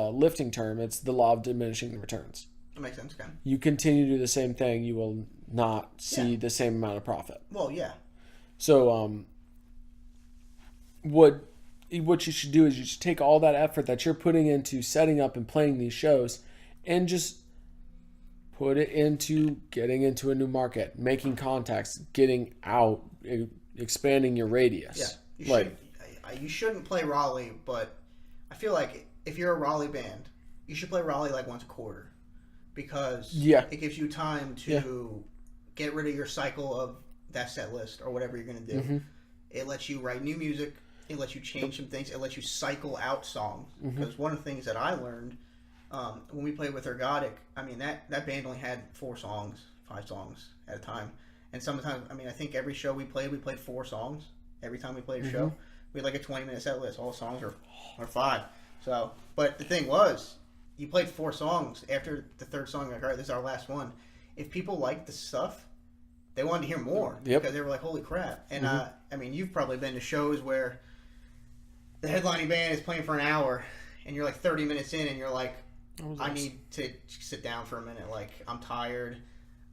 lifting term. It's the law of diminishing returns. That makes sense, okay. You continue to do the same thing, you will not see the same amount of profit. Well, yeah. So, what you should do is you should take all that effort that you're putting into setting up and playing these shows, and just put it into getting into a new market, making contacts, getting out, expanding your radius. Yeah, you shouldn't play Raleigh, but I feel like if you're a Raleigh band, you should play Raleigh once a quarter, because it gives you time to get rid of your cycle of that set list or whatever you're going to do. Mm-hmm. It lets you write new music. It lets you change some things. It lets you cycle out songs. Because one of the things that I learned when we played with Ergodic, I mean, that band only had 5 songs at a time. And sometimes, I mean, I think every show we played 4 songs. Every time we played a show, we had a 20-minute set list. All the songs are 5. So, but the thing was, you played 4 songs. After the third song, all right, this is our last one. If people liked the stuff, they wanted to hear more because they were like, holy crap. And I mean, you've probably been to shows where the headlining band is playing for an hour and you're 30 minutes in and you're like, I need to sit down for a minute. I'm tired.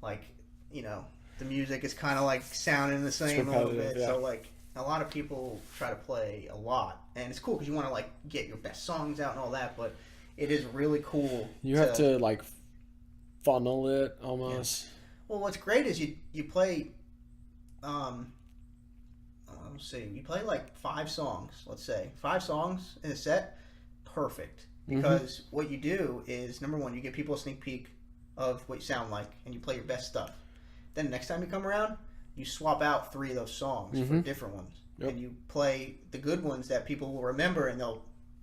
The music is kind of sounding the same a little bit. Yeah. So a lot of people try to play a lot, and it's cool because you want to get your best songs out and all that, but it is really cool. You have to funnel it almost. Yeah. Well, what's great is you play, you play 5 songs, let's say. 5 songs in a set, perfect. Because what you do is, number one, you give people a sneak peek of what you sound like, and you play your best stuff. Then next time you come around, you swap out 3 of those songs for different ones. Yep. And you play the good ones that people will remember, and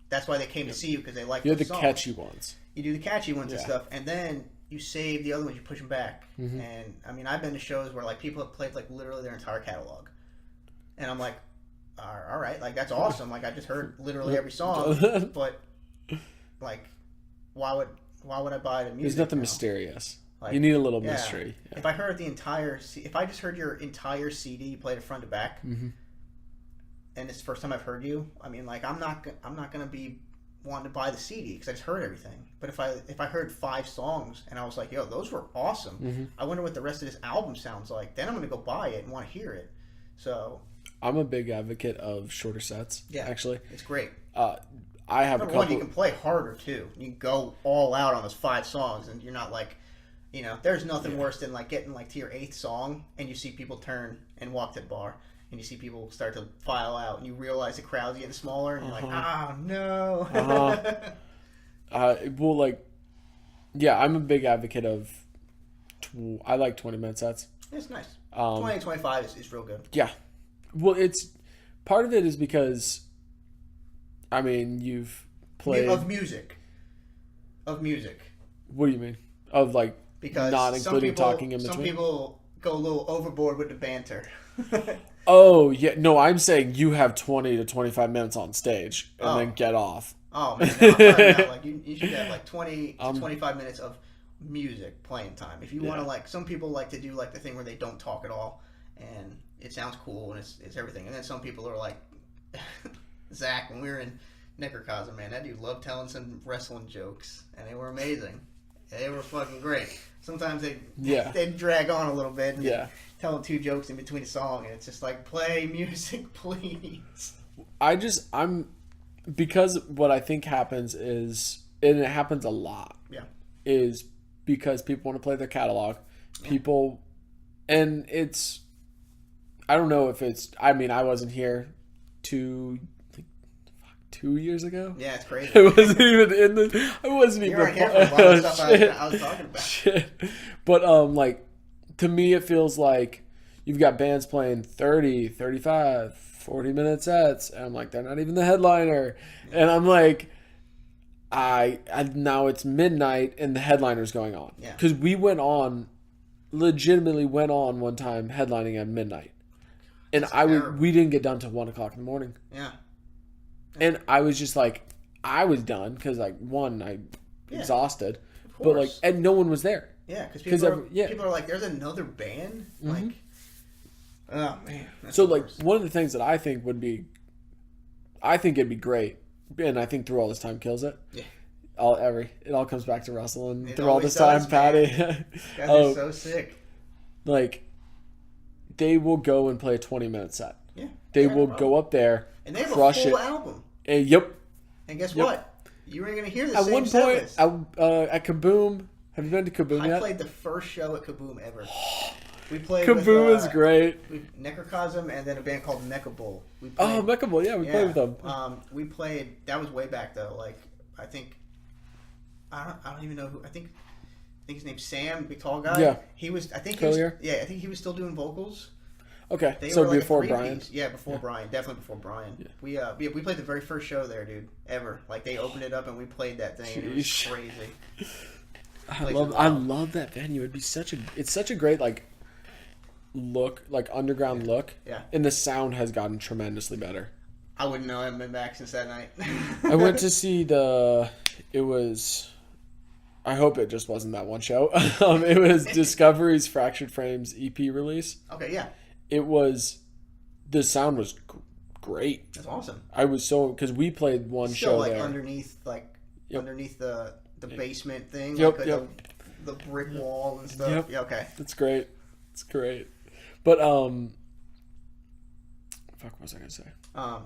that's why they came to see you, because they like those songs. You do the catchy ones. You do the catchy ones and stuff, and then you save the other ones, you push them back. And I mean, I've been to shows where people have played literally their entire catalog, and I'm like, all right, that's awesome. I just heard literally every song, but why would I buy the music? There's nothing mysterious. You need a little mystery. Yeah. If I heard if I just heard your entire CD, you played it front to back, and it's the first time I've heard you, I mean, I'm not gonna be wanting to buy the CD because I just heard everything. But if I heard 5 songs and I was like, yo, those were awesome. I wonder what the rest of this album sounds like. Then I'm gonna go buy it and want to hear it. So I'm a big advocate of shorter sets. Yeah, actually, it's great. I have Number one, you can play harder too. You can go all out on those 5 songs, and you're not like, there's nothing worse than like getting like to your 8th song, and you see people turn and walk to the bar, and you see people start to file out, and you realize the crowd's getting smaller, and you're like, no. Well, like, yeah, I'm a big advocate of. I like 20-minute sets. It's nice. 20 to 25 is real good. Yeah. Well, it's part of it is because, I mean, you've played of music. What do you mean? Of like because not including talking in between. Some people go a little overboard with the banter. Oh yeah, no, I'm saying you have 20 to 25 minutes on stage and then get off. Oh man, no, I'm talking about, like you should have like 20 to 25 minutes of music playing time. If you want to, like, some people like to do like the thing where they don't talk at all and it sounds cool and it's everything, and then some people are like Zach, when we were in Necrocosm, man, that dude loved telling some wrestling jokes and they were amazing. They were fucking great. Sometimes they'd drag on a little bit and tell 2 jokes in between a song, and it's just like, play music, please. Because what I think happens is, and it happens a lot, is because people want to play their catalog. People, and it's, I don't know if it's, I mean, I wasn't here 2 years ago. Yeah, it's crazy. I wasn't even in the. I wasn't You're even. Here for a lot of stuff I was talking about. Shit. But like, to me, it feels like you've got bands playing 30, 35, 40-minute sets, and I'm like, they're not even the headliner, and I'm like, I now it's midnight and the headliner's going on. Yeah. Because we legitimately went on one time headlining at midnight, and we didn't get done till 1 o'clock in the morning. Yeah. And I was just like, I was done because, like, exhausted, but like, and no one was there. Yeah, because people are like, there's another band, like, oh man. So like, one of the things that I think it'd be great, and I think Through All This Time kills it. Yeah. It all comes back to Russell and Through All This Time, Patty. Guys are so sick. Like, they will go and play a 20-minute set. Yeah. They will go up there. And they have a full album. Yep. And guess what? You ain't going to hear the at same one point, at Kaboom, have you been to Kaboom yet? I played the first show at Kaboom ever. We played Kaboom is great. Necrocosm and then a band called Mecha Bull. Mecha Bull, yeah, we played with them. We played, that was way back though. Like, I don't even know who, I think his name's Sam, big tall guy. Yeah. He was he was still doing vocals. Okay, so like before Brian. Yeah, before Brian. Definitely before Brian. Yeah. We played the very first show there, dude, ever. Like, they opened it up and we played that thing, and it was crazy. I love that venue. It's such a great, like, look, like, underground look. Yeah. And the sound has gotten tremendously better. I wouldn't know. I haven't been back since that night. I went to see I hope it just wasn't that one show. It was Discovery's Fractured Frames EP release. Okay, yeah. The sound was great. That's awesome. I was because we played one show like there. underneath the basement thing, the brick wall and stuff. Yep. Yeah, okay. It's great. But fuck, what was I gonna say?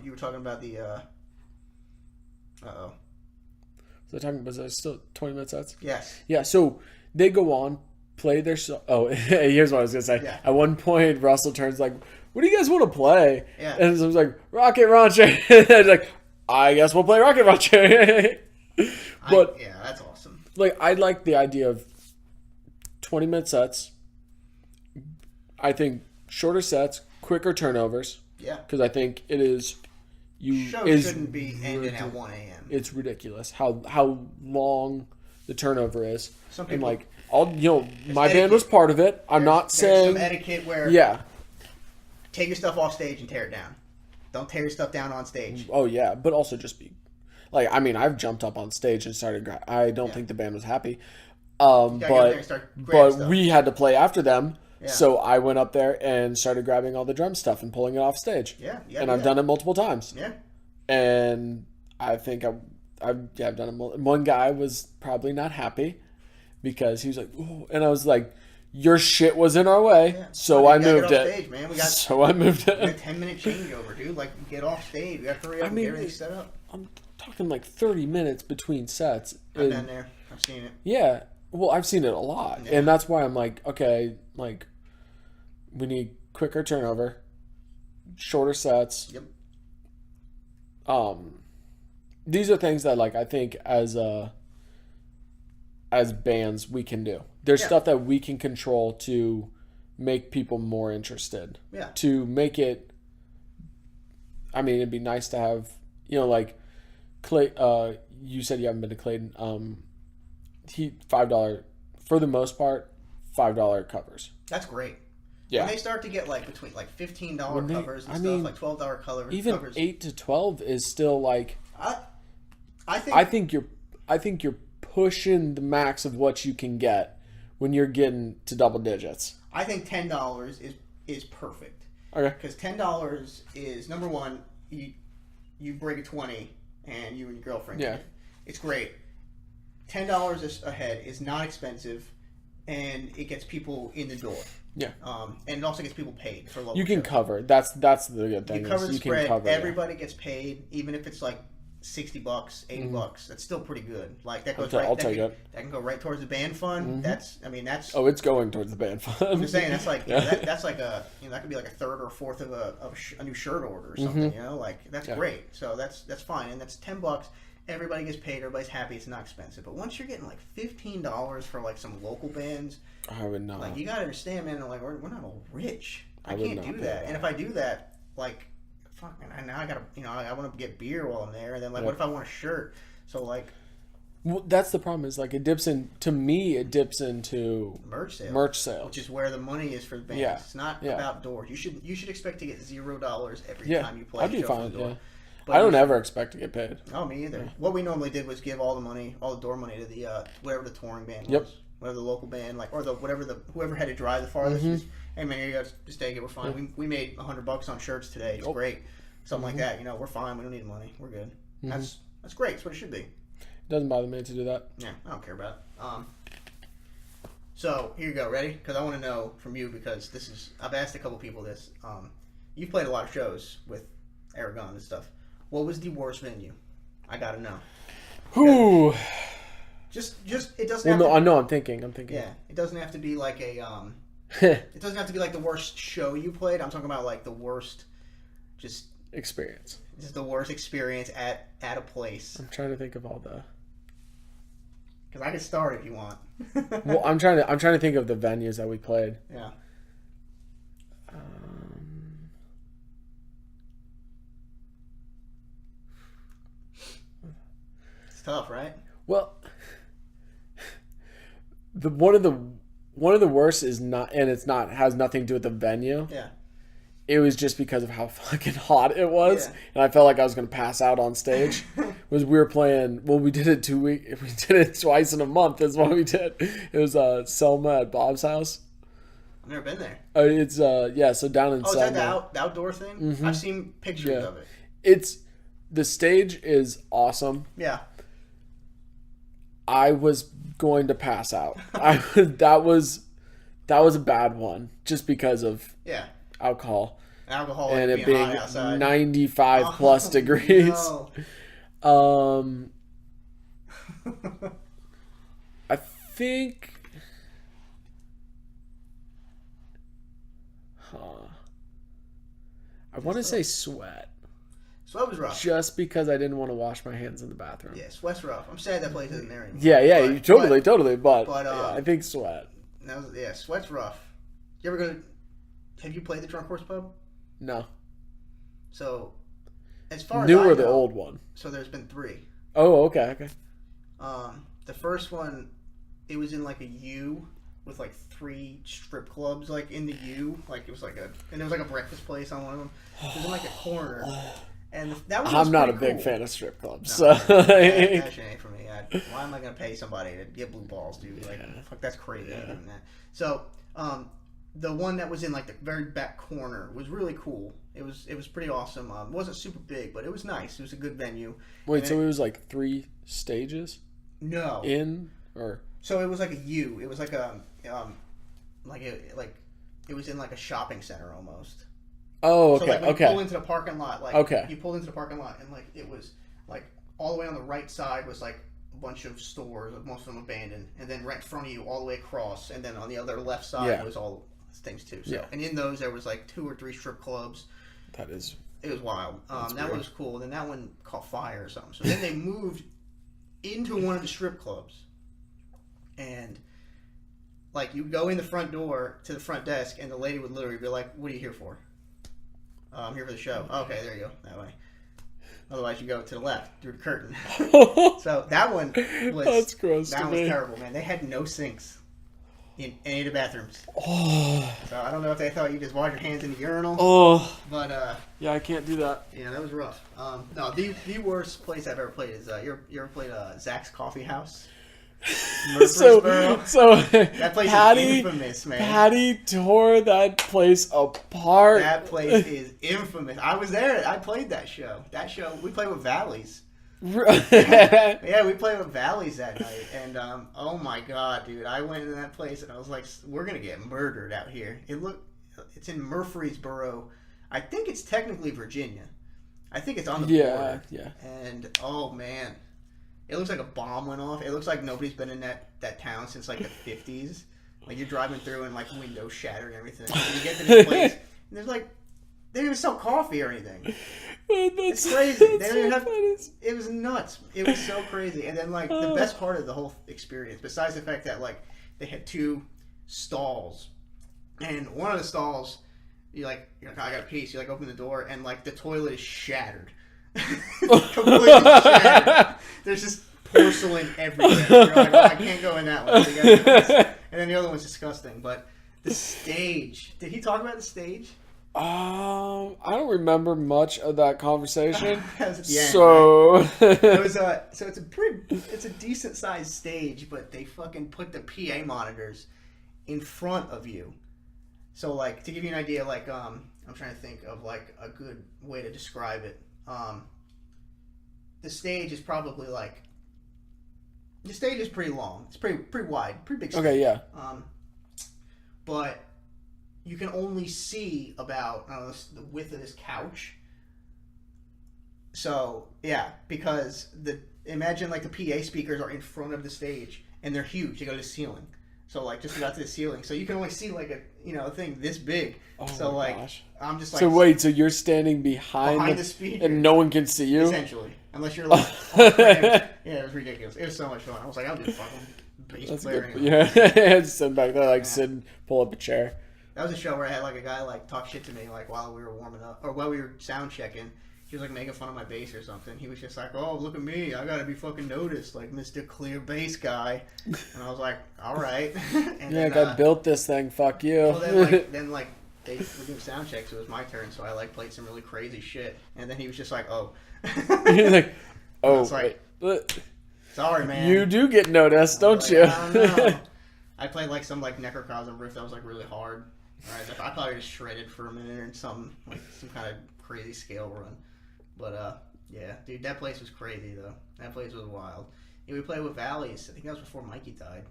You were talking about the Was I still 20-minute sets? Yes. Yeah, so they go on, play their song. Oh, here's what I was going to say. Yeah. At one point, Russell turns like, what do you guys want to play? Yeah. And so I was like, Rocket Launcher. And I was like, I guess we'll play Rocket Launcher. But yeah, that's awesome. Like, I like the idea of 20-minute sets. I think shorter sets, quicker turnovers. Yeah. Because I think it is... Shows shouldn't be ending at 1 a.m. It's ridiculous how long the turnover is. Some people, and like, my band was part of it. I'm not saying some etiquette where take your stuff off stage and tear it down. Don't tear your stuff down on stage. Oh yeah, but also just be like, I mean, I've jumped up on stage and started. I don't think the band was happy, but we had to play after them. Yeah. So I went up there and started grabbing all the drum stuff and pulling it off stage. Yeah, and I've done it multiple times. Yeah, and I think I've done it. One guy was probably not happy because he was like, "Oh," and I was like, your shit was in our way, so I moved it. Stage, man. We got 10-minute changeover, dude. Like, get off stage. We got to hurry up and get everything set up. I'm talking like 30 minutes between sets. I've been there. I've seen it. Yeah. Well, I've seen it a lot. Yeah. And that's why I'm like, okay, like, we need quicker turnover, shorter sets. Yep. These are things that, like, I think as bands we can do. There's stuff that we can control to make people more interested. Yeah. To make it, I mean, it'd be nice to have, you know, like, Clay, you said you haven't been to Clayton. He $5, for the most part, $5 covers. That's great. Yeah. When they start to get like between like $15 covers and stuff, like $12 covers. Even 8 to 12 is still like. I think you're pushing the max of what you can get when you're getting to double digits. I think $10 is perfect. Okay. Because $10 is, number one, you break a 20 and you and your girlfriend. Yeah. It's great. $10 a head is not expensive, and it gets people in the door. Yeah. And it also gets people paid for local. You can shows. Cover. That's the good thing. You cover the spread. Can cover, everybody gets paid, even if it's like $60, $80. That's still pretty good. Like that goes I'll take it. That can go right towards the band fund. That's. Oh, it's going towards the band fund. I'm just saying that's like that's like a that could be like a third or a fourth of a new shirt order or something. You know, like that's great. So that's fine, and that's $10. Everybody gets paid. Everybody's happy. It's not expensive. But once you're getting like $15 for like some local bands, I would not. Like you gotta understand, man. Like we're not all rich. I can't do that. And if I do that, like, fuck, man. Now I gotta, I want to get beer while I'm there. And then like, what if I want a shirt? So like, well, that's the problem. Is like it dips into merch sales, which is where the money is for the bands. Yeah. It's not about doors. You should expect to get $0 every time you play. I'd be fine. Yeah. But I don't ever expect to get paid. Oh, me either. Yeah. What we normally did was give all the door money to the whatever the touring band was, whatever the local band, like, or whoever had to drive the farthest. Just, hey man, you guys just take it. We're fine. We made $100 on shirts today. It's great. Something like that. We're fine. We don't need money. We're good. That's great. That's what it should be. It doesn't bother me to do that. Yeah, I don't care about it. So here you go. Ready? Because I want to know from you, because I've asked a couple people this. You've played a lot of shows with Aragon and stuff. What was the worst venue? I gotta know. Who? Just it doesn't. Well, no, I'm thinking. Yeah, it doesn't have to be like a. It doesn't have to be like the worst show you played. I'm talking about like the worst, just experience. Just the worst experience at a place. I'm trying to think of all the. Because I can start if you want. Well, I'm trying to think of the venues that we played. Yeah. Tough, right? Well, one of the worst is not, and has nothing to do with the venue. Yeah. It was just because of how fucking hot it was, and I felt like I was gonna pass out on stage. We were playing. Well, we did it 2 weeks. We did it twice in a month. Is what we did. It was Selma at Bob's house. I've never been there. It's So down in Selma. Is that the outdoor thing? Mm-hmm. I've seen pictures of it. The stage is awesome. Yeah. I was going to pass out. That was a bad one, just because of alcohol and it being 95 plus degrees. No. I think. I want to say Sweat. Sweat was rough. Just because I didn't want to wash my hands in the bathroom. Yeah, Sweat's rough. I'm sad that place isn't there anymore. Yeah, totally. But I think Sweat. Sweat's rough. Have you played the Drunk Horse Pub? No. So, as far as New I or know, the old one? So there's been 3. Oh, okay. The first one, it was in like a U with like 3 strip clubs like in the U. Like it was like and there was like a breakfast place on one of them. It was in like a corner. And that was I'm not a big fan of strip clubs. No, so that ain't for me. Why am I gonna pay somebody to get blue balls, dude? Like, fuck, that's crazy. That. So, the one that was in like the very back corner was really cool. It was pretty awesome. It wasn't super big, but it was nice. It was a good venue. Wait, so it was like 3 stages? No. So it was like a U. It was like it was in like a shopping center almost. Oh, okay, so, like, when okay. you pull into the parking lot, like okay. you pulled into the parking lot, and like it was like all the way on the right side was like a bunch of stores, most of them abandoned, and then right in front of you all the way across, and then on the other left side was all things too. So, and in those there was like 2 or 3 strip clubs. That is. It was wild. That was cool. Then that one caught fire or something. So then they moved into one of the strip clubs, and like you go in the front door to the front desk, and the lady would literally be like, "What are you here for?" I'm here for the show. Okay, there you go. That way. Otherwise, you go to the left through the curtain. So that one was That's gross. That was terrible, man. They had no sinks in any of the bathrooms. Oh. So I don't know if they thought you just wash your hands in the urinal. Oh. But yeah, I can't do that. Yeah, that was rough. No, the worst place I've ever played is you ever played Zach's Coffee House? So that place is infamous, man. Patty tore that place apart. That place is infamous. I was there. I played that show. We played with Valleys. Yeah, we played with Valleys that night, and oh my god, dude! I went into that place and I was like, "We're gonna get murdered out here." It's in Murfreesboro. I think it's technically Virginia. I think it's on the border. Yeah. And oh man. It looks like a bomb went off. It looks like nobody's been in that town since like the 50s. Like you're driving through and like windows shattered and everything. And you get to this place and there's like they didn't even sell coffee or anything. It's crazy. They don't even have. It was nuts. It was so crazy. And then like the best part of the whole experience, besides the fact that like they had 2 stalls, and one of the stalls, you're like I got a piece. You like open the door and like the toilet is shattered. Completely shattered. There's just porcelain everywhere. You're like, oh, I can't go in that one. And then the other one's disgusting. But the stage. Did he talk about the stage? I don't remember much of that conversation. So it was so it's a decent sized stage, but they fucking put the PA monitors in front of you. So like to give you an idea, like I'm trying to think of like a good way to describe it. The stage is probably like the stage is pretty long. It's pretty wide, pretty big stage. Okay, yeah. But you can only see about the width of this couch. So yeah, because imagine like the PA speakers are in front of the stage and they're huge. They go to the ceiling. So like just about to the ceiling. So you can only see like a thing this big. Oh so my like gosh. I'm just like. So wait, so you're standing behind the speaker and no one can see you? Essentially, unless you're like. Yeah, it was ridiculous. It was so much fun. I was like, I'll do fucking bass player. Anyway. Yeah, just sit back there, like sit, pull up a chair. That was a show where I had like a guy like talk shit to me like while we were warming up or while we were sound checking. He was like making fun of my bass or something. He was just like, "Oh, look at me! I gotta be fucking noticed, like Mr. Clear Bass guy." And I was like, "All right." And yeah, I built this thing. Fuck you. Well, then they were doing sound checks. So it was my turn, so I like played some really crazy shit. And then he was just like, "Oh." He's like, "Oh, it's like, sorry, man. You do get noticed, don't like, you?" I don't know. I played like some like Necrocosm riff that was like really hard. Right, I probably just shredded for a minute or some kind of crazy scale run. But yeah, dude, that place was crazy though. That place was wild. Yeah, we played with Valleys. I think that was before Mikey died.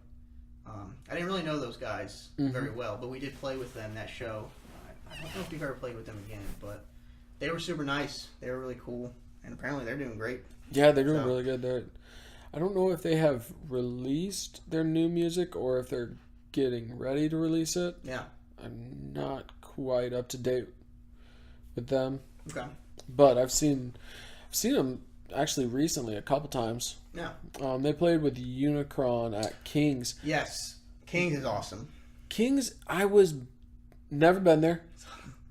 I didn't really know those guys very well, but we did play with them that show. I don't know if you've ever played with them again, but they were super nice. They were really cool, and apparently they're doing great. Yeah, they're doing really good. I don't know if they have released their new music or if they're getting ready to release it. Yeah. I'm not quite up to date with them. Okay. But I've seen them actually recently a couple times. Yeah. They played with Unicron at King's. Yes. King's is awesome. King's, I was never been there.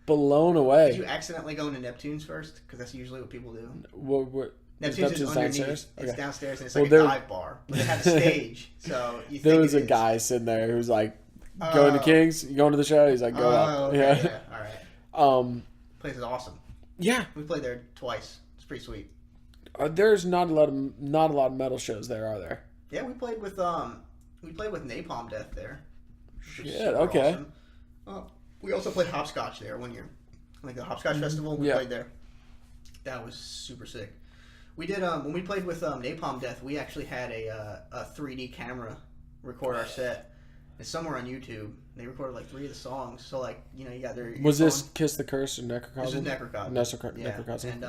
Blown away. Did you accidentally go into Neptune's first? Because that's usually what people do. What Neptune's is underneath. downstairs? It's okay. downstairs and it's like a dive bar. But it has a stage. So you think there was a guy sitting there who's like, going to King's? You going to the show? He's like, go up. Okay, yeah. All right. Place is awesome. Yeah. We played there twice. It's pretty sweet. There's not a lot of metal shows there, are there? Yeah, we played with Napalm Death there. Shit, okay. Awesome. We also played Hopscotch there one year. Like the Hopscotch Festival, we played there. That was super sick. We did when we played with Napalm Death, we actually had a 3D camera record our set. It's somewhere on YouTube. They recorded like 3 of the songs. So like, you know, you got their. Was this Kiss the Curse or Necrocosm? This is Necrocosm. Necrocosm. And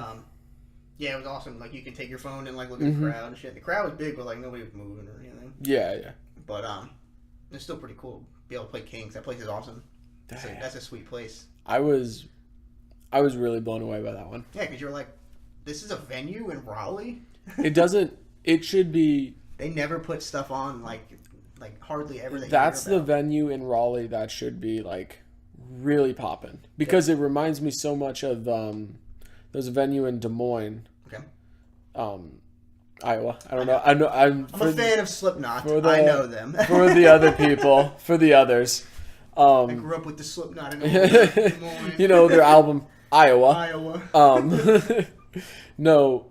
yeah, it was awesome. Like you can take your phone and like look at the crowd and shit. The crowd was big, but like nobody was moving or anything. Yeah. But it's still pretty cool to be able to play Kings. That place is awesome. That's a sweet place. I was really blown away by that one. Yeah, because you're like, this is a venue in Raleigh. It should be. They never put stuff on like hardly ever. That's the venue in Raleigh that should be like really popping because it reminds me so much of there's a venue in Des Moines. Okay. Iowa. I don't know. I'm a fan of Slipknot. I know them. For the other people, for the others. I grew up with the Slipknot in Des Moines. You know their album Iowa. No,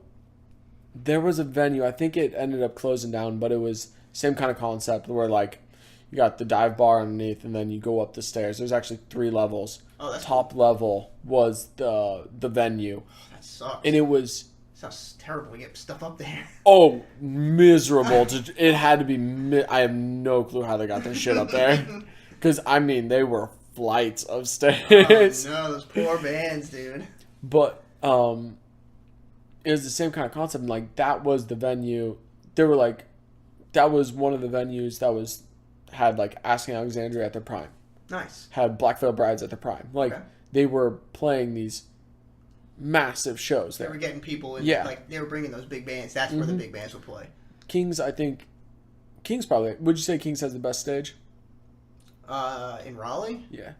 there was a venue. I think it ended up closing down, but it was same kind of concept where like you got the dive bar underneath, and then you go up the stairs. There's actually 3 levels. Oh, that's top cool. level was the venue. That sucks. And it was. Sounds terrible to get stuff up there. Oh, miserable. It had to be. I have no clue how they got their shit up there. Because, I mean, they were flights of stairs. Oh, no, those poor bands, dude. But it was the same kind of concept. Like, that was the venue. They were like, that was one of the venues that had, like, Asking Alexandria at their prime. Nice. Had Black Veil Brides at their prime. Like, they were playing these massive shows there. They were getting people in, like, they were bringing those big bands. That's where the big bands would play. Kings, I think, probably, would you say Kings has the best stage? In Raleigh? Yeah.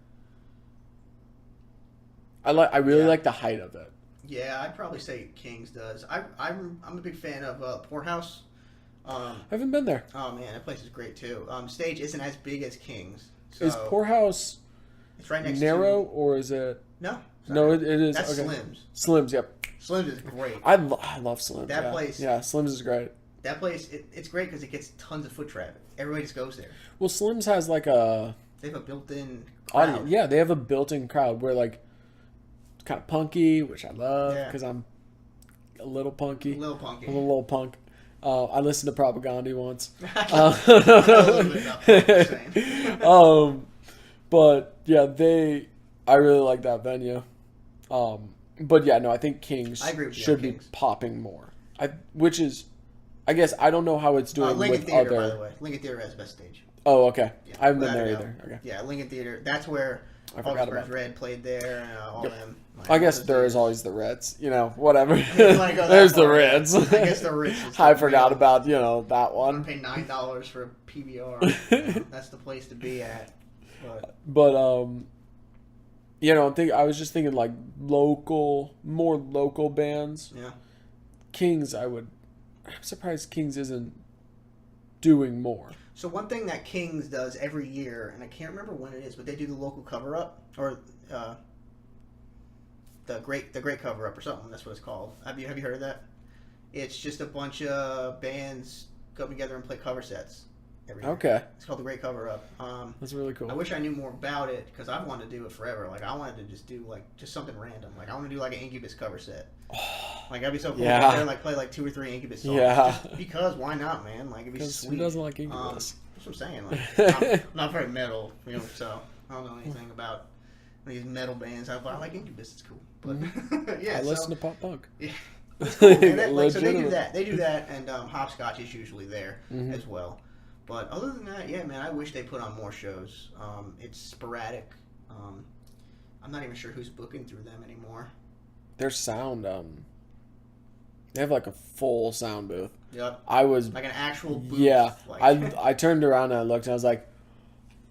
I really like the height of it. Yeah, I'd probably say Kings does. I'm a big fan of Poorhouse. I haven't been there. Oh man, that place is great too. Stage isn't as big as Kings. So is Poorhouse it's right next narrow to, or is it? No. No, it is. That's okay. Slim's. Slim's, yep. Slim's is great. I love Slim's. That place. Yeah, Slim's is great. That place, it's great because it gets tons of foot traffic. Everybody just goes there. Well, Slim's has like a. They have a built-in crowd. Audience. Yeah, they have a built-in crowd where like it's kind of punky, which I love because I'm a little punky. A little punky. I'm a little punk. I listened to Propaganda once. But yeah, I really like that venue. But yeah, no, I think Kings should be popping more. I guess I don't know how it's doing Lincoln with Theater, other. by the way. Lincoln Theater has the best stage. Oh, okay. Yeah, I haven't been there either. Okay. Yeah, Lincoln Theater. That's where Augsburg's Red played there. And all them. I guess there is always the Reds. You know, whatever. There's the Reds. I guess the Reds. I forgot about that one. I'm paying $9 for a PBR. That's the place to be at. But I was just thinking like more local bands. Yeah. Kings, I'm surprised Kings isn't doing more. So one thing that Kings does every year, and I can't remember when it is, but they do the local cover up or the great cover up or something. That's what it's called. Have you heard of that? It's just a bunch of bands come together and play cover sets every year. Okay. It's called the Great Cover Up. That's really cool. I wish I knew more about it because I've wanted to do it forever. Like I wanted to just do just something random. Like I want to do like an Incubus cover set. Like that'd be so cool. Yeah. There, like play like 2 or 3 Incubus songs. Yeah. Just because why not, man? Like it'd be sweet. Who doesn't like Incubus? That's what I'm saying. Like I'm not very metal, so I don't know anything about these metal bands. I like Incubus. It's cool. But yeah, I listen to pop punk. Yeah. It's cool, man. So they do that. They do that, and Hopscotch is usually there as well. But other than that, yeah, man, I wish they put on more shows. It's sporadic. I'm not even sure who's booking through them anymore. Their sound, they have like a full sound booth. Yep. I was like an actual booth. Yeah. Like. I turned around and I looked and I was like,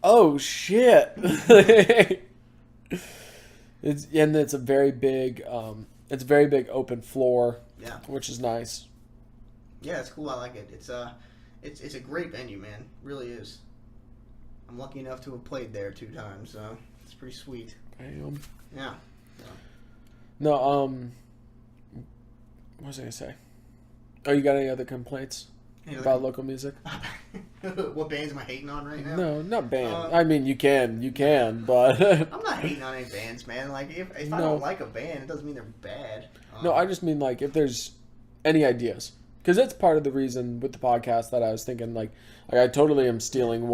oh shit. It's a very big open floor. Yeah. Which is nice. Yeah, it's cool. I like it. It's a great venue, man. Really is. I'm lucky enough to have played there 2 times, so it's pretty sweet. Damn. Yeah. No, what was I gonna say? Oh, you got any other complaints about local music? What bands am I hating on right now? No, not band. I mean, you can, but I'm not hating on any bands, man. Like if I don't like a band, it doesn't mean they're bad. No, I just mean like if there's any ideas Because it's part of the reason with the podcast that I was thinking, like I totally am stealing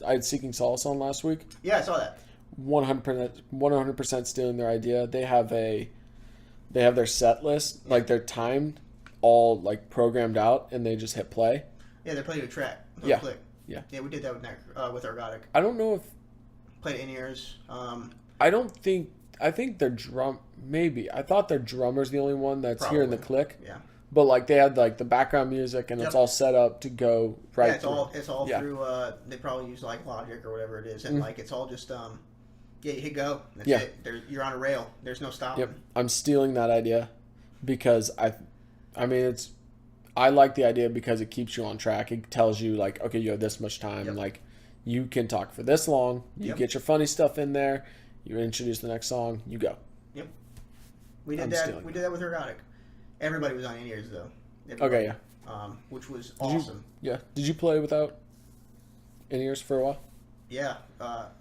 I had Seeking Solace on last week. Yeah, I saw that. 100% stealing their idea. They have their set list, like they're timed, all like programmed out, and they just hit play. Yeah, they're playing a track. Yeah. Click. Yeah. Yeah, we did that with Ergodic. I don't know if... Played in-ears. I think their drum... Maybe. I thought their drummer's the only one that's Probably. here in the click. Yeah. But like they had like the background music and it's all set up to go right. Yeah, it's all through. They probably use like Logic or whatever it is, and like it's all just you hit go. That's it. You're on a rail. There's no stopping. Yep. I'm stealing that idea because I like the idea because it keeps you on track. It tells you like, okay, you have this much time. Yep. Like you can talk for this long. You get your funny stuff in there. You introduce the next song. You go. Yep. We did that. We did that with Ergodic. Everybody was on in-ears though. Okay, yeah. Which was awesome. Did you play without in-ears for a while? Yeah.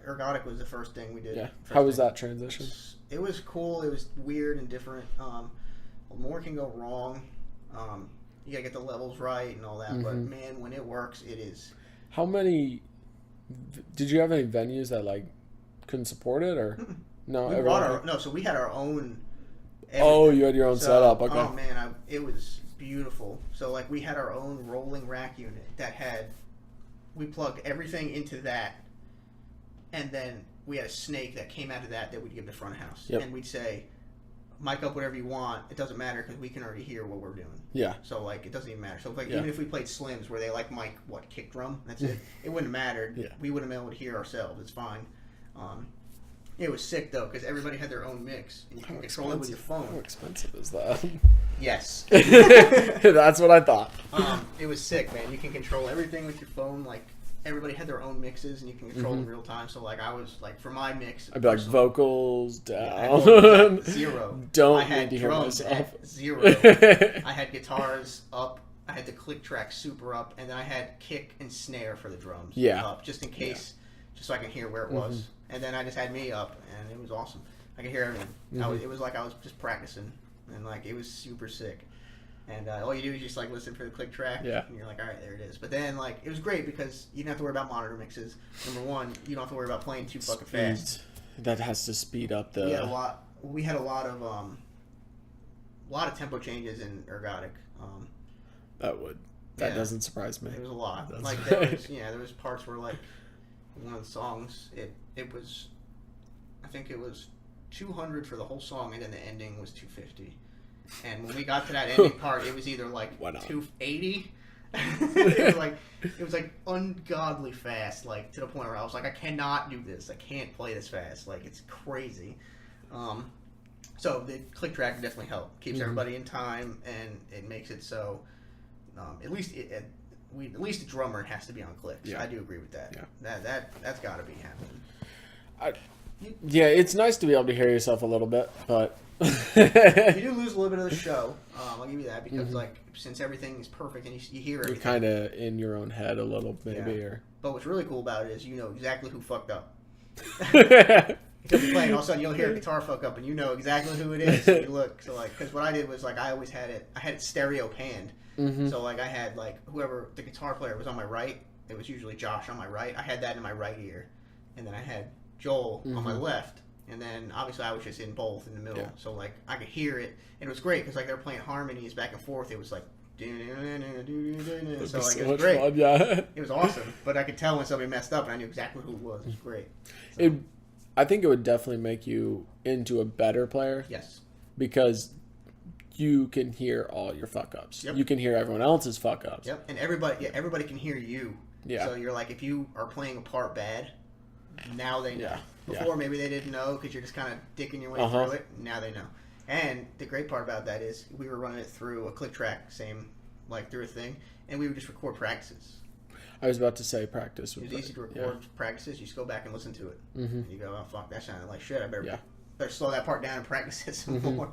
Ergodic was the first thing we did. Yeah. How was that transition? It was cool. It was weird and different. More can go wrong. You gotta get the levels right and all that. Mm-hmm. But man, when it works, it is. How many? Did you have any venues that like couldn't support it or no? So we had our own. Everything. Oh, you had your own setup. Okay. Oh man, it was beautiful. So like we had our own rolling rack unit that we plugged everything into that, and then we had a snake that came out of that we'd give to front of house, and we'd say, mic up whatever you want. It doesn't matter because we can already hear what we're doing. Yeah. So like it doesn't even matter. So like even if we played Slims where they like mic kick drum, that's it. It wouldn't have mattered. Yeah. We wouldn't have been able to hear ourselves. It's fine. It was sick though because everybody had their own mix and you can control it with your phone. How expensive is that? Yes. That's what I thought. It was sick, man. You can control everything with your phone. Like everybody had their own mixes and you can control in real time. So like I was like for my mix, I'd be like vocals down. 0. Don't need to hear myself. At 0. I had guitars up. I had the click track super up, and then I had kick and snare for the drums up just in case, just so I can hear where it was. And then I just had me up, and it was awesome. I could hear everything. It was like I was just practicing, and like it was super sick. And all you do is just like listen for the click track, and you're like, all right, there it is. But then like it was great because you don't have to worry about monitor mixes. Number one, you don't have to worry about playing too fucking fast. That has to speed up the. Yeah, a lot. We had a lot of tempo changes in Ergodic. That doesn't surprise me. It was a lot. Like there was parts where like one of the songs it was, I think it was 200 for the whole song, and then the ending was 250. And when we got to that ending part, it was either like 280. it was like ungodly fast, like to the point where I was like, I cannot do this. I can't play this fast. Like it's crazy. So the click track definitely helped. Keeps everybody in time, and it makes it so at least the drummer has to be on clicks. Yeah. I do agree with that. Yeah. That's got to be happening. It's nice to be able to hear yourself a little bit, but you do lose a little bit of the show. I'll give you that because like since everything is perfect and you hear everything, you're kind of in your own head a little maybe. Or but what's really cool about it is you know exactly who fucked up. You'll be playing, all of a sudden you'll hear a guitar fuck up and you know exactly who it is. And you look, so like, because what I did was like I always had it stereo panned. So like I had like whoever the guitar player was on my right, it was usually Josh on my right. I had that in my right ear, and then I had Joel on my left, and then obviously I was just in both in the middle. Yeah. So like I could hear it, and it was great because like they were playing harmonies back and forth. It was like. So like it was great. Fun, yeah. It was awesome, but I could tell when somebody messed up, and I knew exactly who it was. It was great. So. I think it would definitely make you into a better player. Yes, because you can hear all your fuck ups. Yep. You can hear everyone else's fuck ups. Yep, and everybody can hear you. Yeah. So you're like, if you are playing a part bad, now they know. Yeah. Before maybe they didn't know because you're just kind of dicking your way through it. Now they know. And the great part about that is we were running it through a click track, through a thing, and we would just record practices. I was about to say practice. It was easy to record practices. You just go back and listen to it. And you go, oh, fuck, that sounded like shit. I better slow that part down and practice it some more.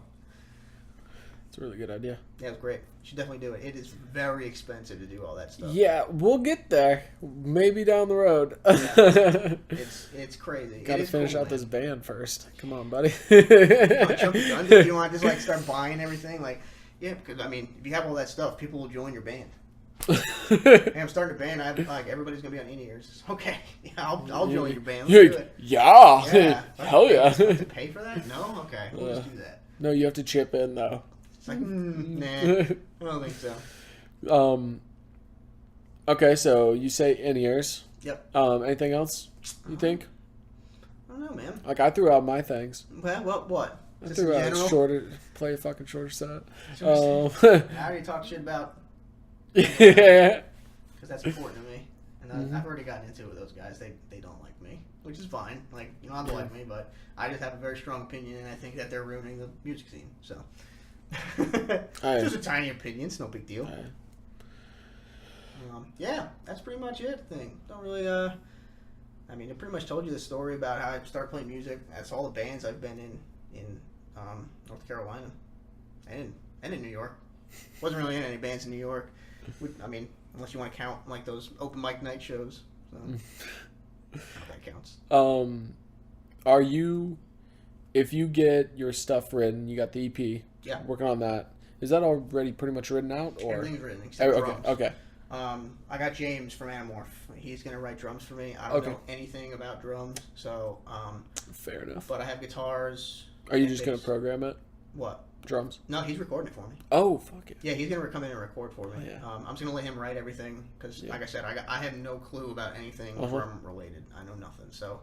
It's a really good idea. Yeah, it's great. You should definitely do it. It is very expensive to do all that stuff. Yeah, we'll get there. Maybe down the road. It's crazy. Got to finish out this band first. Come on, buddy. You don't want to just start buying everything. Like, Yeah, because I mean, if you have all that stuff, people will join your band. Hey, I'm starting a band. Everybody's gonna be on in-ears. Okay, yeah, I'll join your band. Let's do it. Yeah. Hell yeah. To pay for that? No, okay, we'll just do that. No, you have to chip in though. It's like, nah, I don't think so. Okay, so you say in-ears. Yep. Anything else you think? I don't know, man. Like, I threw out my things. Well, what? I threw out play a fucking shorter set. I already talked shit about. Yeah. Because that's important to me. And I've already gotten into it with those guys. They don't like me, which is fine. Like, you don't have to like me, but I just have a very strong opinion, and I think that they're ruining the music scene. So, it's just a tiny opinion. It's no big deal. Yeah, that's pretty much it. Don't really. I mean, I pretty much told you the story about how I started playing music. That's all the bands I've been in North Carolina, and in New York. Wasn't really in any bands in New York. I mean, unless you want to count like those open mic night shows. So that counts. Are you? If you get your stuff written, you got the EP. Yeah. Working on that. Is that already pretty much written out? Or everything's written except drums. Okay. I got James from Animorph. He's gonna write drums for me. I don't know anything about drums, so fair enough. But I have guitars. Are you just gonna program it? What? Drums? No, he's recording it for me. Oh, fuck it. Yeah, he's gonna come in and record for me. Oh, yeah. I'm just gonna let him write everything because, like I said, I have no clue about anything drum related. I know nothing. So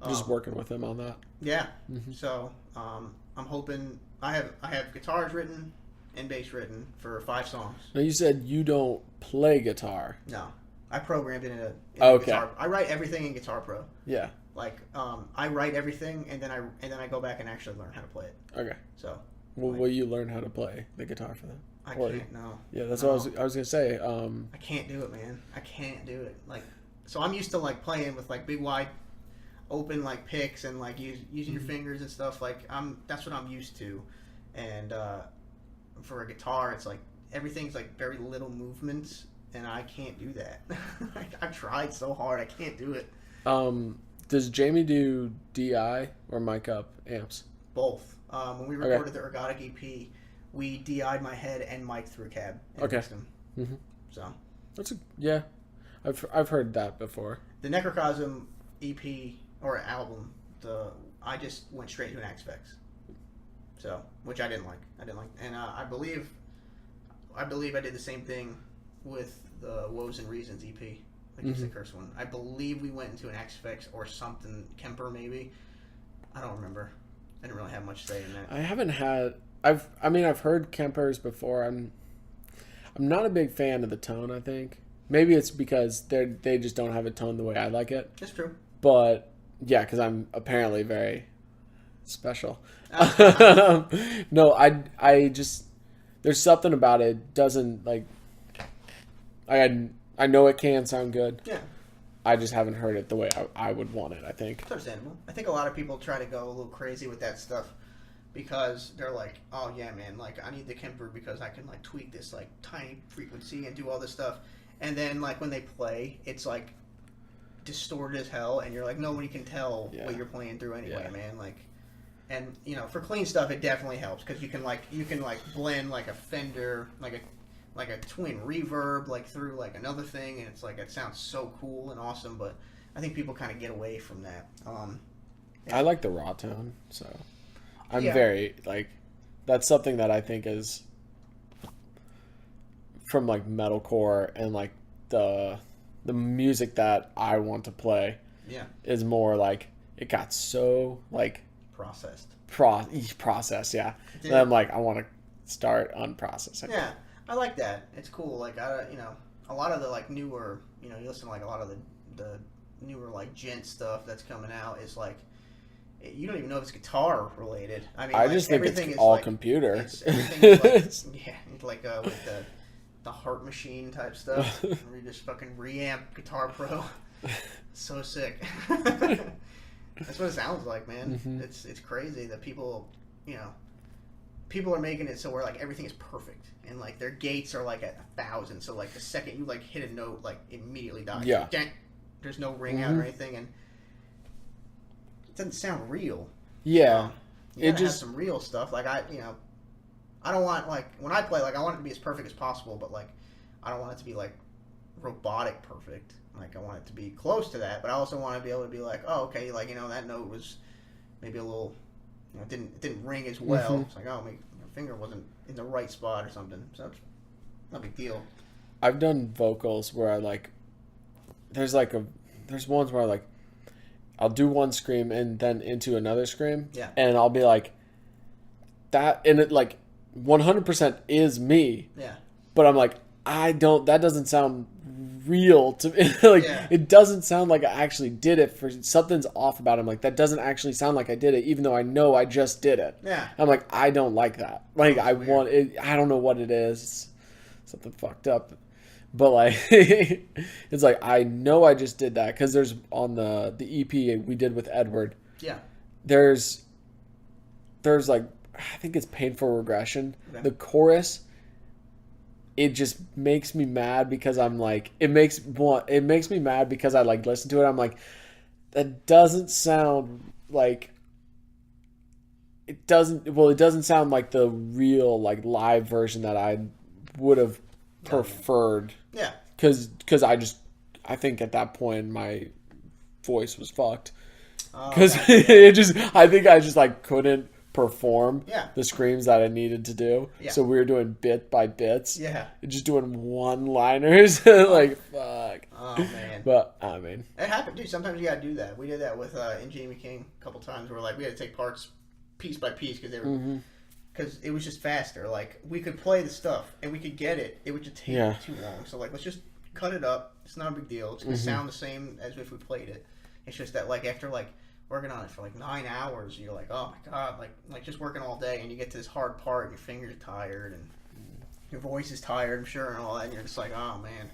just working with him on that. Yeah. Mm-hmm. So I'm hoping I have guitars written and bass written for 5 songs. Now you said you don't play guitar. No, I programmed it in okay. Guitar. I write everything in Guitar Pro. Yeah. Like I write everything and then I go back and actually learn how to play it. Okay. So. Well, will you learn how to play the guitar for them? I can't. No. Yeah, that's what I was gonna say. I can't do it, man. I can't do it. Like, so I'm used to like playing with like big wide, open like picks and like using your fingers and stuff. Like that's what I'm used to, and for a guitar, it's like everything's like very little movements, and I can't do that. I've tried so hard, I can't do it. Does Jamie do DI or mic up amps? Both. When we recorded the Ergodic EP, we DI'd my head and mic through a cab. And mixed them. Mm-hmm. So that's I've heard that before. The Necrocosm EP or album, I just went straight to an Axe-Fx. So, which I didn't like, and I believe I did the same thing with the Woes and Reasons EP, like the curse one. I believe we went into an Axe-Fx or something, Kemper maybe. I don't remember. I didn't really have much say in that. I haven't had. I've heard Kempers before. I'm not a big fan of the tone. I think maybe it's because they just don't have a tone the way I like it. That's true. But yeah, because I'm apparently very special. No, I just there's something about it doesn't like. I know it can sound good. Yeah. I just haven't heard it the way I would want it, I think. It's understandable. I think a lot of people try to go a little crazy with that stuff because they're like, oh yeah, man, like I need the Kemper because I can like tweak this like tiny frequency and do all this stuff. And then like when they play, it's like distorted as hell and you're like, nobody can tell what you're playing through anyway, man. Like, and you know, for clean stuff, it definitely helps because you can blend like a Fender, like a twin reverb like through like another thing, and it's like it sounds so cool and awesome. But I think people kind of get away from that. I like the raw tone, so I'm very like that's something that I think is from like metalcore and like the music that I want to play. Yeah, is more like it got so like processed. Processed, yeah. And I'm like I want to start unprocessing. Yeah. I like that. It's cool. Like a lot of the like newer, you listen to like a lot of the newer like gent stuff that's coming out is like you don't even know if it's guitar related. I mean, I like, just think everything it's is all like, computer. Everything is like, yeah, it's like with the Heart Machine type stuff. Where you just fucking reamp Guitar Pro. So sick. That's what it sounds like, man. Mm-hmm. It's crazy that people are making it so where like everything is perfect and like their gates are like at 1,000. So like the second you like hit a note, like immediately dies. Yeah. Like, there's no ring out or anything, and it doesn't sound real. Yeah. You gotta have some real stuff. Like I don't want, like, when I play, like, I want it to be as perfect as possible, but, like, I don't want it to be, like, robotic perfect. Like, I want it to be close to that, but I also want to be able to be like, oh, okay, like, that note was maybe a little, it didn't ring as well. Mm-hmm. It's like, oh, my finger wasn't in the right spot or something. So it's no big deal. I've done vocals where I, like, there's ones where I, like, I'll do one scream and then into another scream. Yeah. And I'll be like, that, and it, like, 100% is me. Yeah. But I'm like, that doesn't sound real to me. Like, yeah. It doesn't sound like I actually did it. Something's off about it. I'm like, that doesn't actually sound like I did it, even though I know I just did it. Yeah. I'm like, I don't like that. Like, I want it. I don't know what it is. It's something fucked up. But, like, it's like, I know I just did that. Because there's, on the EP we did with Edward. Yeah. There's like, I think it's Painful Regression. Okay. The chorus, it just makes me mad because I'm like, it makes me mad because I, like, listen to it. I'm like, that doesn't sound like, it doesn't sound like the real, like, live version that I would have preferred. Yeah. Because I think at that point my voice was fucked. Because I think I just, like, couldn't perform the screams that I needed to do. Yeah. So we were doing bit by bits. Yeah. Just doing one-liners. Like, fuck. Oh, man. But, I mean. It happened, dude. Sometimes you gotta do that. We did that with in Jamie King a couple times where, like, we had to take parts piece by piece because they were... Mm-hmm. Because it was just faster. Like, we could play the stuff, and we could get it. It would just take too long. So, like, let's just cut it up. It's not a big deal. It's going to sound the same as if we played it. It's just that, like, after, like, working on it for, like, 9 hours, you're like, oh, my God. Like just working all day, and you get to this hard part, and your fingers are tired, and your voice is tired, I'm sure, and all that. And you're just like, oh, man.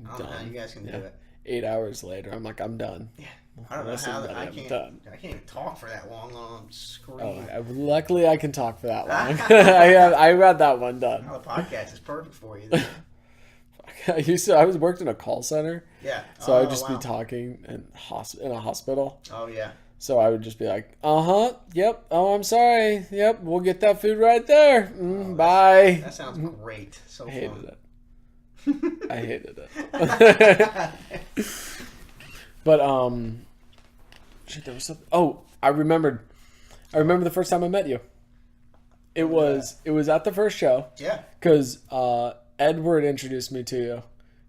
I don't know how you guys can do it. 8 hours later, I'm like, I'm done. Yeah. I don't know how I can't even talk for that long. I'm screaming. Oh, luckily, I can talk for that long. I got that one done. Well, the podcast is perfect for you. I was worked in a call center. Yeah. So I would just be talking in a hospital. Oh yeah. So I would just be like, yep. Oh, I'm sorry. Yep, we'll get that food right there. Bye. That sounds great. So I hated fun. it. I hated it. But shit, there was something. Oh, I remember the first time I met you. It was at the first show. Yeah. Because Edward introduced me to you.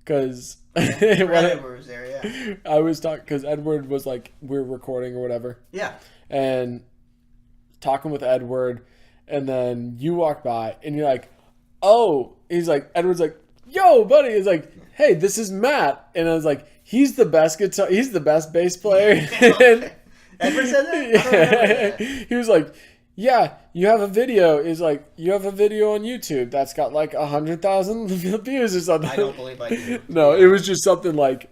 Because Edward was there, yeah. I was talking because Edward was like, we were recording or whatever. Yeah. And talking with Edward, and then you walked by, and you're like, oh, Edward's like, yo, buddy. He's like, hey, this is Matt, and I was like, he's the best bass player. Edward said that? I don't remember that. He was like, yeah, you have a video. He's like, you have a video on YouTube that's got like 100,000 views or something. I don't believe I do. No, it was just something like,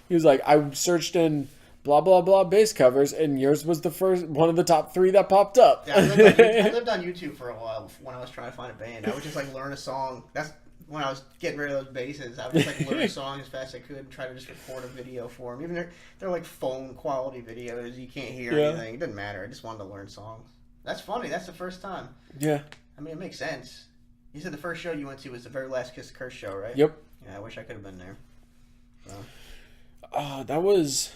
he was like, I searched in blah, blah, blah bass covers, and yours was the first, one of the top 3 that popped up. Yeah, I lived on YouTube for a while when I was trying to find a band. I would just like learn a song. That's when I was getting rid of those basses. I would just like learn a song as fast as I could and try to just record a video for them. Even they're like phone quality videos. You can't hear anything. It doesn't matter. I just wanted to learn songs. That's funny. That's the first time. Yeah. I mean, it makes sense. You said the first show you went to was the very last Kiss the Curse show, right? Yep. Yeah, I wish I could have been there. That was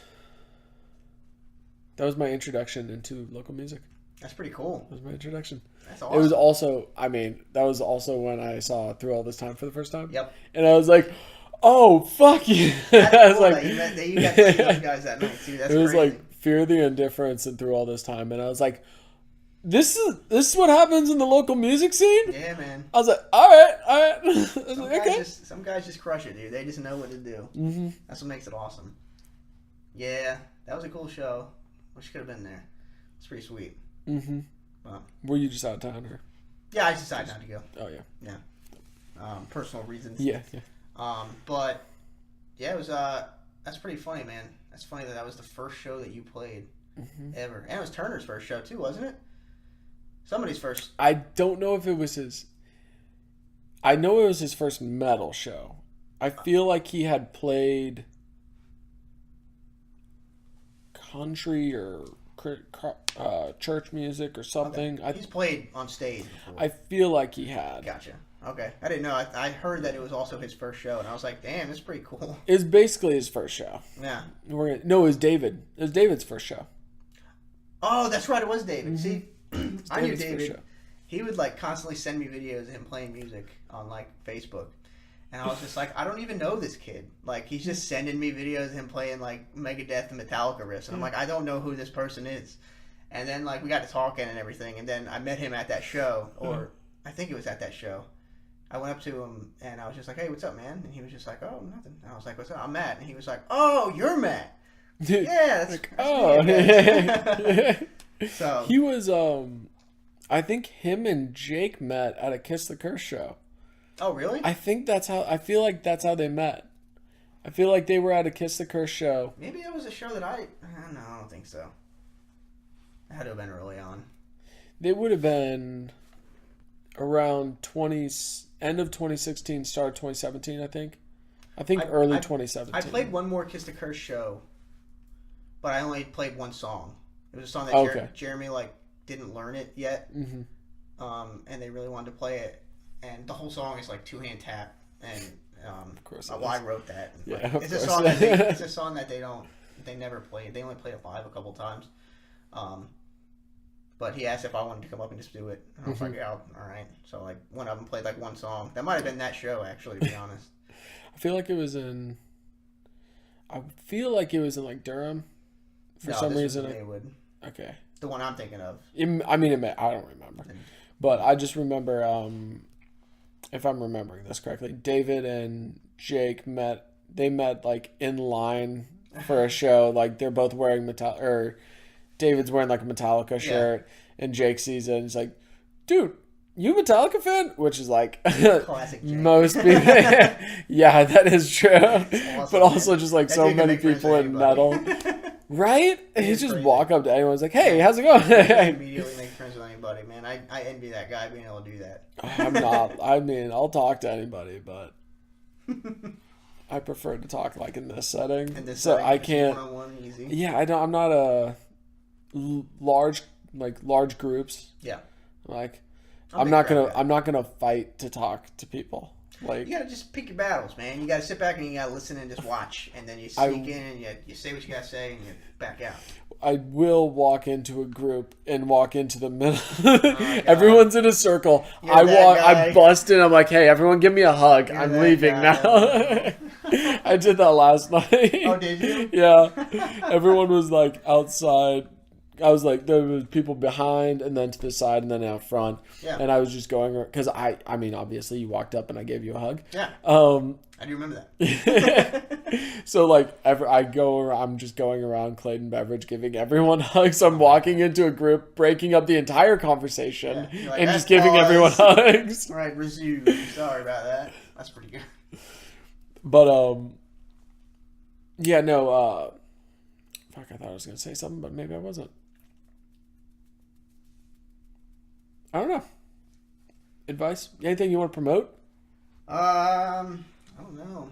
my introduction into local music. That's pretty cool. That was my introduction. That's awesome. It was also, that was also when I saw Through All This Time for the first time. Yep. And I was like, oh, fuck you. That's I was cool like, that you got to see those guys that night, too. That's it was crazy. like Fear the Indifference and Through All This Time. And I was like, this is what happens in the local music scene? Yeah, man. I was like, all right. Okay. Some guys just crush it, dude. They just know what to do. Mm-hmm. That's what makes it awesome. Yeah, that was a cool show. Wish you could have been there. It's pretty sweet. Mm-hmm. Were you just out of town, or? Yeah, I just decided not to go. Oh yeah. Yeah. Personal reasons. Yeah. But yeah, it was. That's pretty funny, man. That's funny that was the first show that you played ever, and it was Turner's first show too, wasn't it? Somebody's first. I don't know if it was his. I know it was his first metal show. I feel like he had played country or church music or something. Okay. He's played on stage before. I feel like he had. Gotcha. Okay. I didn't know. I heard that it was also his first show, and I was like, damn, this is pretty cool. It's basically his first show. Yeah. No, it was David. It was David's first show. Oh, that's right. It was David. Mm-hmm. See, I knew David. He would like constantly send me videos of him playing music on like Facebook. And I was just like, I don't even know this kid. Like, he's just sending me videos of him playing, like, Megadeth and Metallica riffs. And I'm like, I don't know who this person is. And then, like, we got to talking and everything. And then I met him at that show. Or I think it was at that show. I went up to him, and I was just like, hey, what's up, man? And he was just like, oh, nothing. And I was like, what's up? I'm Matt. And he was like, oh, you're Matt. Yeah, that's me. So he was, I think him and Jake met at a Kiss the Curse show. Oh, really? I feel like that's how they met. I feel like they were at a Kiss the Curse show. Maybe it was a show that I don't think so. It had to have been early on. They would have been around end of 2016, start of 2017, I think. Early 2017. I played one more Kiss the Curse show, but I only played one song. It was a song that Jeremy like didn't learn it yet, and they really wanted to play it. And the whole song is like two-hand tap, and of course I wrote that. Yeah, it's a song that it's a song that they never played. They only played it live a couple times. But he asked if I wanted to come up and just do it, and I was like, yeah, all right. So like went up and played like one song. That might have been that show actually, to be honest. I feel like it was in like Durham for some reason. Maywood. Okay. The one I'm thinking of. I don't remember, but I just remember. If I'm remembering this correctly, David and Jake met like in line for a show. Like they're both wearing David's wearing like a Metallica shirt, and Jake sees it and he's like, dude, you a Metallica fan? Which is like classic Jake. Most people. Yeah, that is true. Awesome, but also just like so many people in metal. Right? He just walk up to anyone and like, hey, how's it going? Immediately make friends with anybody, man. I envy that guy being able to do that. I'm not. I mean, I'll talk to anybody, but I prefer to talk like in this setting. I can't. One-on-one, easy. Yeah, I don't. I'm not a large groups. Yeah. Like, I'm not gonna fight to talk to people. Like, you gotta just pick your battles, man. You gotta sit back and you gotta listen and just watch, and then you sneak in and you say what you gotta say and you back out. I will walk into a group and walk into the middle. Everyone's in a circle. I bust in. I'm like, hey, everyone, give me a hug. I'm leaving now. I did that last night. Oh, did you? Yeah. Everyone was like outside. I was like, there was people behind and then to the side and then out front. Yeah. And I was just going, because I mean, obviously you walked up and I gave you a hug. Yeah. I do remember that. So like, I'm just going around Clayton Beverage giving everyone hugs. I'm walking into a group, breaking up the entire conversation and just giving everyone hugs. All right, resume. Sorry about that. That's pretty good. But, yeah, no, fuck, I thought I was going to say something, but maybe I wasn't. I don't know. Advice? Anything you want to promote? I don't know.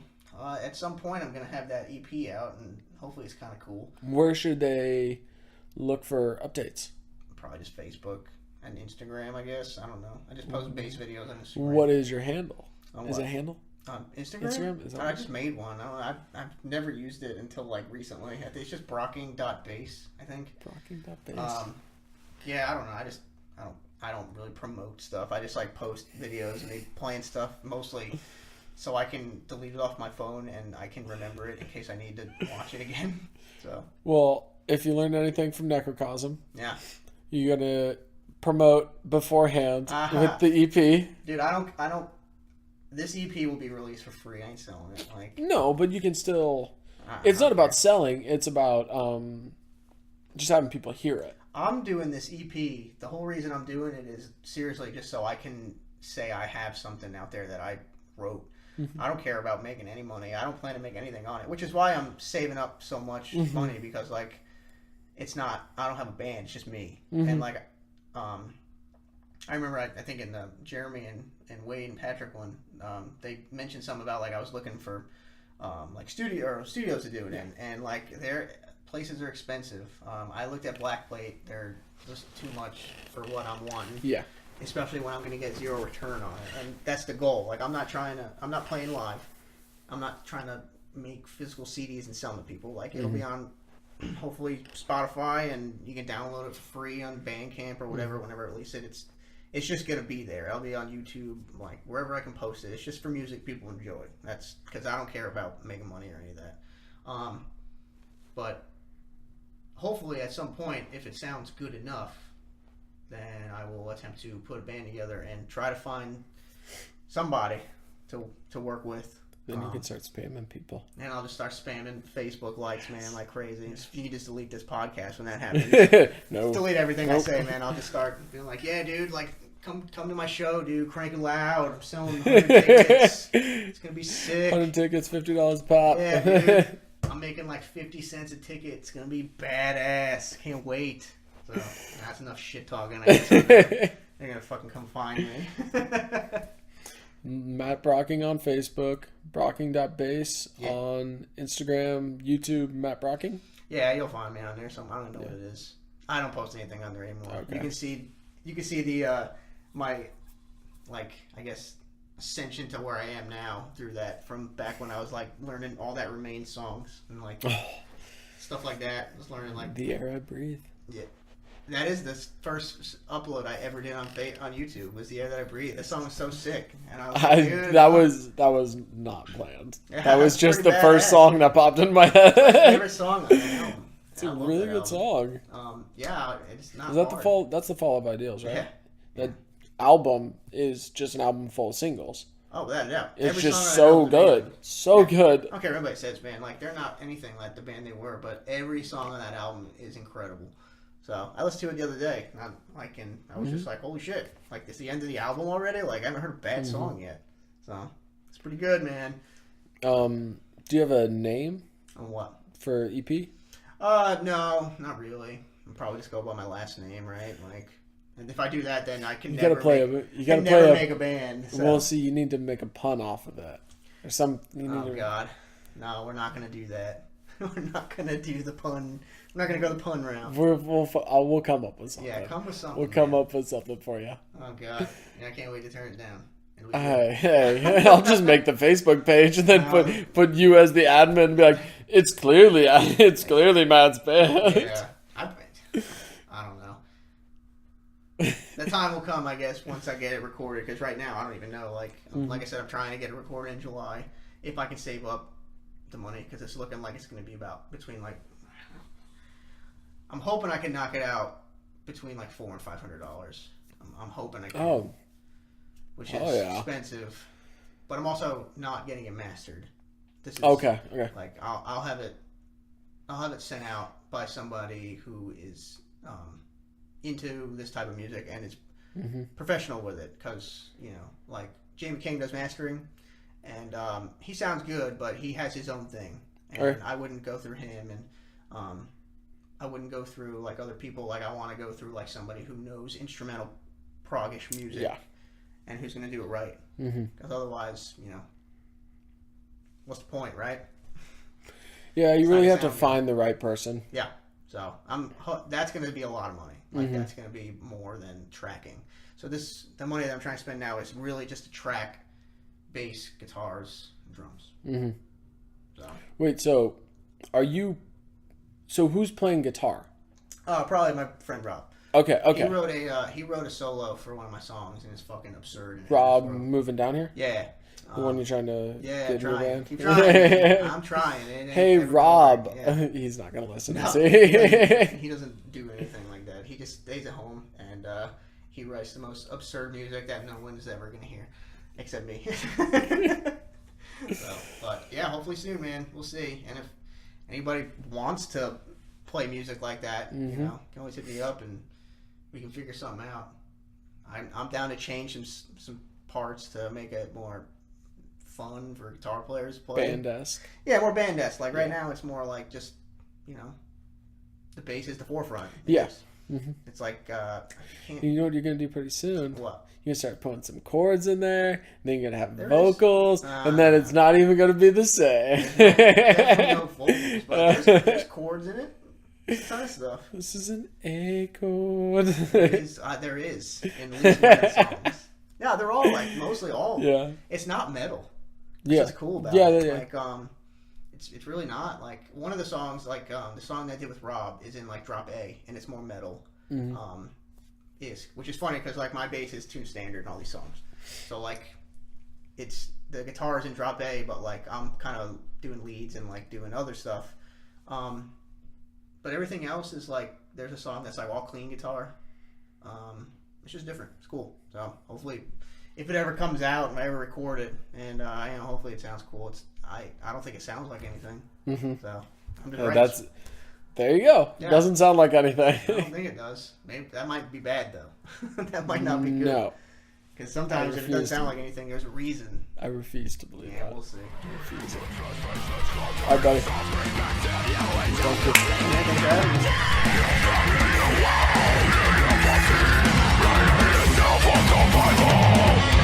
At some point, I'm going to have that EP out, and hopefully it's kind of cool. Where should they look for updates? Probably just Facebook and Instagram, I guess. I don't know. I just post bass videos on Instagram. What is your handle? Is it a handle? Instagram? I just made one. I've never used it until like recently. I think it's just brocking.bass, I think. Brocking.bass. Yeah, I don't know. I don't really promote stuff. I just like post videos and me playing stuff mostly so I can delete it off my phone and I can remember it in case I need to watch it again. So. Well, if you learned anything from Necrocosm, yeah, you gotta promote beforehand with the EP. Dude, I don't. This EP will be released for free. I ain't selling it. Like, no, but you can still. It's not about selling. It's about just having people hear it. I'm doing this EP. The whole reason I'm doing it is seriously just so I can say I have something out there that I wrote. Mm-hmm. I don't care about making any money. I don't plan to make anything on it, which is why I'm saving up so much money because like it's not. I don't have a band. It's just me. Mm-hmm. And like, I remember I think in the Jeremy and Wade and Patrick one, they mentioned something about like I was looking for like studios to do it in, and like they're places are expensive. I looked at Black Plate. They're just too much for what I'm wanting. Yeah. Especially when I'm going to get zero return on it. And that's the goal. Like, I'm not playing live. I'm not trying to make physical CDs and sell them to people. Like, it'll be on, hopefully, Spotify, and you can download it for free on Bandcamp or whatever, whenever I release it. It's just going to be there. It'll be on YouTube, like, wherever I can post it. It's just for music people enjoy. That's because I don't care about making money or any of that. But hopefully at some point, if it sounds good enough, then I will attempt to put a band together and try to find somebody to work with. Then you can start spamming people. And I'll just start spamming Facebook likes, man, like crazy. You can just delete this podcast when that happens. No. Delete everything I say, man. I'll just start being like, yeah, dude, like, come to my show, dude. Crank it loud. I'm selling 100 tickets. It's going to be sick. 100 tickets, $50 a pop. Yeah, dude. I'm making like 50 cents a ticket. It's going to be badass. Can't wait. So that's enough shit talking. I guess they're going to fucking come find me. Matt Brocking on Facebook, brocking.bass on Instagram, YouTube, Matt Brocking. Yeah, you'll find me on there. I don't know what it is. I don't post anything on there anymore. Okay. You can see the my, like, I guess, ascension to where I am now through that, from back when I was like learning all that Remain songs and like stuff like that. I was learning like The Air I Breathe. Yeah. That is the first upload I ever did on YouTube. Was The Air That I Breathe. That song was so sick, and I was like, dude, that was not planned. Yeah, that was just the badass. First song that popped in my head. My favorite song on that album. It's a really good song. Yeah, it's not. Is that hard. the fall? That's the Fall of Ideals, right? Yeah. That album is just an album full of singles. Oh, yeah. It's Every just song so good, so good. I don't care what anybody says, man. Like, they're not anything like the band they were, but every song on that album is incredible. So I listened to it the other day, and I was just like, holy shit! Like, it's the end of the album already. Like, I haven't heard a bad song yet. So it's pretty good, man. Do you have a name On what? for EP? No, not really. I'll probably just go by my last name, right? Like, and if I do that, then I can You never gotta play make a band. So. Well, see, you need to make a pun off of that, or some. God, no, we're not gonna do that. We're not gonna do the pun. We're not gonna go the pun round. We'll come up with something. Yeah, come with something. We'll come up with something for you. Oh God, yeah, I can't wait to turn it down. Hey, I'll just make the Facebook page and then put you as the admin and be like, it's clearly Matt's band. Yeah, I don't know. The time will come, I guess, once I get it recorded. Because right now, I don't even know. Like I said, I'm trying to get it recorded in July if I can save up the money, because it's looking like it's going to be about between like. I'm hoping I can knock it out between like $400 and $500. I'm hoping I can. Oh. Which is expensive, but I'm also not getting it mastered. This is okay. Like I'll have it sent out by somebody who is into this type of music and is professional with it, because like Jamie King does mastering, and he sounds good, but he has his own thing, and I wouldn't go through him, and I wouldn't go through like other people. Like, I want to go through like somebody who knows instrumental prog-ish music. Yeah. And who's going to do it right. Because otherwise, what's the point, right? Yeah, you really have to find the right person. Yeah. So that's going to be a lot of money. Like, that's going to be more than tracking. So the money that I'm trying to spend now is really just to track bass, guitars, and drums. So. Wait, so who's playing guitar? Probably my friend Rob. Okay. He wrote a solo for one of my songs, and it's fucking absurd. Rob moving down here? Yeah. The one you're trying to get in your band? Keep trying. I'm trying. Hey, Rob. He's not going to listen. No, he doesn't do anything like that. He just stays at home, and he writes the most absurd music that no one is ever going to hear, except me. But yeah, hopefully soon, man. We'll see. And if anybody wants to play music like that, can always hit me up, and we can figure something out. I'm down to change some parts to make it more fun for guitar players to play. Band-esque. Yeah, more band-esque. Like right now, it's more like just the bass is the forefront. Yeah. It's like you know what you're gonna do pretty soon? What? You're gonna start putting some chords in there, and then you're gonna have vocals, and then it's not even gonna be the same. Definitely no vocals, but there's chords in it. a ton of stuff. This is an acorn. There is in at least one of the songs. Yeah, they're all like mostly all. Yeah. It's not metal. Yeah. That's cool about it. Yeah. Like it's really not like one of the songs like the song that I did with Rob is in like drop A and it's more metal. Mm-hmm. Which is funny because like my bass is tune standard in all these songs, so like it's the guitar is in drop A, but like I'm kind of doing leads and like doing other stuff. But everything else is like there's a song that's like all clean guitar. It's just different. It's cool. So hopefully, if it ever comes out and I ever record it, and hopefully it sounds cool. I don't think it sounds like anything. Mm-hmm. So I'm just there you go. Yeah. It doesn't sound like anything. I don't think it does. Maybe that might be bad though. That might not be good. No. Because sometimes if it doesn't sound like anything, there's a reason. I refuse to believe that. Yeah, we'll see. I refuse it. All right, buddy. Thanks for having me.